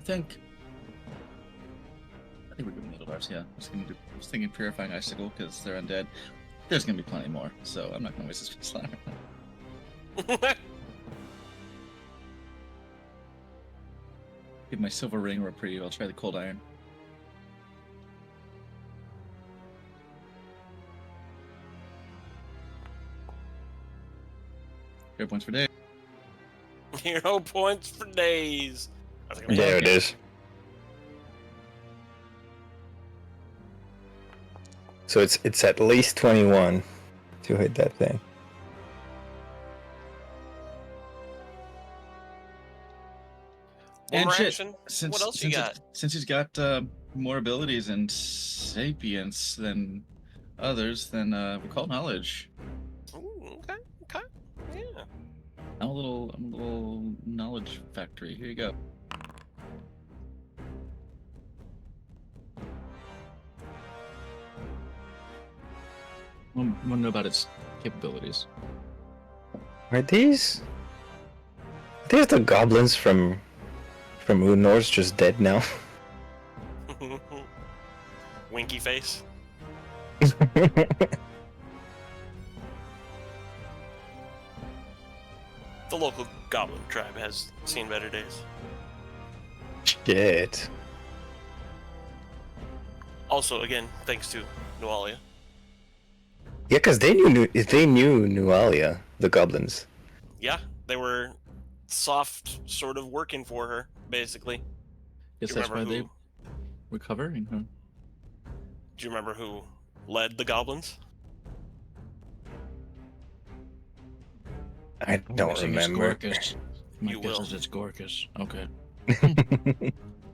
I think we're doing Needle Darts, yeah. I was thinking Purifying Icicle because they're undead. There's gonna be plenty more, so I'm not gonna waste this slot right now. Give my silver ring reprieve. I'll try the cold iron. Hero points for day. Hero points for days. That's gonna be There it okay. is. So it's at least 21 to hit that thing. One And more shit, action. Since What else you since got? since he's got more abilities and sapience than others, then recall knowledge. Ooh, okay, okay, yeah. I'm a little knowledge factory. Here you go. I want to know about its capabilities. Are these the goblins from Unor's just dead now? Winky face. The local goblin tribe has seen better days. Shit. Also, again, thanks to Noalia. Yeah, because they knew Nualia, the goblins. Yeah, they were soft, sort of working for her, basically. Guess Do you that's remember why who? they were covering her. Do you remember who led the goblins? I don't Guessing it's remember. Gorkus. My You guess will. is it's Gorkus. Okay.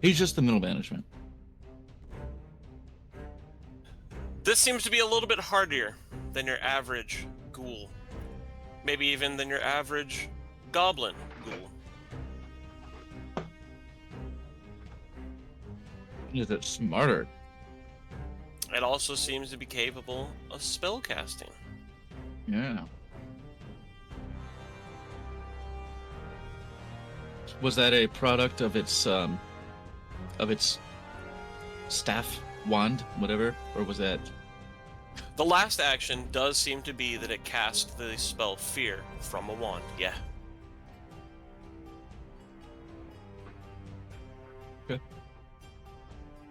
He's just the middle management. This seems to be a little bit harder than your average ghoul. Maybe even than your average goblin ghoul. Is it smarter? It also seems to be capable of spell casting. Yeah. Was that a product of its staff, wand, whatever, or was that? The last action does seem to be that it cast the spell Fear from a wand, yeah.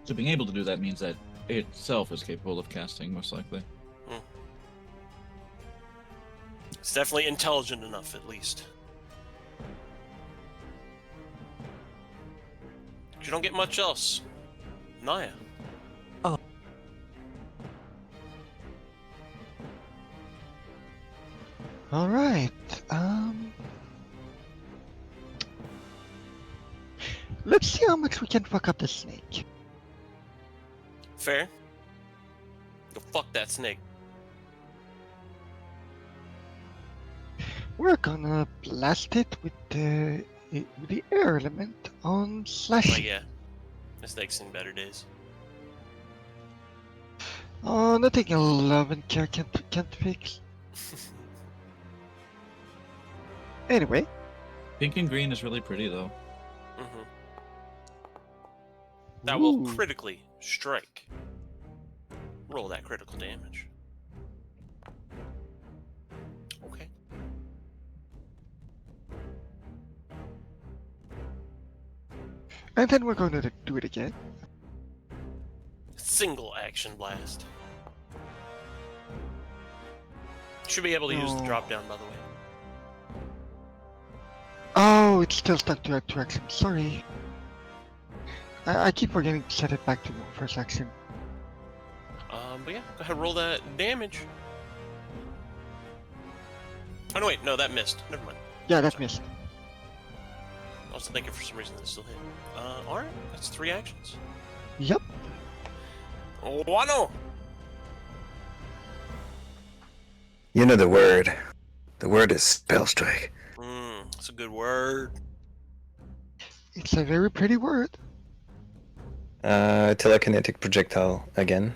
So being able to do that means that it itself is capable of casting, most likely. It's definitely intelligent enough, at least. You don't get much else. Naya. Alright, let's see how much we can fuck up the snake. Fair? Go fuck that snake. We're gonna blast it with the air element on slash. Oh yeah. The snake's seen better days. Oh, nothing 11 care can't fix. Anyway, Pink and green is really pretty, though. Mm-hmm. That will ooh. critically strike. Roll that critical damage. Okay. And then we're going to do it again. Single action blast. Should be able to use the No. drop down, by the way. Oh, it's still stuck to action. Sorry. I keep forgetting to set it back to first action. But yeah, go ahead, roll that damage. Oh no, wait, no, that missed. Never mind. Yeah, that missed. I was thinking for some reason that still hit. Alright, that's 3 actions. Yep. Wano! You know the word. The word is spell strike. That's a good word. It's a very pretty word. Telekinetic projectile again.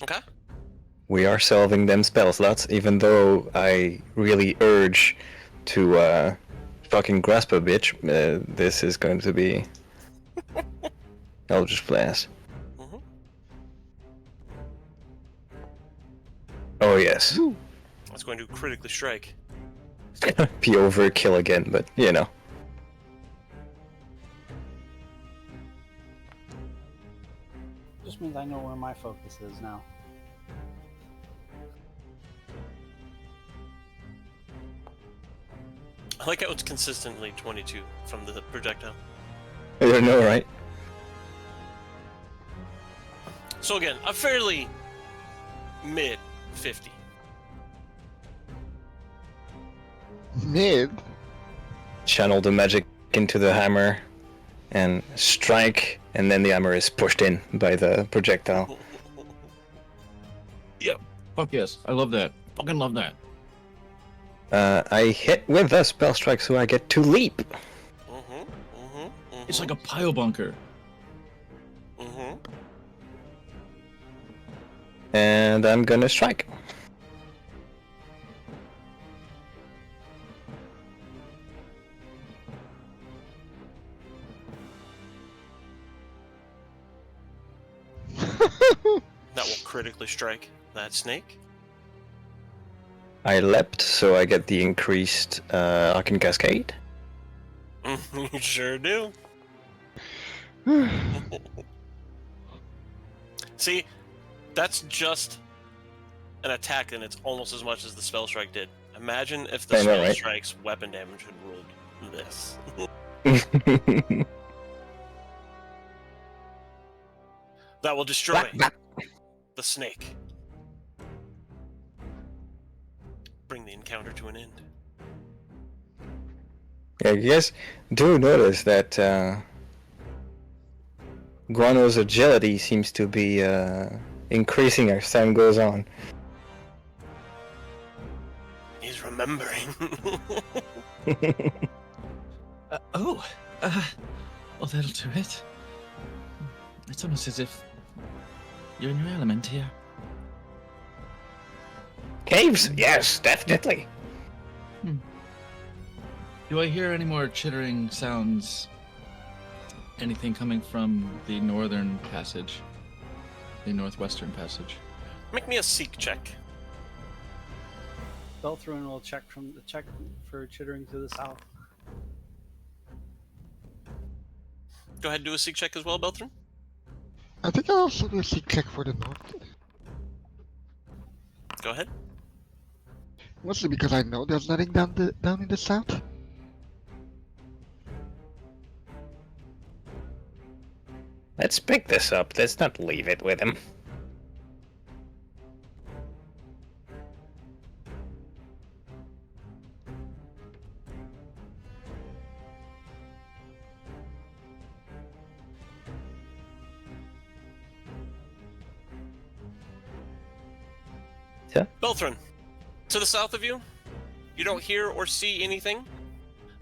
Okay. We are solving them spell slots, even though I really urge to fucking grasp a bitch. This is going to be Eldritch Blast. Mm-hmm. Oh yes. That's going to critically strike. Be overkill again, but you know. Just means I know where my focus is now. I like how it's consistently 22 from the projectile. I don't know, right? So again, a fairly mid 50. Mid. Channel the magic into the hammer and strike, and then the hammer is pushed in by the projectile. Yep. Fuck yes. I love that. Fucking love that. I hit with a spell strike, so I get to leap. It's like a pile bunker. And I'm gonna strike. That will critically strike that snake. I leapt, so I get the increased Arcane Cascade. You sure do. See, that's just an attack, and it's almost as much as the spell strike did. Imagine if the I know, spell right? strike's weapon damage had ruled this. That will destroy the snake. Bring the encounter to an end. Yeah, you guys do notice that Guano's agility seems to be increasing as time goes on. He's remembering. Well, that'll do it. It's almost as if you're in your element here. Caves? Yes, definitely. Do I hear any more chittering sounds? Anything coming from the northern passage? The northwestern passage? Make me a seek check. Belthrun will check for chittering to the south. Go ahead and do a seek check as well, Beltran. I think I'll also do a seek check for the north. Go ahead. Mostly because I know there's nothing down in the south. Let's pick this up. Let's not leave it with him. Beltran, to the south of you, you don't hear or see anything.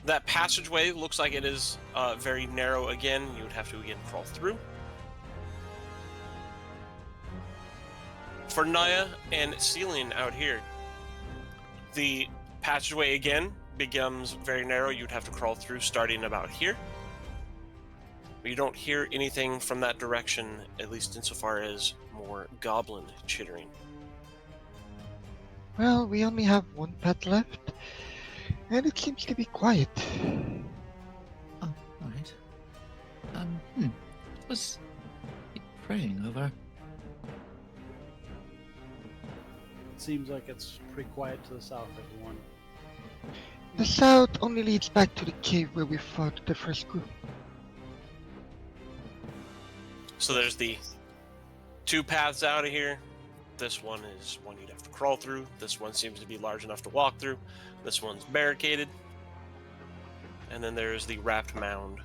That passageway looks like it is very narrow again. You would have to again crawl through. For Naya and Celian out here, the passageway again becomes very narrow. You'd have to crawl through starting about here. But you don't hear anything from that direction, at least insofar as more goblin chittering. Well, we only have one pet left, and it seems to be quiet. Oh, alright. What was he praying over? Seems like it's pretty quiet to the south, everyone. The south only leads back to the cave where we fought the first group. So there's the two paths out of here. This one is one you'd have to crawl through. This one seems to be large enough to walk through. This one's barricaded. And then there's the wrapped mound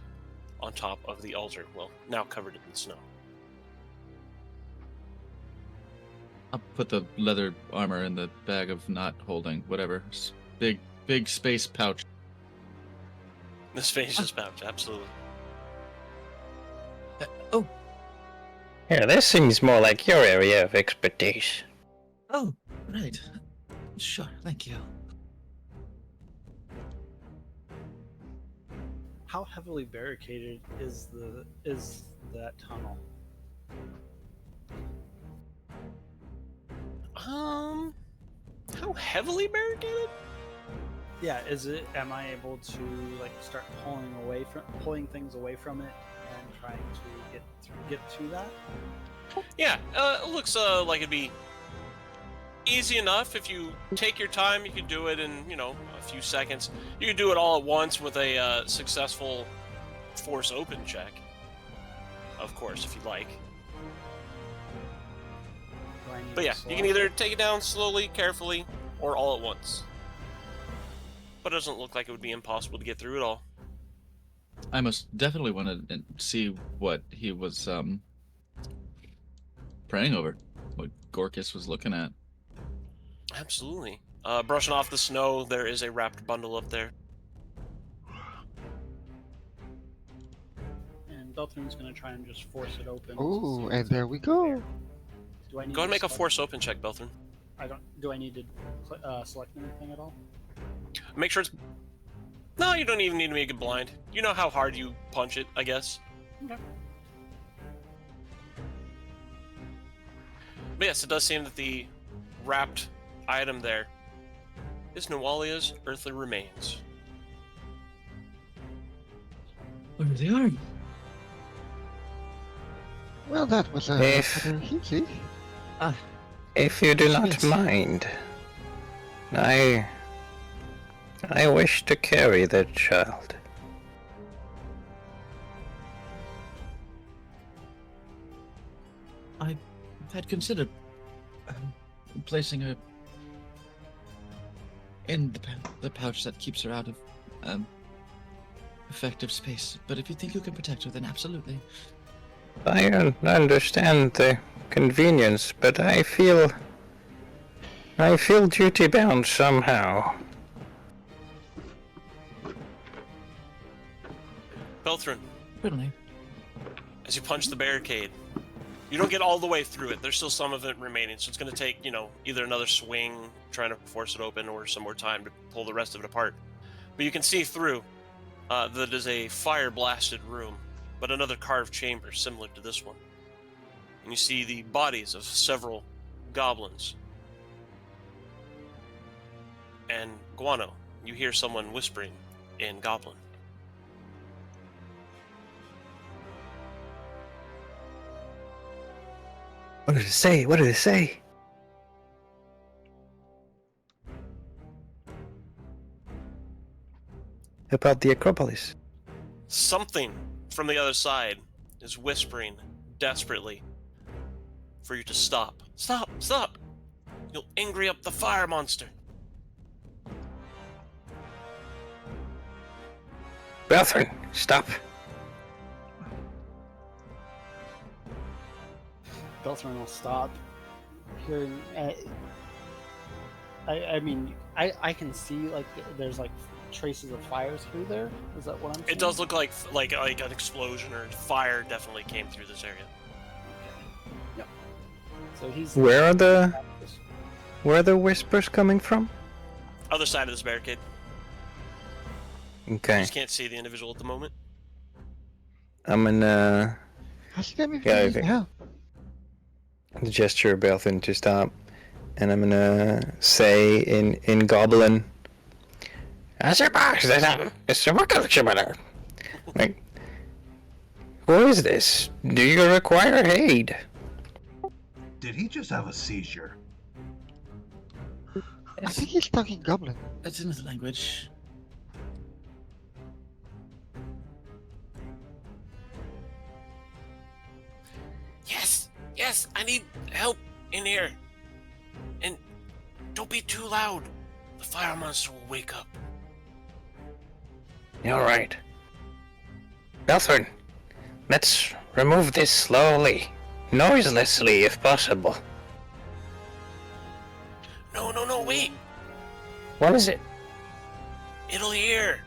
on top of the altar. Well, now covered in snow. I'll put the leather armor in the bag of not holding, whatever. Big space pouch. The spacious pouch, absolutely. Here, this seems more like your area of expertise. Oh, right. Sure, thank you. How heavily barricaded is that tunnel? How heavily barricaded? Yeah, am I able to like start pulling things away from it and trying to get to that? Yeah, it looks like it'd be easy enough. If you take your time, you could do it in, a few seconds. You can do it all at once with a successful force open check, of course, if you like. But yeah, you can either take it down slowly, carefully, or all at once. But it doesn't look like it would be impossible to get through it all. I most definitely want to see what he was praying over, what Gorkis was looking at. Absolutely. Brushing off the snow, there is a wrapped bundle up there. And Beltran's going to try and just force it open. Oh, and there we go. Do I need Go ahead and to make a select- force open check, Beltran. Do I need to select anything at all? Make sure it's... No, you don't even need to make it blind. You know how hard you punch it, I guess. Okay. But yes, it does seem that the wrapped item there is Nualia's earthly remains. Where they are? Well, that was If- rather easy. If you do not Yes. mind, I wish to carry the child. I had considered placing her in the pouch that keeps her out of effective space. But if you think you can protect her, then absolutely. I understand the convenience, but I feel duty bound somehow. Beltran, Certainly. as you punch the barricade, you don't get all the way through it. There's still some of it remaining, so it's going to take, either another swing trying to force it open or some more time to pull the rest of it apart. But you can see through that it is a fire-blasted room, but another carved chamber similar to this one. And you see the bodies of several goblins. And Guano, you hear someone whispering in Goblin. What did it say? What did it say? About the Acropolis. Something from the other side is whispering desperately for you to stop. Stop! Stop! You'll angry up the fire monster. Beltran, stop. Beltran will stop. Hearing, I can see there's traces of fire through there. Is that what I'm saying? It does look like an explosion or fire definitely came through this area. Yep. So he's Where are the whispers coming from? Other side of this barricade. You Okay, just can't see the individual at the moment. I'm gonna Ask them if Yeah, I you need think- help. gesture Beltran to stop, and I'm gonna say in Goblin. Like, who is this? Do you require aid? Did he just have a seizure? I think he's talking goblin. That's another language. Yes, I need help in here. And don't be too loud. The fire monster will wake up. All right. Beltran, let's remove this slowly, noiselessly if possible. No, wait. What is it? It'll hear.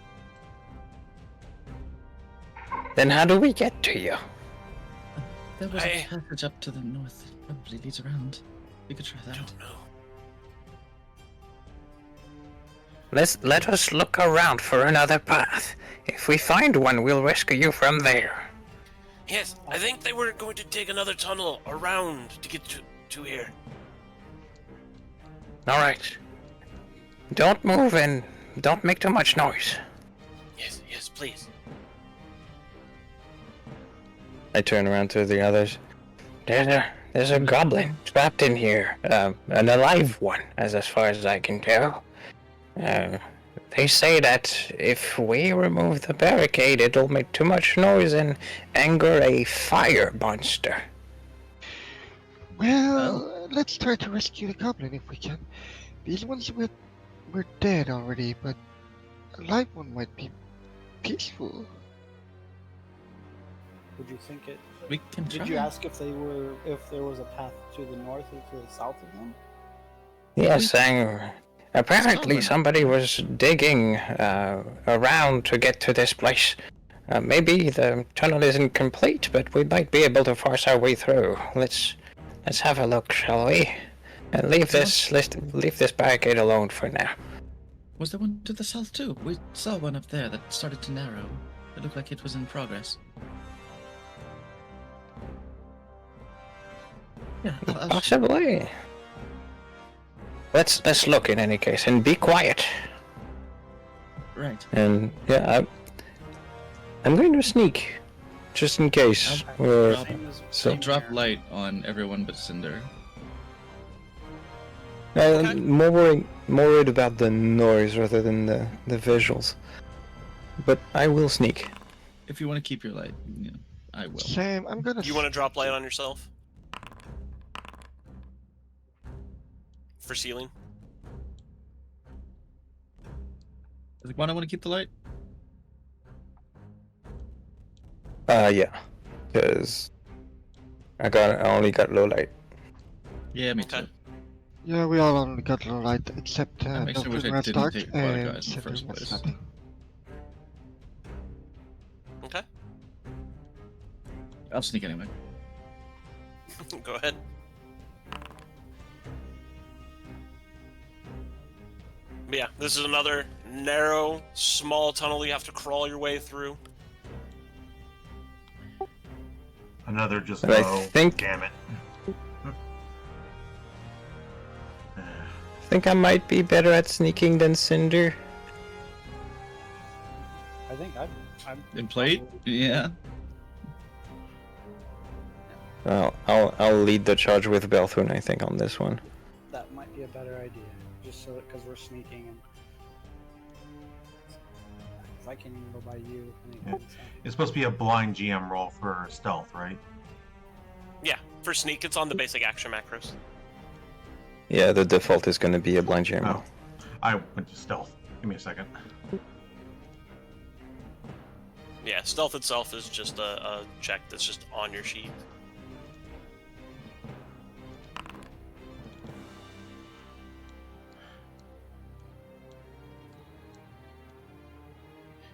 Then how do we get to you? There was I- a passage up to the north that probably leads around. We could try I that. don't know. Let us look around for another path. If we find one, we'll rescue you from there. Yes, I think they were going to dig another tunnel around to get to here. All right. Don't move and don't make too much noise. Yes, please. I turn around to the others. There's a goblin trapped in here. An alive one, as far as I can tell. They say that if we remove the barricade, it'll make too much noise and anger a fire monster. Well, let's try to rescue the goblin if we can. These ones were dead already, but a live one might be peaceful. Would you think it? We can Did try. you ask if there was a path to the north or to the south of them? Yes, apparently Stubborn. somebody was digging around to get to this place. Maybe the tunnel isn't complete, but we might be able to force our way through. Let's have a look, shall we? And leave this barricade alone for now. Was there one to the south too? We saw one up there that started to narrow. It looked like it was in progress. Yeah, Possibly. Let's look in any case and be quiet. Right. And yeah, I'm going to sneak, just in case. Drop, So- drop light on everyone but Cinder. More worried about the noise rather than the visuals. But I will sneak. If you want to keep your light, I will. Sam, I'm gonna. You want to drop light on yourself? For ceiling? Does Iguana want to keep the light? Yeah, because I only got low light. Yeah, me Okay. too. Yeah, we all only got low light except That makes me wish I Belfry didn't Dark take water and guys in the Cinder first was place. nothing. Okay. I'll sneak anyway. Go ahead. But yeah, this is another narrow, small tunnel you have to crawl your way through. Another just And I low. think- Damn it. I think I might be better at sneaking than Cinder. I think I'm In plate? Yeah. Well, I'll lead the charge with Belthun, I think, on this one. That might be a better idea, just so because we're sneaking and. If I can even go by you. It's supposed to be a blind GM roll for stealth, right? Yeah, for sneak, it's on the basic action macros. Yeah, the default is going to be a blind jam. Oh, I went to stealth. Give me a second. Yeah, stealth itself is just a check that's just on your sheet.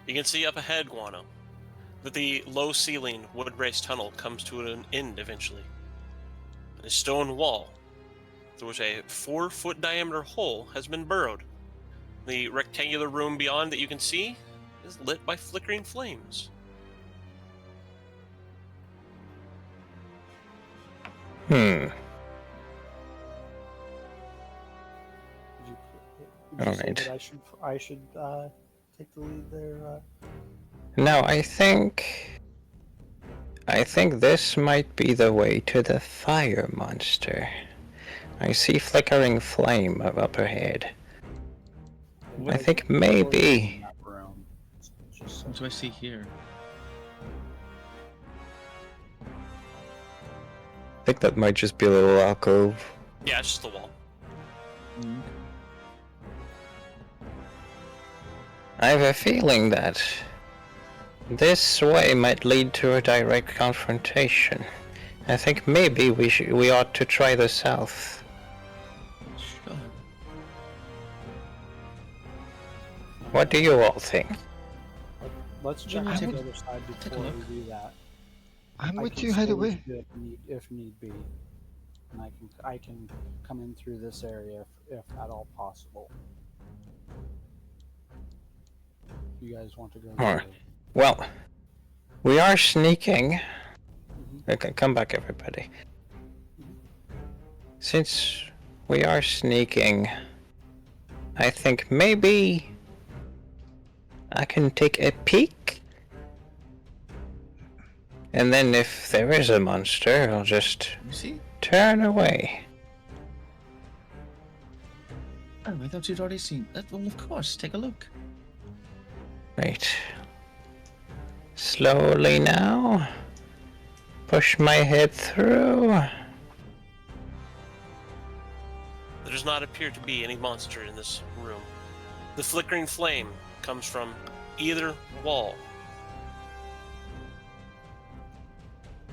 You can see up ahead, Guano, that the low ceiling wood raised tunnel comes to an end eventually. A stone wall, through which a 4-foot diameter hole has been burrowed. The rectangular room beyond that you can see is lit by flickering flames. Hmm. Did you say Alright. that I should take the lead there? Now, I think this might be the way to the fire monster. I see flickering flame up ahead. I think maybe. That room. Just so- What do I see here? I think that might just be a little alcove. Yeah, it's just the wall. I have a feeling that this way might lead to a direct confrontation. I think maybe we ought to try the south. Sure. What do you all think? Let's check Yeah, out take the a- other side take a before look. we do that. I'm I with can you, hide stay away. with you if need be, and I can come in through this area if at all possible. You guys want to go? Alright. Well, we are sneaking. Mhm. Okay, come back, everybody. Since we are sneaking, I think maybe I can take a peek. And then if there is a monster, I'll just You see? turn away. Oh, I thought you'd already seen that. Well, of course, take a look. Right. Slowly now. Push my head through. There does not appear to be any monster in this room. The flickering flame comes from either wall,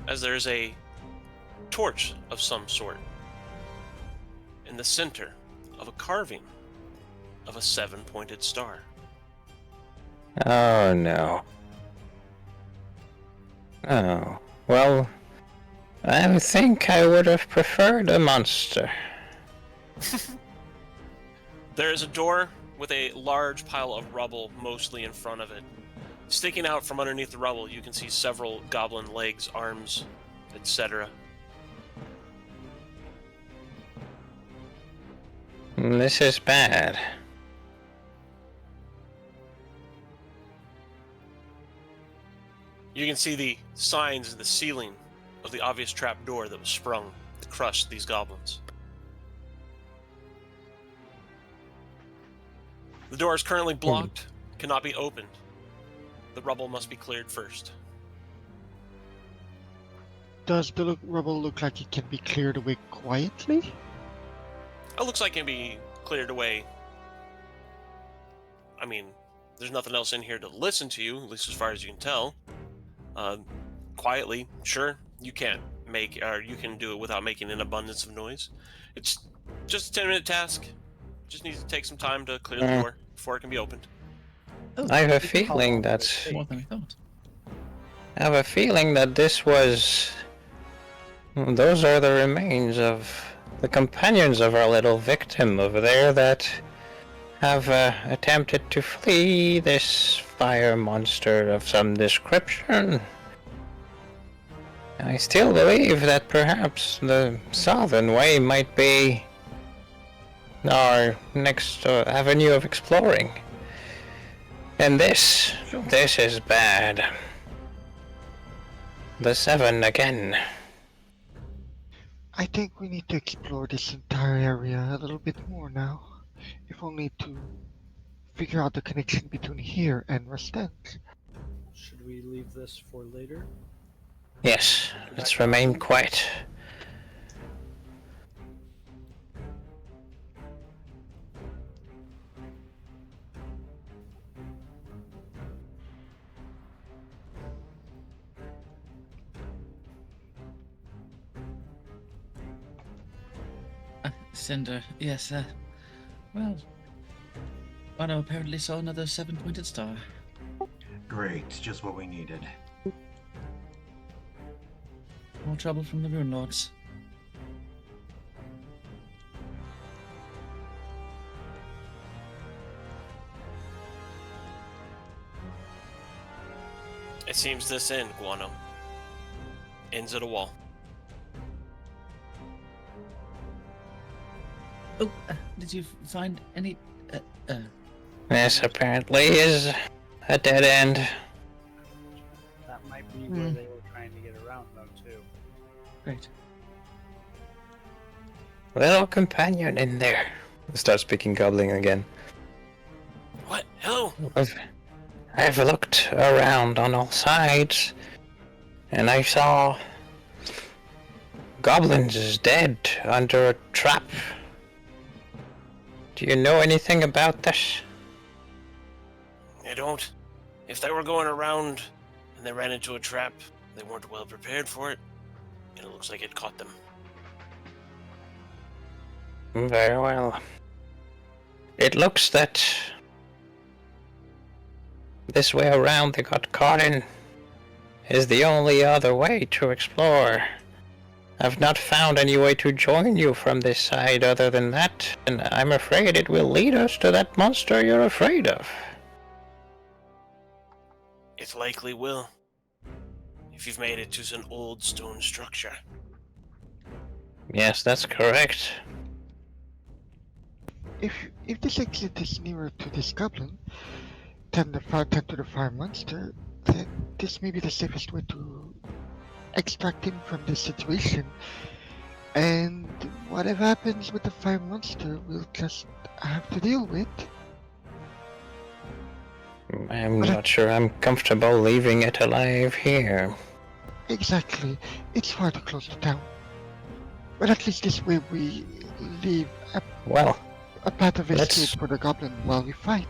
as there is a torch of some sort in the center of a carving of a 7-pointed star. Oh no. Oh, well, I think I would have preferred a monster. There is a door with a large pile of rubble mostly in front of it. Sticking out from underneath the rubble, you can see several goblin legs, arms, etc. This is bad. You can see the signs in the ceiling of the obvious trap door that was sprung to crush these goblins. The door is currently blocked, cannot be opened. The rubble must be cleared first. Does the rubble look like it can be cleared away quietly? It looks like it can be cleared away. I mean, there's nothing else in here to listen to you, at least as far as you can tell. Quietly, sure, you can't make, or you can do it without making an abundance of noise. It's just a 10-minute task. Just needs to take some time to clear the door before it can be opened. Oh, I have a feeling that more than I thought. I have a feeling that this was. Those are the remains of the companions of our little victim over there that have attempted to flee this fire monster of some description. I still believe that perhaps the southern way might be our next avenue of exploring. And this is bad. The 7 again. I think we need to explore this entire area a little bit more now. If only to figure out the connection between here and Rusthendge. Should we leave this for later? Yes, let's remain quiet. Cinder, yes, well, Wano apparently saw another 7-pointed star. Great, just what we needed. More trouble from the Rune Lords. It seems this end, Guano. Ends at a wall. Oh, did you find any, This apparently is a dead end. That might be where they were trying to get around, though, too. Great. Little companion in there. Start speaking gobbling again. What? Hello? I've looked around on all sides, and I saw goblins dead under a trap. Do you know anything about this? I don't. If they were going around and they ran into a trap, they weren't well prepared for it, and it looks like it caught them. Very well. It looks that this way around they got caught in is the only other way to explore. I've not found any way to join you from this side other than that, and I'm afraid it will lead us to that monster you're afraid of. It likely will. If you've made it to an old stone structure. Yes, that's correct. If this exit is nearer to this goblin than to the fire monster, then this may be the safest way to extract him from this situation And whatever happens with the fire monster, we'll just have to deal with. I'm not sure I'm comfortable leaving it alive here. Exactly. It's far too close to town. But at least this way we leave Well, a path of let's- escape for the goblin while we fight.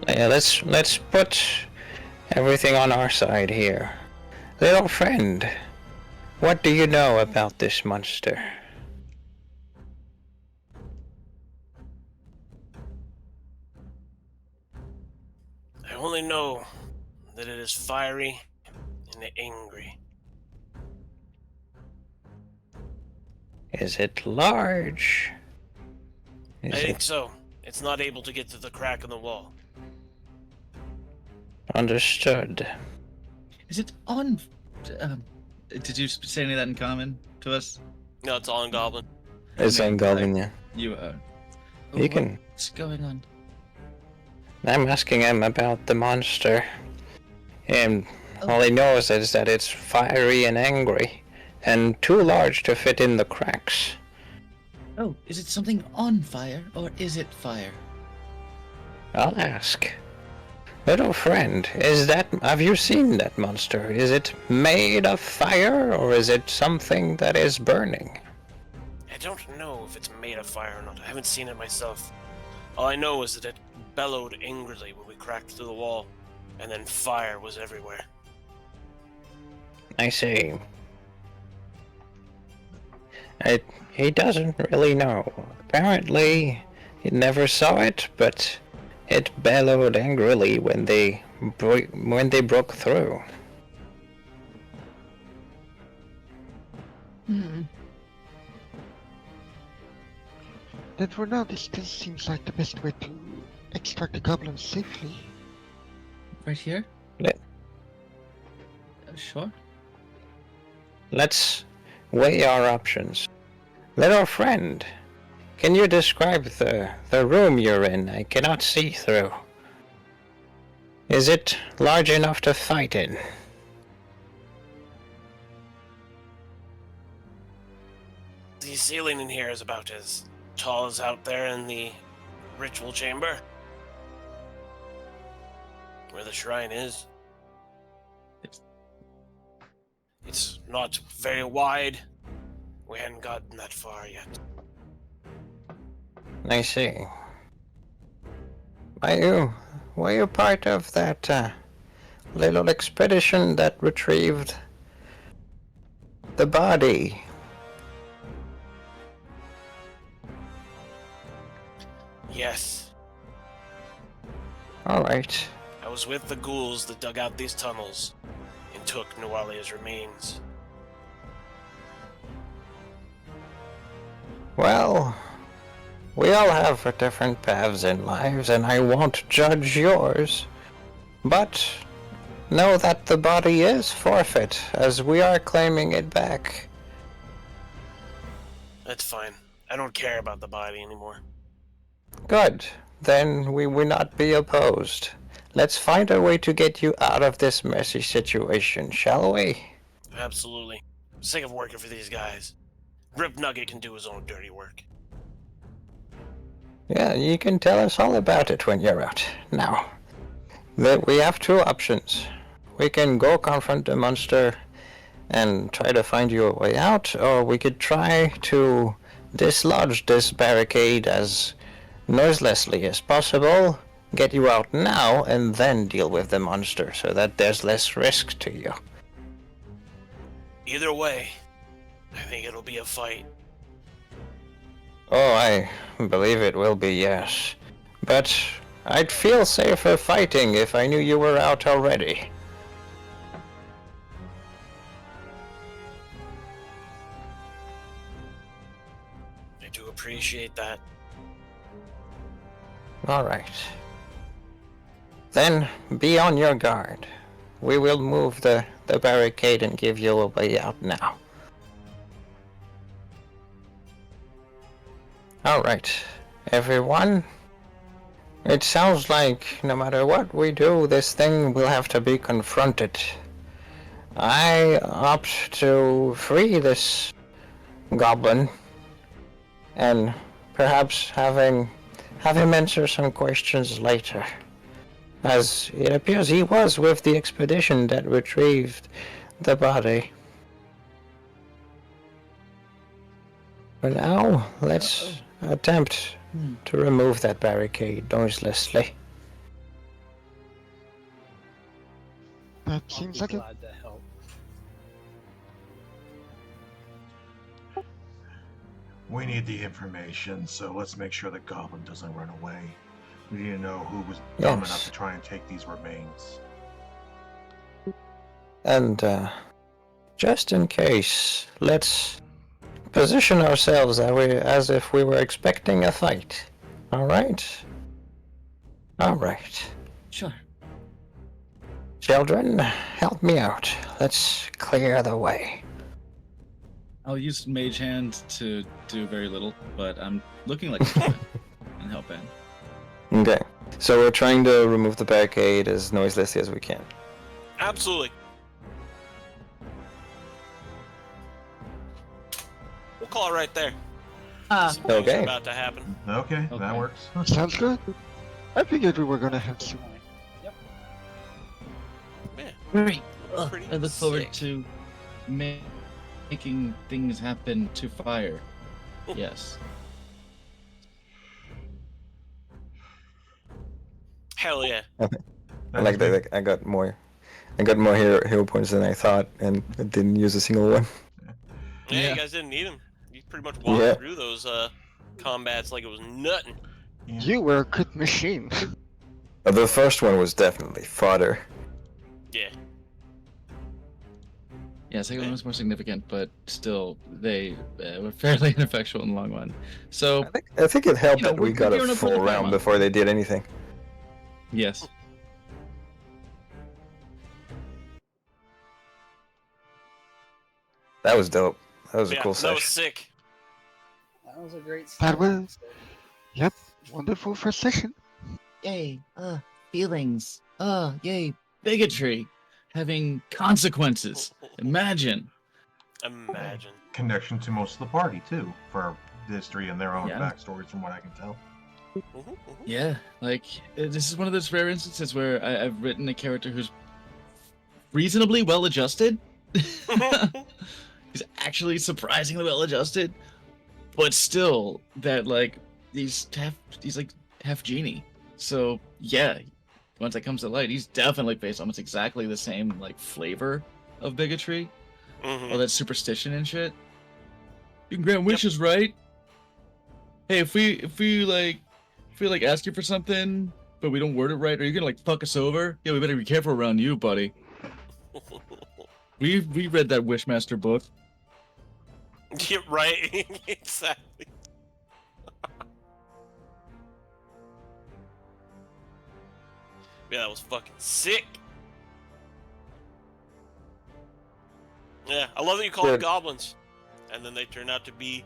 yeah, let's put everything on our side here. Little friend, what do you know about this monster? I only know that it is fiery and angry. Is it large? I Is think it so. It's not able to get through the crack in the wall. understood? Is it on? Did you say any of that in common to us? No, it's all in Goblin. It's Okay, on Goblin, yeah. You You can. What's going on? I'm asking him about the monster. And all he knows is that it's fiery and angry, and too large to fit in the cracks. Oh, is it something on fire or is it fire? I'll ask. Little friend, have you seen that monster? Is it made of fire, or is it something that is burning? I don't know if it's made of fire or not. I haven't seen it myself. All I know is that it bellowed angrily when we cracked through the wall, and then fire was everywhere. I see. He doesn't really know. Apparently, he never saw it, but it bellowed angrily when they broke through. Then for now, this still seems like the best way to extract the goblin safely. Right here? Let- Sure. Let's weigh our options. Little friend, can you describe the room you're in? I cannot see through. Is it large enough to fight in? The ceiling in here is about as tall as out there in the ritual chamber, where the shrine is. It's not very wide. We hadn't gotten that far yet. I see. Were you part of that little expedition that retrieved the body? Yes, All right. I was with the ghouls that dug out these tunnels and took Nualia's remains. Well, we all have different paths in lives, and I won't judge yours. But know that the body is forfeit, as we are claiming it back. That's fine. I don't care about the body anymore. Good. Then we will not be opposed. Let's find a way to get you out of this messy situation, shall we? Absolutely. I'm sick of working for these guys. Rip Nugget can do his own dirty work. Yeah, you can tell us all about it when you're out. Now, we have two options. We can go confront the monster and try to find you a way out, or we could try to dislodge this barricade as noiselessly as possible, get you out now, and then deal with the monster so that there's less risk to you. Either way, I think it'll be a fight. Oh, I believe it will be, yes. But I'd feel safer fighting if I knew you were out already. I do appreciate that. All right. Then be on your guard. We will move the barricade and give you a way out now. All right, everyone. It sounds like no matter what we do, this thing will have to be confronted. I opt to free this goblin, and perhaps have him answer some questions later, as it appears he was with the expedition that retrieved the body. But now, let's attempt to remove that barricade noiselessly. That I'll seems be like a glad to help. We need the information, so let's make sure the goblin doesn't run away. We need to know who was dumb enough Yes. to try and take these remains. And, just in case, let's position ourselves as if we were expecting a fight. Alright? Alright. Sure. Children, help me out. Let's clear the way. I'll use Mage Hand to do very little, but I'm looking like a human and helping. Okay. So we're trying to remove the barricade as noiselessly as we can. Absolutely. We'll call it right there. Some things are Okay. about to happen. Okay, that Okay. works. sounds good. I figured we were gonna have some. Yep. Man, Great. pretty I look forward sick. to making things happen to fire. Yes. Hell yeah. I like that. Like, I got more hero points than I thought, and I didn't use a single one. Yeah, Yeah. you guys didn't need them. You pretty much walked Yeah. through those combats like it was nothing. Yeah. You were a good machine. The first one was definitely fodder. Yeah. Yeah, second one was more significant, but still, they were fairly ineffectual in the long run. So, I think it helped You know, that we we're got gearing a up for the full fight round month. before they did anything. yes. That was dope. That was a Yeah, cool that was session. sick. That was a great That start. was- Yep, wonderful first session. Yay, feelings. Yay, bigotry. Having consequences. Imagine. Imagine. Connection to most of the party, too, for history and their own Yeah. backstories, from what I can tell. Yeah, like, this is one of those rare instances where I've written a character who's reasonably well adjusted. He's actually surprisingly well adjusted, but still, that, like, he's like half genie. So, yeah, once that comes to light, he's definitely faced almost exactly the same, like, flavor of bigotry. All that superstition and shit. You can grant wishes, right? Hey, if we ask you for something, but we don't word it right, are you gonna like fuck us over? Yeah, we better be careful around you, buddy. We read that Wishmaster book. Yeah, right. Exactly. Yeah, that was fucking sick. Yeah, I love that you call them Good. goblins, and then they turn out to be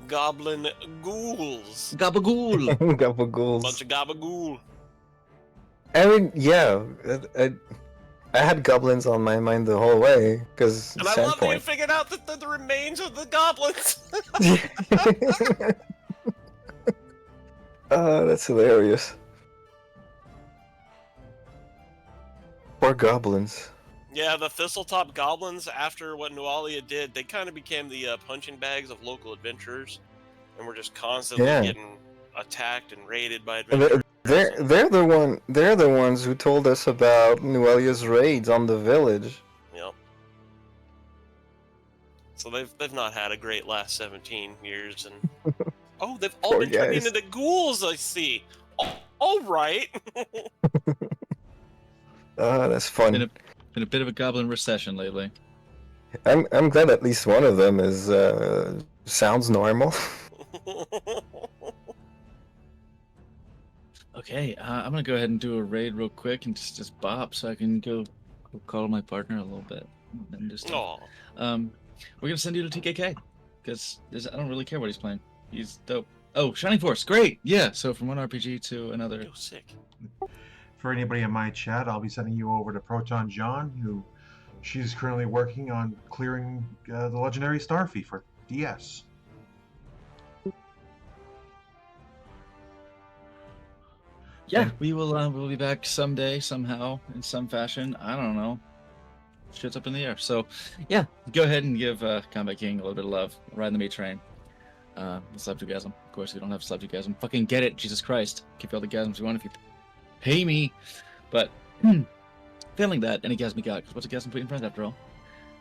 goblin ghouls. Gabagool. Gabagools. Bunch of gabagool. I mean, yeah, I had goblins on my mind the whole way because And I love that you Sandpoint. figured out that the remains of the goblins. Oh, that's hilarious. Poor goblins. Yeah, the Thistletop goblins, after what Nualia did, they kind of became the punching bags of local adventurers, and were just constantly Yeah. getting attacked and raided by And adventurers. they're the ones who told us about Nuelia's raids on the village. Yep. So they've not had a great last 17 years, and oh, they've all Poor been turned guys. into ghouls. I see. Oh, all right. That's fun. Been a bit of a goblin recession lately. I'm glad at least one of them is sounds normal. Okay, I'm gonna go ahead and do a raid real quick and just bop so I can go call my partner a little bit. And just, Aw. we're gonna send you to TKK because I don't really care what he's playing. He's dope. Oh, Shining Force, great. Yeah. So from one RPG to another. Yo, sick. For anybody in my chat, I'll be sending you over to Proton John, who she's currently working on clearing the legendary Starfy for DS. Yeah, we will. We'll be back someday, somehow, in some fashion. I don't know. Shit's up in the air. So, yeah, go ahead and give Combat King a little bit of love. Ride the meat train. The subjugasm. Of course, we don't have subjugasm. Fucking get it, Jesus Christ. Give you all the gasms you want if you pay me. But failing that, any gasm you got. Because what's a gasm putting in front after all?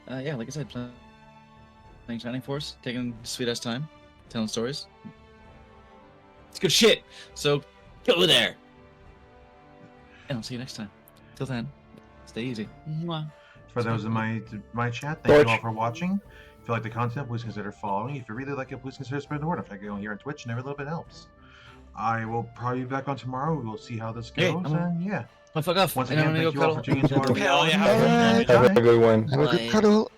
Yeah, like I said, playing Shining Force, taking sweet ass time, telling stories. It's good shit. So go there. And I'll see you next time. Till then, stay easy. Mwah. For those in my chat, thank you all for watching. If you like the content, please consider following. If you really like it, please consider spreading the word. If I go here on Twitch, and every little bit helps. I will probably be back on tomorrow. We'll see how this goes, and yeah. Oh, fuck off. Once again, thank you all for tuning into our Hell yeah, reality. Have a good one. Have a good cuddle.